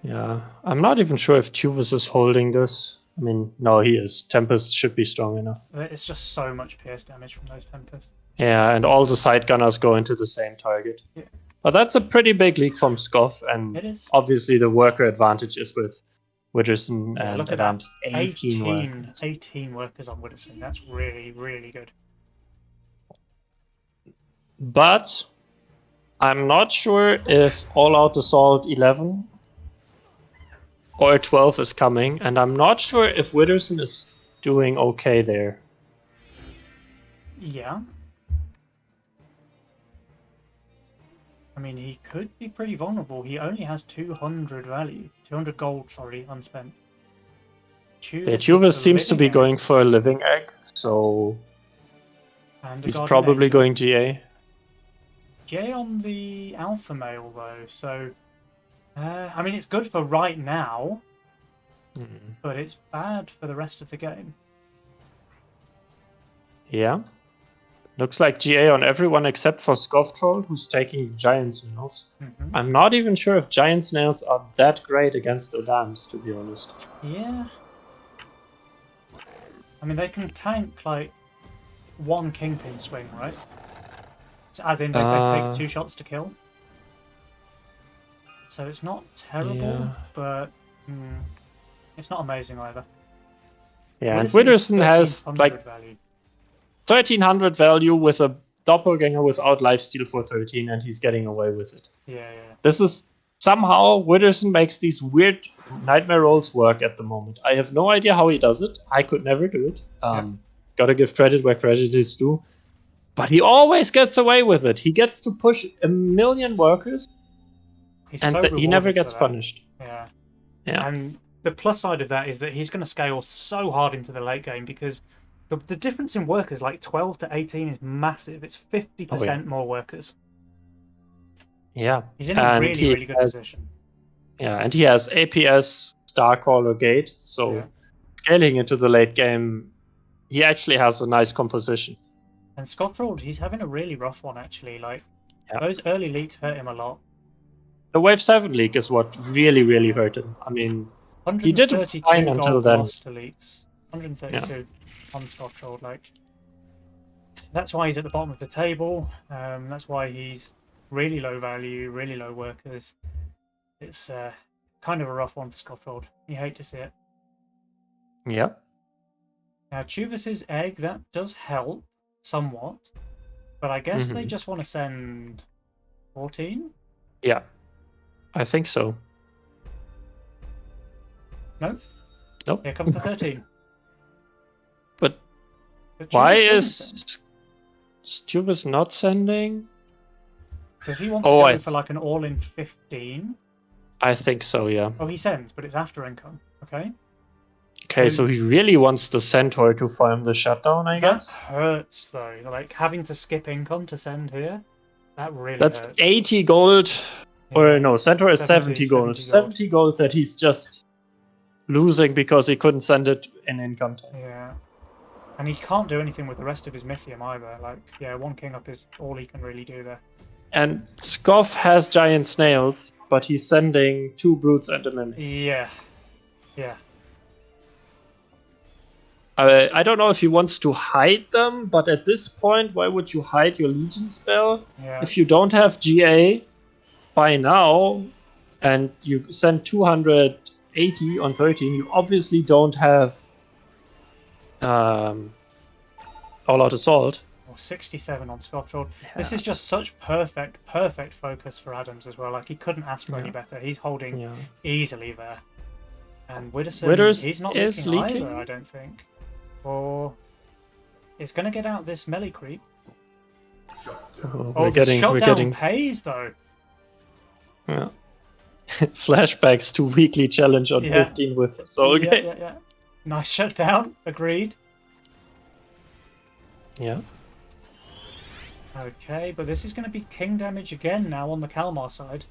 Yeah, I'm not even sure if Tjuvis is holding this. I mean, no, he is. Tempest should be strong enough. It's just so much pierce damage from those Tempests. Yeah, and all the side gunners go into the same target. Yeah. But that's a pretty big leak from Skov, It and is. obviously the worker advantage is with Widderson Yeah, and look at Adams. that. 18 workers. 18 workers on Widderson. That's really, really good. But I'm not sure if All Out Assault 11 or 12 is coming, and I'm not sure if Widderson is doing okay there. Yeah. I mean, he could be pretty vulnerable. He only has 200 value. 200 gold, sorry, unspent. Tjuvis seems to be going for a living egg, so and he's probably going GA. GA on the alpha male, though, so... I mean, it's good for right now, but it's bad for the rest of the game. Yeah. Looks like GA on everyone except for Skovtrold, who's taking Giant Snails. I'm not even sure if Giant Snails are that great against Adams, to be honest. Yeah. I mean, they can tank, like, one Kingpin swing, right? As in, they take 2 shots to kill. So it's not terrible, but it's not amazing either. Yeah, and Widderson has, like, value. 1300 value with a doppelganger without lifesteal for 13, and he's getting away with it. Yeah. This is somehow Widderson makes these weird nightmare rolls work at the moment. I have no idea how he does it. I could never do it. Gotta give credit where credit is due. But he always gets away with it. He gets to push 1 million workers, and he never gets punished. Yeah. Yeah. And the plus side of that is that he's going to scale so hard into the late game because the difference in workers, like 12 to 18, is massive. It's 50% more workers. Yeah. He's in a really good position. Yeah, and he has APS, Starcaller, Gate, so scaling into the late game, he actually has a nice composition. And Skovtrold, he's having a really rough one, actually. Like, those early leaks hurt him a lot. The Wave 7 leak is what really, really hurt him. I mean, he did fine until then. Lost to leaks. 132 on Skovtrold. Like, that's why he's at the bottom of the table. That's why he's really low value, really low workers. It's kind of a rough one for Skovtrold. You hate to see it. Yeah. Now, Tjuvis's egg, that does help somewhat. But I guess they just want to send 14? Yeah. I think so. No? Nope. Here comes the 13. But why is Tjuvis not sending? Does he want to go for like an all-in 15? I think so, yeah. Oh, he sends, but it's after income. Okay. Okay, so he really wants the Centaur to farm the shutdown, I guess? That hurts, though. Like, having to skip income to send here, that really That's hurts. 80 gold. Or no, Centaur is 70 gold. 70 gold that he's just losing because he couldn't send it in income time. Yeah. And he can't do anything with the rest of his Mythium either. Like, yeah, 1 king up is all he can really do there. And Skov has giant snails, but he's sending 2 brutes and a mimic. Yeah. Yeah. I don't know if he wants to hide them, but at this point, why would you hide your Legion spell? Yeah. If you don't have GA by now, and you send 280 on 13, you obviously don't have All Out Assault. Or 67 on Skovtrold. Yeah. This is just such perfect focus for Adams as well. Like, he couldn't ask for any better. He's holding easily there. And Widderson, he's not leaking either, I don't think. Or it's going to get out this melee creep. Oh, Oh, we're the getting shutdown pays though. yeah. Flashbacks to weekly challenge on Yeah. 15 with Soul Gate. Yeah. Nice shutdown. Agreed. Yeah. Okay, but this is going to be king damage again now on the Kalmar side.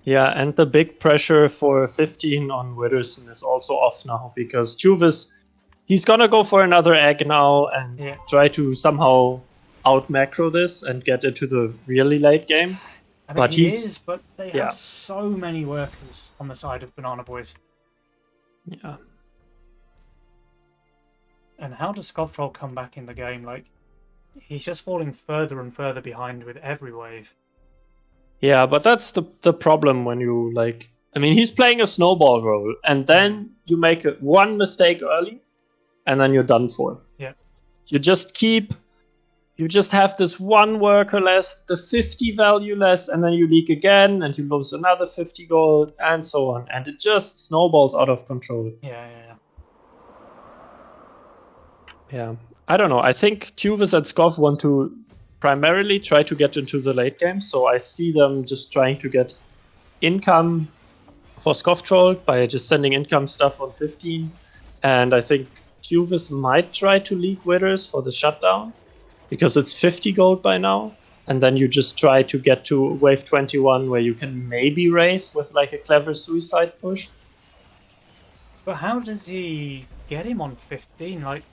Yeah, and the big pressure for 15 on Widderson is also off now because Tjuvis, he's gonna go for another egg now and Yeah. try to somehow out macro this and get into the really late game. I mean, But he he's is, but they yeah. have so many workers on the side of Banana Boys. Yeah. And how does Skovtrold come back in the game? Like, he's just falling further and further behind with every wave. Yeah, but that's the problem when you like. I mean, he's playing a snowball role, and then you make one mistake early, and then you're done for. Yeah. You just have this one worker less, the 50 value less, and then you leak again, and you lose another 50 gold, and so on, and it just snowballs out of control. Yeah. Yeah, I don't know. I think Tjuvis and Skov want to primarily try to get into the late game, so I see them just trying to get income for Skovtrold by just sending income stuff on 15, and I think Tjuvis might try to leak Widders for the shutdown, because it's 50 gold by now, and then you just try to get to wave 21 where you can maybe race with like a clever suicide push. But how does he get him on 15? Like,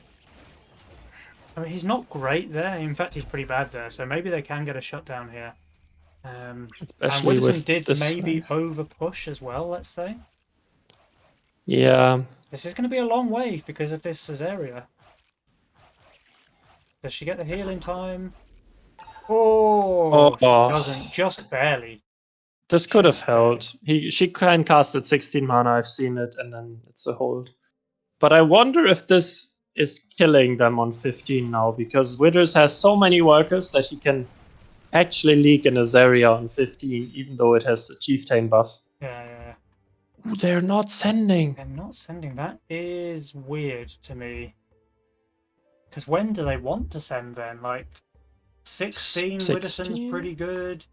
I mean, he's not great there. In fact, he's pretty bad there. So maybe they can get a shutdown here. Especially and with Widderson did this maybe over push as well, let's say. Yeah. This is going to be a long wave because of this Caesarea. Does she get the heal in time? Oh, she doesn't. Just barely. This could have held. She can cast at 16 mana, I've seen it, and then it's a hold. But I wonder if this is killing them on 15 now, because Widders has so many workers that he can actually leak in his area on 15, even though it has a chieftain buff. Yeah. Ooh, they're not sending. They're not sending. That is weird to me. Because when do they want to send then? Like, 16 Widderson's pretty good.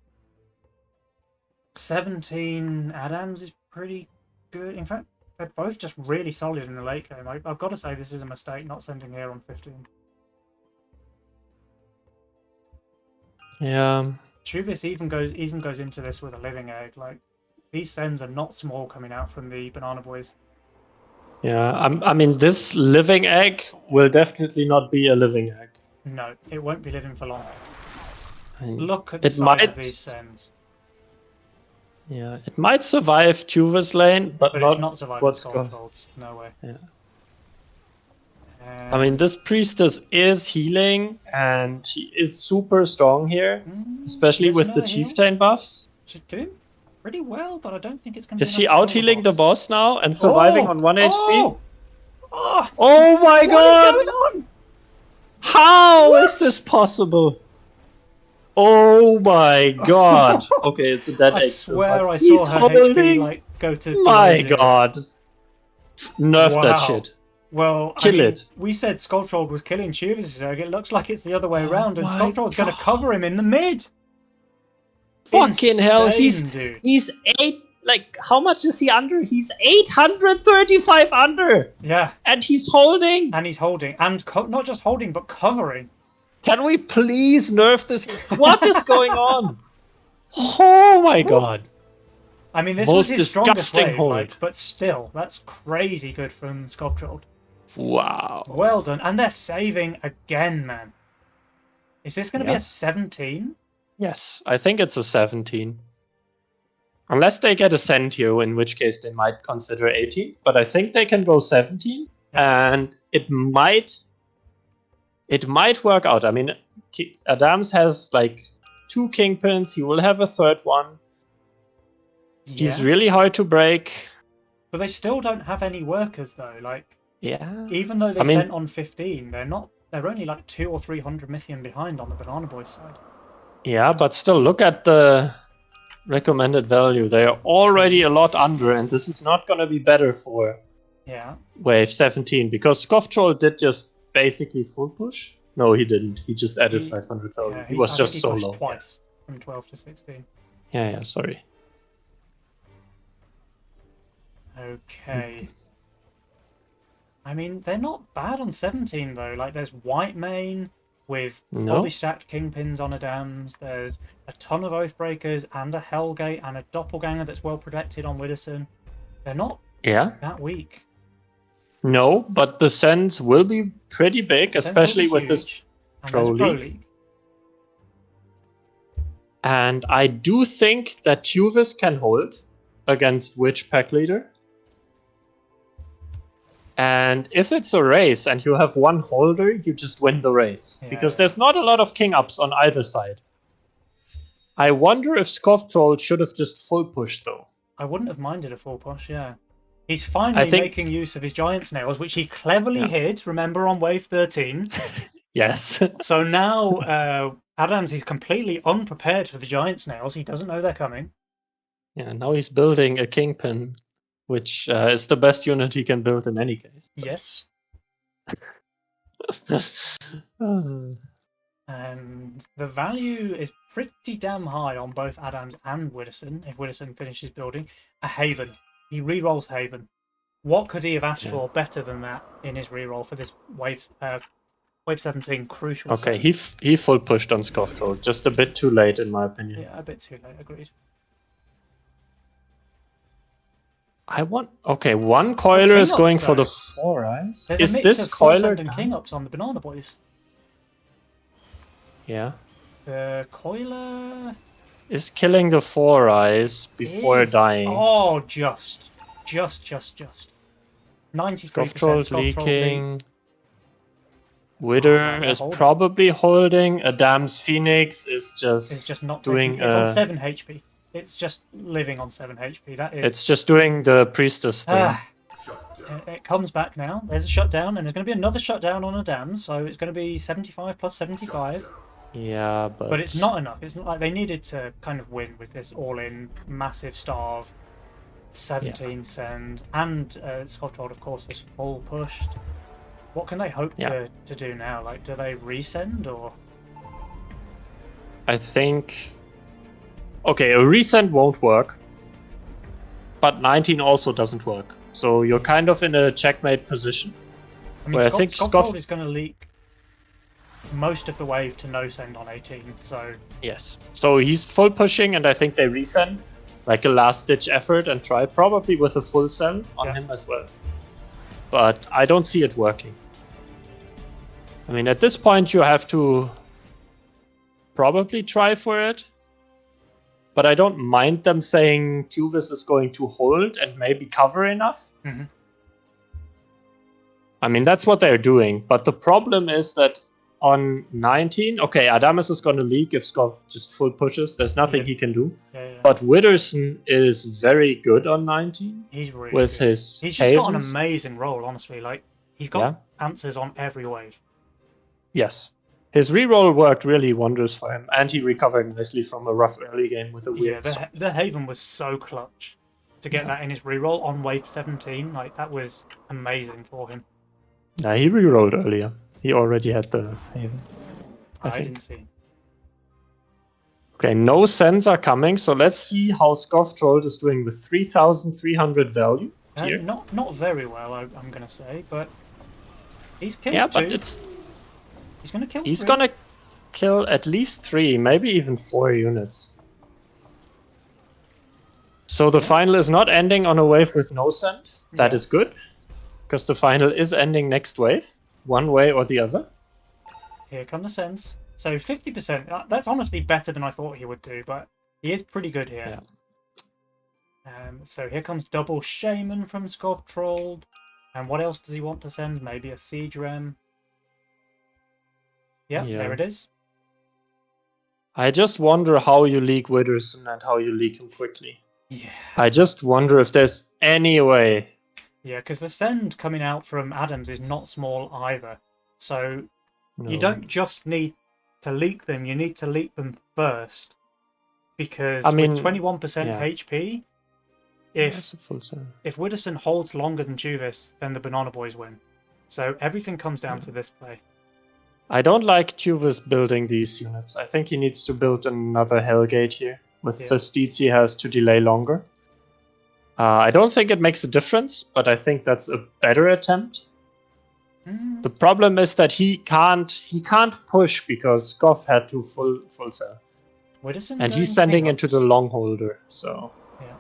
17 Adams is pretty good. In fact, they're both just really solid in the late game. I've got to say this is a mistake not sending here on 15. Yeah. Tjuvis even goes into this with a living egg. Like, these sends are not small coming out from the Banana Boys. Yeah, I mean, this living egg will definitely not be a living egg. No, it won't be living for long. And Look at the size of these sends. Yeah, it might survive Tjuvis lane, but But not it's not surviving what's going. Skovtrolds. No way. Yeah. I mean, this priestess is healing, and she is super strong here, especially with the chieftain buffs. She's doing pretty well, but I don't think it's going to. Is she out healing the boss now and surviving on 1 HP? Oh my god! What is going on? How is this possible? Oh my god! Okay, it's a dead egg. I swear I saw her HP like go to. My god! Nerf that shit. Well, kill it. We said Skovtrold was killing Tjuvis' egg. It looks like it's the other way around, and Skovtrold's going to cover him in the mid. Fucking hell! Dude. He's 8. Like, how much is he under? He's 835 under. Yeah. And he's holding. And not just holding, but covering. Can we please nerf this? What is going on? Oh my god. I mean, this was his strongest wave, but still, that's crazy good from Skovtrold. Wow. Well done. And they're saving again, man. Is this going to be a 17? Yes, I think it's a 17. Unless they get a Sentio, in which case they might consider 18. But I think they can go 17. And it might work out. I mean, Adams has like 2 kingpins. He will have a third one. Yeah. He's really hard to break. But they still don't have any workers though. Like, yeah. Even though they sent on 15, they're only like 200 or 300 Mythian behind on the Banana Boys side. Yeah, but still, look at the recommended value. They are already a lot under, and this is not going to be better for wave 17 because Skovtrold did just basically full push. No, he didn't. He just added He- 500,000. Yeah, he was I just think he so pushed low. twice from 12 to 16. Yeah, sorry. Okay. I mean, they're not bad on 17 though. Like, there's White Mane with No? fully stacked Kingpins on Adams. There's a ton of Oathbreakers and a Hellgate and a Doppelganger that's well protected on Widderson. They're not Yeah? that weak. No, but the Sens will be pretty big, Sens will be especially with this huge, and Pro there's Pro League. League. And I do think that Tjuvis can hold against which pack leader. And if it's a race and you have one holder, you just win the race. Yeah, because yeah. there's not a lot of king ups on either side. I wonder if Skovtrold should have just full pushed though. I wouldn't have minded a full push, yeah. He's finally think- making use of his giant snails, which he cleverly Yeah. hid, remember, on wave 13. Yes. So now Adams is completely unprepared for the giant snails. He doesn't know they're coming. Yeah, now he's building a kingpin, which is the best unit he can build in any case. Yes. Uh, And the value is pretty damn high on both Adams and Widderson. If Widderson finishes building a Haven, he re-rolls Haven. What could he have asked Yeah. for better than that in his re-roll for this wave 17 crucial? okay, set? he full pushed on Skovtrold, just a bit too late in my opinion. Yeah, a bit too late. Agreed. Okay, one coiler is King going ups, for the though. 4 eyes. There's Is a mix this of Force coiler End and King ups on the Banana Boys. Yeah. The Coiler Is killing the 4 eyes before is... dying. Oh, just. 93% Skovtrold Skovtrold leak. leaking. Wither they're is holding. probably holding. Adam's Phoenix is just, It's just not doing. taking... It's on 7 HP. It's just living on 7 HP. That is... It's just doing the priestess thing. Ah. It comes back now. There's a shutdown, and there's going to be another shutdown on Adams, so it's going to be 75 plus 75. Yeah, But it's not enough. It's not like they needed to kind of win with this all-in massive starve, 17 send, and Skovtrold, of course, is full pushed. What can they hope to do now? Like, do they resend or? I think. Okay, a resend won't work, but 19 also doesn't work. So you're kind of in a checkmate position. I mean, Well, I think Skovtrold is going to leak most of the wave to no send on 18. So Yes. So he's full pushing, and I think they resend like a last ditch effort and try probably with a full sell on him as well. But I don't see it working. I mean, at this point, you have to probably try for it. But I don't mind them saying Tjuvis is going to hold and maybe cover enough. Mhm. I mean, that's what they're doing. But the problem is that on 19, okay, Adamus is going to leak if Skov just full pushes. There's nothing he can do. yeah. But Widderson is very good on 19 He's really with good. his He's just got an havens. amazing role, honestly. Like, he's got answers on every wave. Yes. His reroll worked really wonders for him, and he recovered nicely from a rough early game with a weird The Haven was so clutch to get that in his reroll on wave 17. Like, that was amazing for him. Nah, he rerolled earlier. He already had the Haven. I think. Didn't see. Okay, no sends are coming, so let's see how Skovtrold is doing with 3,300 value here. Not very well, I'm gonna say, but he's killed Yeah, two. but it's He's gonna kill. he's 3. gonna kill at least 3, maybe even 4 units. So the final is not ending on a wave with no send. That is good, because the final is ending next wave, one way or the other. Here come the sends. So 50%. That's honestly better than I thought he would do, but he is pretty good here. So here comes double Shaman from Skovtrold. And what else does he want to send? Maybe a Siege Rem. Yeah, there it is. I just wonder how you leak Widderson and how you leak him quickly. Yeah. I just wonder if there's any way. Yeah, because the send coming out from Adams is not small either. So No. you don't just need to leak them, you need to leak them first. Because with 21% HP, That's a full send. if Widderson holds longer than Tjuvis, then the Banana Boys win. So everything comes down to this play. I don't like Tjuvis building these units. I think he needs to build another Hellgate here. With the steeds he has to delay longer. I don't think it makes a difference, but I think that's a better attempt. The problem is that he can't push because Skov had to full sell. Widderson And he's going sending King into Oaks. the long holder, so Yeah.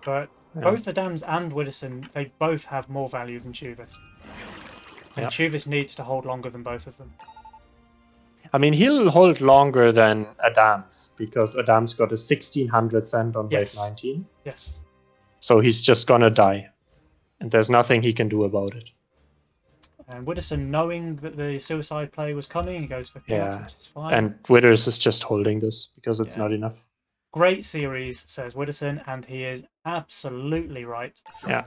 But both Adams and Widderson, they both have more value than Tjuvis. And Tjuvis needs to hold longer than both of them. I mean, he'll hold longer than Adams, because Adams got a 1600 cent on wave 19. Yes. So he's just gonna die. And there's nothing he can do about it. And Widderson, knowing that the suicide play was coming, he goes for King Oaks, which is fine. And Witters is just holding this, because it's not enough. Great series, says Widderson, and he is absolutely right. Yeah.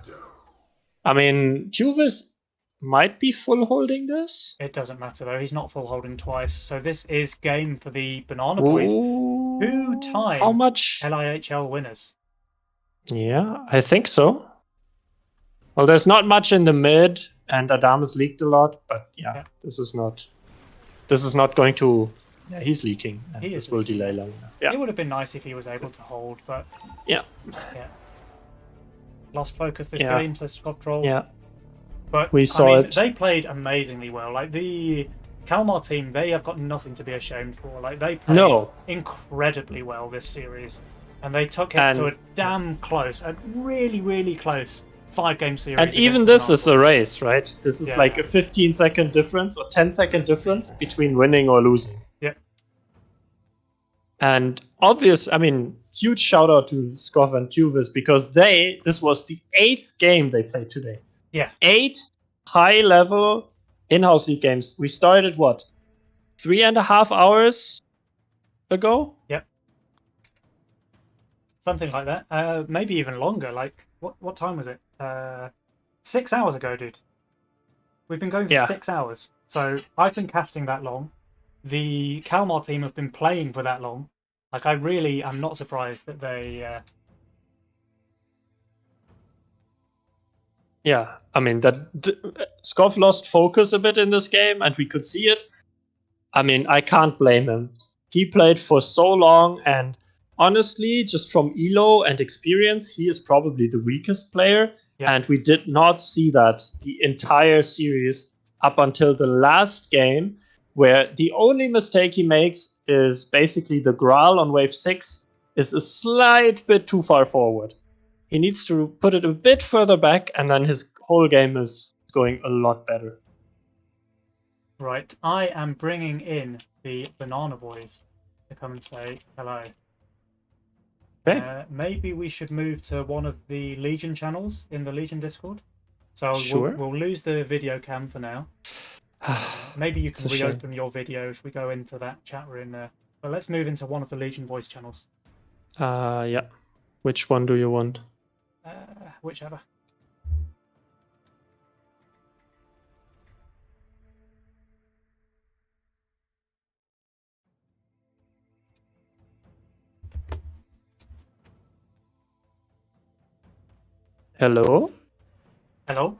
I mean, Tjuvis might be full holding this. It doesn't matter though, he's not full holding twice. So this is game for the Banana Boys. 2-time How much? LIHL winners. Yeah, I think so. Well, there's not much in the mid, and Adamus leaked a lot, but this is not going to. Yeah, he's leaking, and this will delay long enough. Yeah, it would have been nice if he was able to hold, but yeah. Lost focus this game, says Skovtrold. Yeah, but we saw it. They played amazingly well. Like the Kalmar team, they have got nothing to be ashamed for. Like they played incredibly well this series, and they took it to a damn close, a really, really close 5-game series. And even this is a race, right? This is like a 15-second difference or 10-second difference between winning or losing. Yeah. And I mean, huge shout out to Skov and Tjuvis, because this was the 8th game they played today. Yeah. 8 high-level in-house league games. We started, 3.5 hours ago? Yep. Something like that. Maybe even longer. Like, what time was it? 6 hours ago, dude. We've been going for 6 hours. So I've been casting that long. The Kalmar team have been playing for that long. Like, I really am not surprised that they... Yeah, I mean, Skov lost focus a bit in this game, and we could see it. I mean, I can't blame him. He played for so long, and honestly, just from elo and experience, he is probably the weakest player. And we did not see that the entire series up until the last game, where the only mistake he makes is basically the Graal on wave 6 is a slight bit too far forward. He needs to put it a bit further back, and then his whole game is going a lot better. Right, I am bringing in the Banana Boys to come and say hello. Okay. Maybe we should move to one of the Legion channels in the Legion Discord. So we'll lose the video cam for now. Maybe you can reopen your video if we go into that chat room there. But let's move into one of the Legion voice channels. Yeah. Which one do you want? Whichever. Hello? Hello?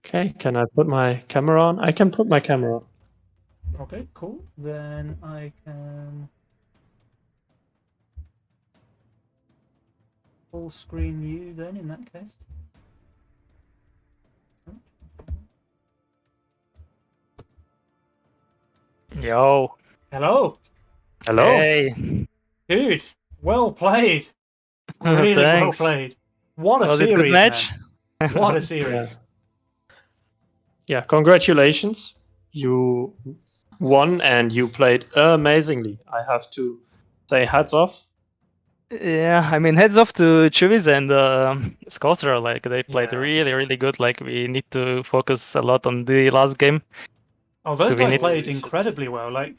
Okay, can I put my camera on? I can put my camera on. Okay, cool. Then I can full screen you then in that case. Yo. Hello. Hello. Hey. Dude, well played. Really well played. What a Was series, it good match? Man. What a series. Yeah, congratulations. You won and you played amazingly. I have to say hats off. Yeah, I mean, heads off to Tjuvis and Skovtrold. Like, they played really, really good. Like, we need to focus a lot on the last game. Oh, those guys played incredibly well. Like,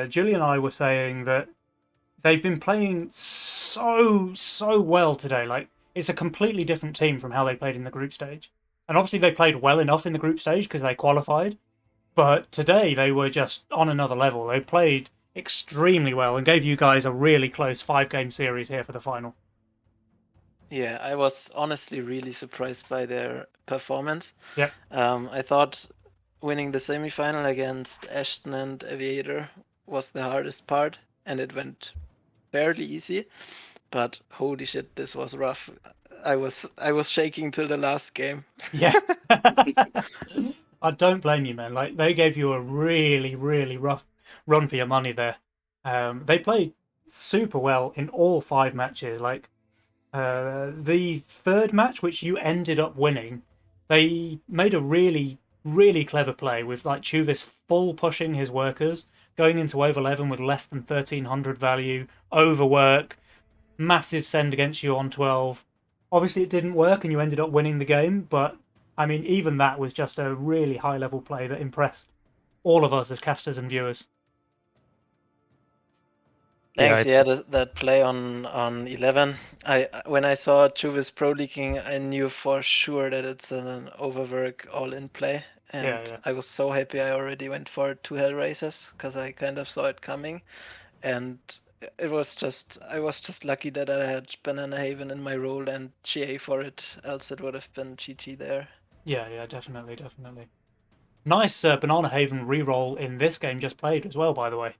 Julie and I were saying that they've been playing so well today. Like, it's a completely different team from how they played in the group stage. And obviously they played well enough in the group stage because they qualified. But today they were just on another level. They played extremely well and gave you guys a really close 5-game series here for the final. Yeah, I was honestly really surprised by their performance. Yeah. I thought winning the semifinal against Ashton and Aviator was the hardest part, and it went fairly easy. But holy shit, this was rough. I was shaking till the last game. Yeah. I don't blame you, man. Like, they gave you a really, really rough run for your money there. They played super well in all 5 matches. Like, the third match, which you ended up winning, they made a really, really clever play with like Tjuvis full pushing his workers, going into over 11 with less than 1300 value, overwork, massive send against you on 12. Obviously, it didn't work and you ended up winning the game, but I mean, even that was just a really high level play that impressed all of us as casters and viewers. Thanks. Yeah, Yeah, that play on 11. When I saw Juvis pro leaking, I knew for sure that it's an overwork all-in play, and Yeah. I was so happy I already went for 2 hell races because I kind of saw it coming, and I was just lucky that I had Banana Haven in my role and GA for it, else it would have been GG there. Yeah, definitely. Nice Banana Haven reroll in this game just played as well, by the way,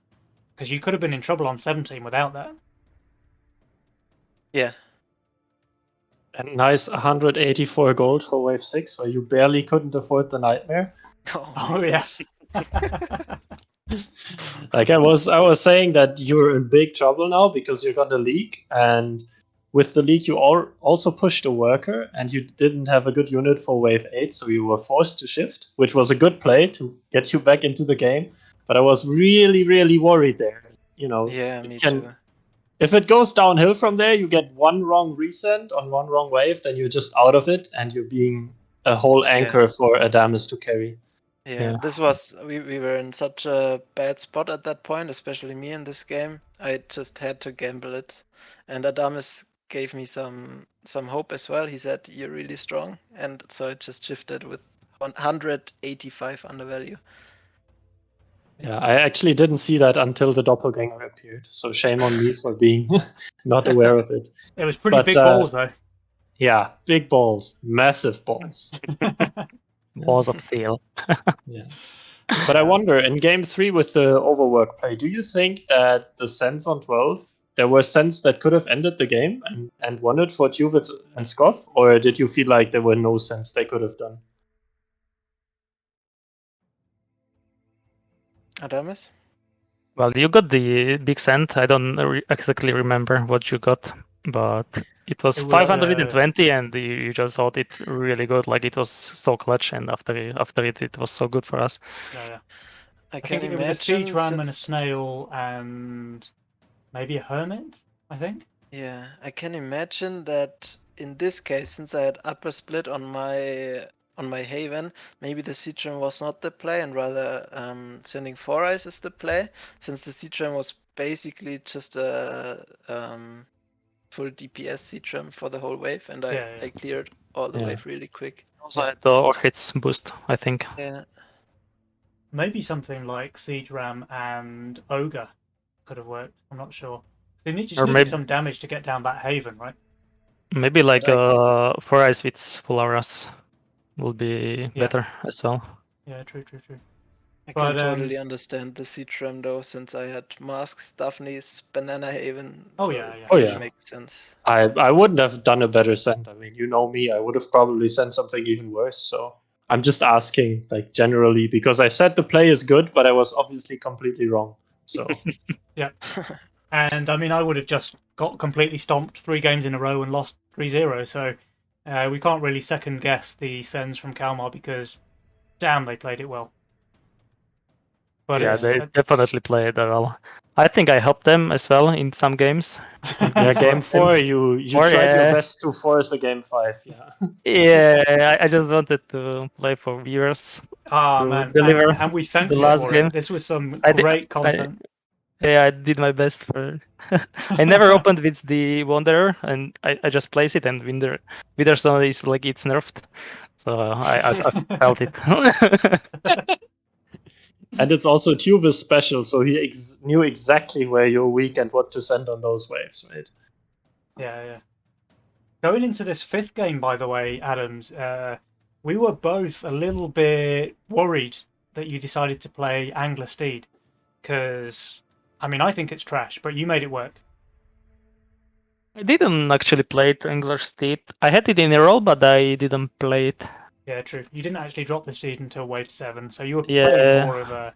because you could have been in trouble on 17 without that. Yeah. And nice 184 gold for wave 6, where you barely couldn't afford the nightmare. Oh yeah. Like I was saying that you're in big trouble now because you're gonna leak, and with the leak you also pushed a worker, and you didn't have a good unit for wave 8, so you were forced to shift, which was a good play to get you back into the game. But I was really, really worried there. You know, Yeah, me too. if it goes downhill from there, you get one wrong resend on one wrong wave, then you're just out of it, and you're being a whole anchor for Adamus to carry. Yeah, this was we were in such a bad spot at that point, especially me in this game. I just had to gamble it, and Adamus gave me some hope as well. He said you're really strong, and so I just shifted with 185 undervalue. Yeah, I actually didn't see that until the doppelganger appeared, so shame on me for being not aware of it. It was pretty But, big balls though. Yeah, big balls, massive balls. balls of steel. Yeah. But I wonder, in game 3 with the overwork play, do you think that the sends on 12, there were sends that could have ended the game and won it for Tjuvis and Skov? Or did you feel like there were no sends they could have done? Adamus? Well, you got the big send. I don't exactly remember what you got, but it was, 520, and you just thought it really good. Like, it was so clutch, and after it was so good for us. Yeah. I think it was a siege ram and a snail and maybe a hermit, I think. Yeah, I can imagine that in this case, since I had upper split on my Haven, maybe the Siege-Ram was not the play, and rather sending 4 eyes is the play, since the Siege-Ram was basically just a full DPS Siege-Ram for the whole wave, and I cleared all the wave really quick. Also had the Orchids boost, I think. Yeah. Maybe something like Siege Ram and Ogre could have worked. I'm not sure. They needed some damage to get down that Haven, right? Maybe like 4 eyes with full auras will be better as well. Yeah, true. I can totally understand the Siege-Ram though, since I had Masks, Daphne's, Banana Haven. Oh, so yeah. It makes sense. I wouldn't have done a better send. I mean, you know me, I would have probably sent something even worse. So I'm just asking, like, generally, because I said the play is good, but I was obviously completely wrong. So yeah. And I mean, I would have just got completely stomped 3 games in a row and lost 3-0. So we can't really second guess the sends from Kalmar because, damn, they played it well. But yeah, they definitely played well. I think I helped them as well in some games. Yeah, game 4, you tried your best to force a game 5. Yeah. Yeah, I just wanted to play for viewers. Man, deliver and we thank you last for game. it. This was some great content. I did my best for. I never opened with the Wanderer, and I just place it, and Widderson is like it's nerfed, so I felt it. And it's also Tjuvis special, so he knew exactly where you're weak and what to send on those waves, right? Yeah. Going into this 5th game, by the way, Adams, we were both a little bit worried that you decided to play Angler Steed. Because, I mean, I think it's trash, but you made it work. I didn't actually play it English Steed. I had it in a roll, but I didn't play it. Yeah, true. You didn't actually drop the Steed until Wave 7, so you were Yeah. playing more of a,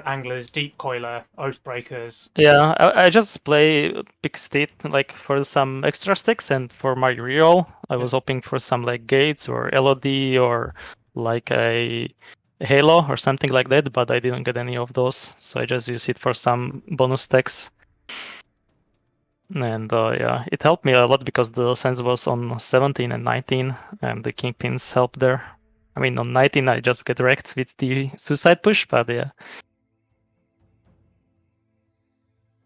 Anglers, Deep Coiler, Oathbreakers. Yeah, I just play Big Steed like for some extra sticks, and for my reroll, I was hoping for some like Gates or LOD or like a Halo or something like that, but I didn't get any of those, so I just use it for some bonus stacks. And yeah, it helped me a lot because the sense was on 17 and 19, and the Kingpins helped there. I mean, on 19 I just get wrecked with the suicide push, but yeah.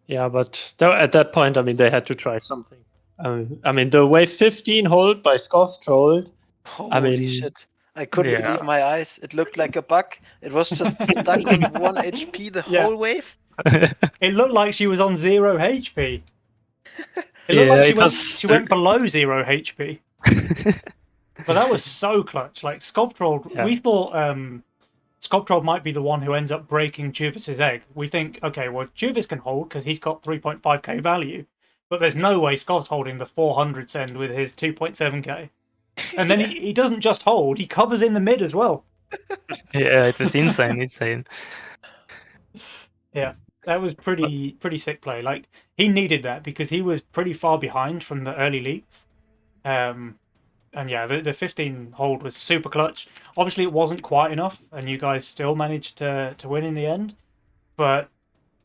Yeah, but at that point, I mean, they had to try something. I mean, the wave 15 hold by Skovtrold. Holy shit. I couldn't believe my eyes. It looked like a bug. It was just stuck on 1 HP the whole wave. It looked like she was on 0 HP. It looked like she went below 0 HP. But that was so clutch. Like, Skovtrold, we thought Skovtrold might be the one who ends up breaking Tjuvis' egg. We think, okay, well, Tjuvis can hold because he's got 3.5k value, but there's no way Skov's holding the 400 send with his 2.7k. And then he doesn't just hold, he covers in the mid as well. Yeah, it was insane. Yeah, that was pretty sick play. Like, he needed that because he was pretty far behind from the early leagues. And yeah, the 15 hold was super clutch. Obviously, it wasn't quite enough, and you guys still managed to win in the end. But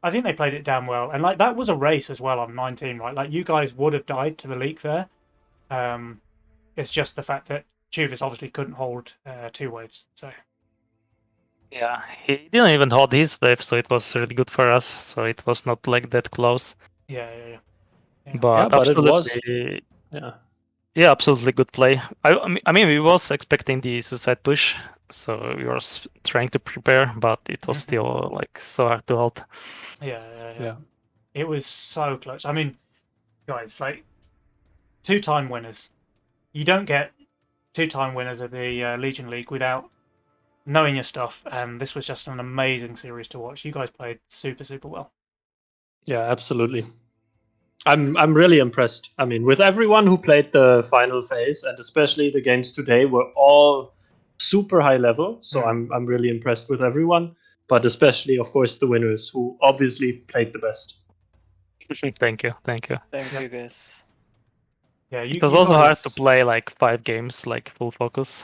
I think they played it damn well. And like that was a race as well on 19, right? Like you guys would have died to the leak there. It's just the fact that Tjuvis obviously couldn't hold 2 waves. So yeah, he didn't even hold his wave, so it was really good for us. So it was not like that close. Yeah. But but absolutely, it was. Yeah, absolutely good play. I mean, we was expecting the suicide push, so we were trying to prepare, but it was still like so hard to hold. Yeah. It was so clutch. I mean, guys, like 2-time winners. You don't get 2-time winners of the Legion League without knowing your stuff, and this was just an amazing series to watch. You guys played super well. Yeah, absolutely. I'm really impressed. I mean, with everyone who played the final phase, and especially the games today, were all super high level. So I'm really impressed with everyone, but especially, of course, the winners who obviously played the best. Thank you. Thank you, guys. Yeah, it was also hard to play like 5 games, like full focus.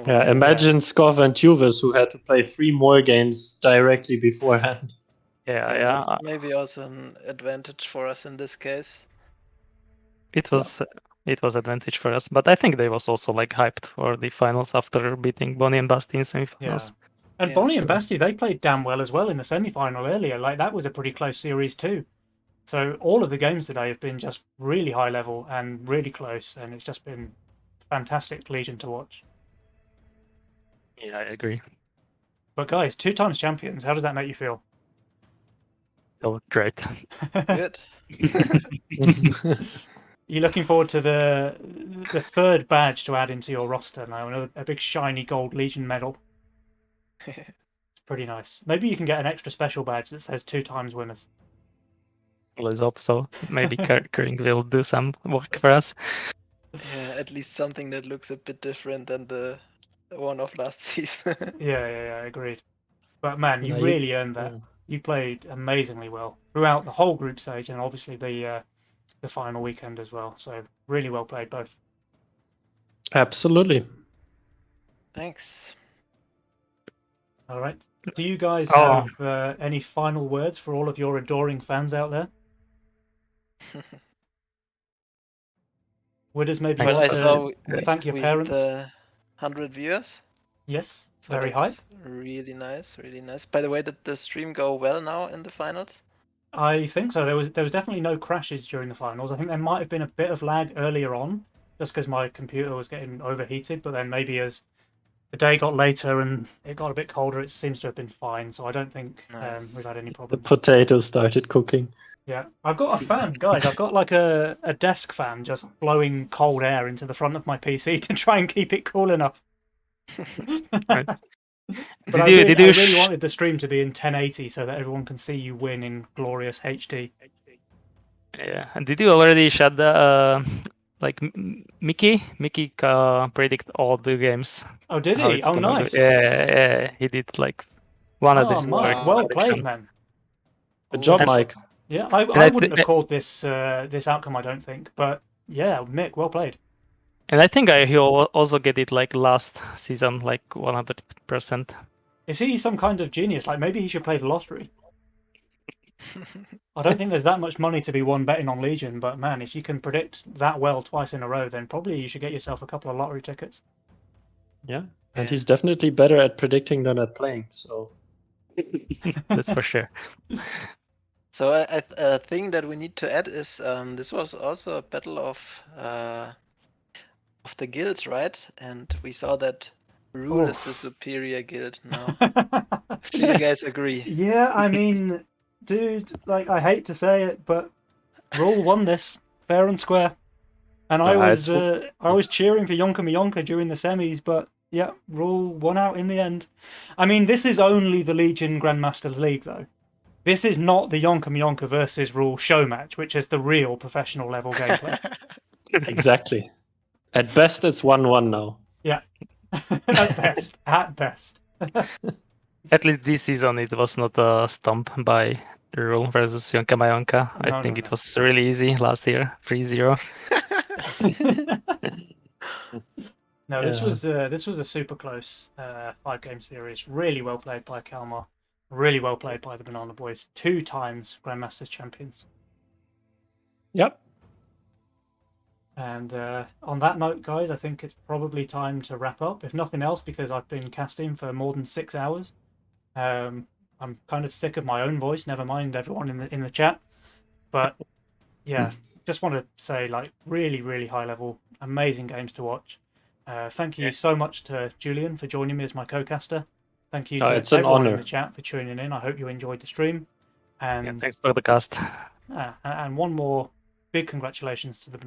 Yeah, imagine Skov and Tjuvis who had to play 3 more games directly beforehand. Yeah. That's maybe also an advantage for us in this case. It was advantage for us, but I think they was also like hyped for the finals after beating Bonnie and Basti in semifinals. Yeah. And Bonnie and Basti, they played damn well as well in the semi-final earlier. Like that was a pretty close series too. So all of the games today have been just really high level and really close, and it's just been fantastic Legion to watch. Yeah, I agree. But guys, 2 times champions, how does that make you feel? Oh, great. Good. You're looking forward to the 3rd badge to add into your roster now, a big shiny gold Legion medal. It's pretty nice. Maybe you can get an extra special badge that says 2 times winners. Let's hope so. Maybe Kering will do some work for us. Yeah, at least something that looks a bit different than the one of last season. Yeah, agreed. But man, you really earned that. Yeah. You played amazingly well throughout the whole group stage and obviously the final weekend as well. So really well played both. Absolutely. Thanks. All right. Do you guys have any final words for all of your adoring fans out there? Widders, maybe you want to thank your parents? 100 viewers. Yes, so very high. Really nice. By the way, did the stream go well now in the finals? I think so. There was definitely no crashes during the finals. I think there might have been a bit of lag earlier on, just because my computer was getting overheated. But then maybe as the day got later and it got a bit colder, it seems to have been fine. So I don't think Nice. we've had any The problems. potatoes started cooking. Yeah, I've got a fan, guys. I've got like a desk fan just blowing cold air into the front of my PC to try and keep it cool enough. Right. But I really wanted the stream to be in 1080 so that everyone can see you win in glorious HD. Yeah, and did you already shut the like Mickey? Mickey predict all the games. Oh, did how he? it's Oh, gonna go. nice. Yeah, he did like one of Oh, the Mike, Wow. well played, man. Good job, Awesome. Mike. Yeah, I I wouldn't have called this this outcome, I don't think. But yeah, Mick, well played. And I think he also get it like last season, like 100%. Is he some kind of genius? Like maybe he should play the lottery. I don't think there's that much money to be won betting on Legion, but man, if you can predict that well twice in a row, then probably you should get yourself a couple of lottery tickets. Yeah, and Yeah. he's definitely better at predicting than at playing. So That's for sure. So a thing that we need to add is this was also a battle of the guilds, right? And we saw that Rule is the superior guild now. Do you guys agree? Yeah, I mean, dude, like I hate to say it, but Rule won this fair and square, and I was cheering for Yonka Miyonka during the semis, but yeah, Rule won out in the end. I mean, this is only the Legion Grandmasters League, though. This is not the Yonka Miyonka versus Rule show match, which is the real professional level gameplay. exactly. At best, it's 1-1 now. Yeah, at best, at best. At least this season it was not a stomp by Rule versus Yonka Mayonka. I No, think no, it no. was really easy last year, 3-0. No, this was a super close 5-game series. Really well played by Kalmar. Really well played by the Banana Boys. 2 times Grandmasters champions. Yep. And on that note, guys, I think it's probably time to wrap up. If nothing else, because I've been casting for more than 6 hours. I'm kind of sick of my own voice. Never mind everyone in the chat. But yeah, just want to say, like, really, really high level, amazing games to watch. Thank you so much to Julian for joining me as my co-caster. Thank you to It's an everyone in honor. the chat for tuning in. I hope you enjoyed the stream. And Thanks for the cast. and one more big congratulations to the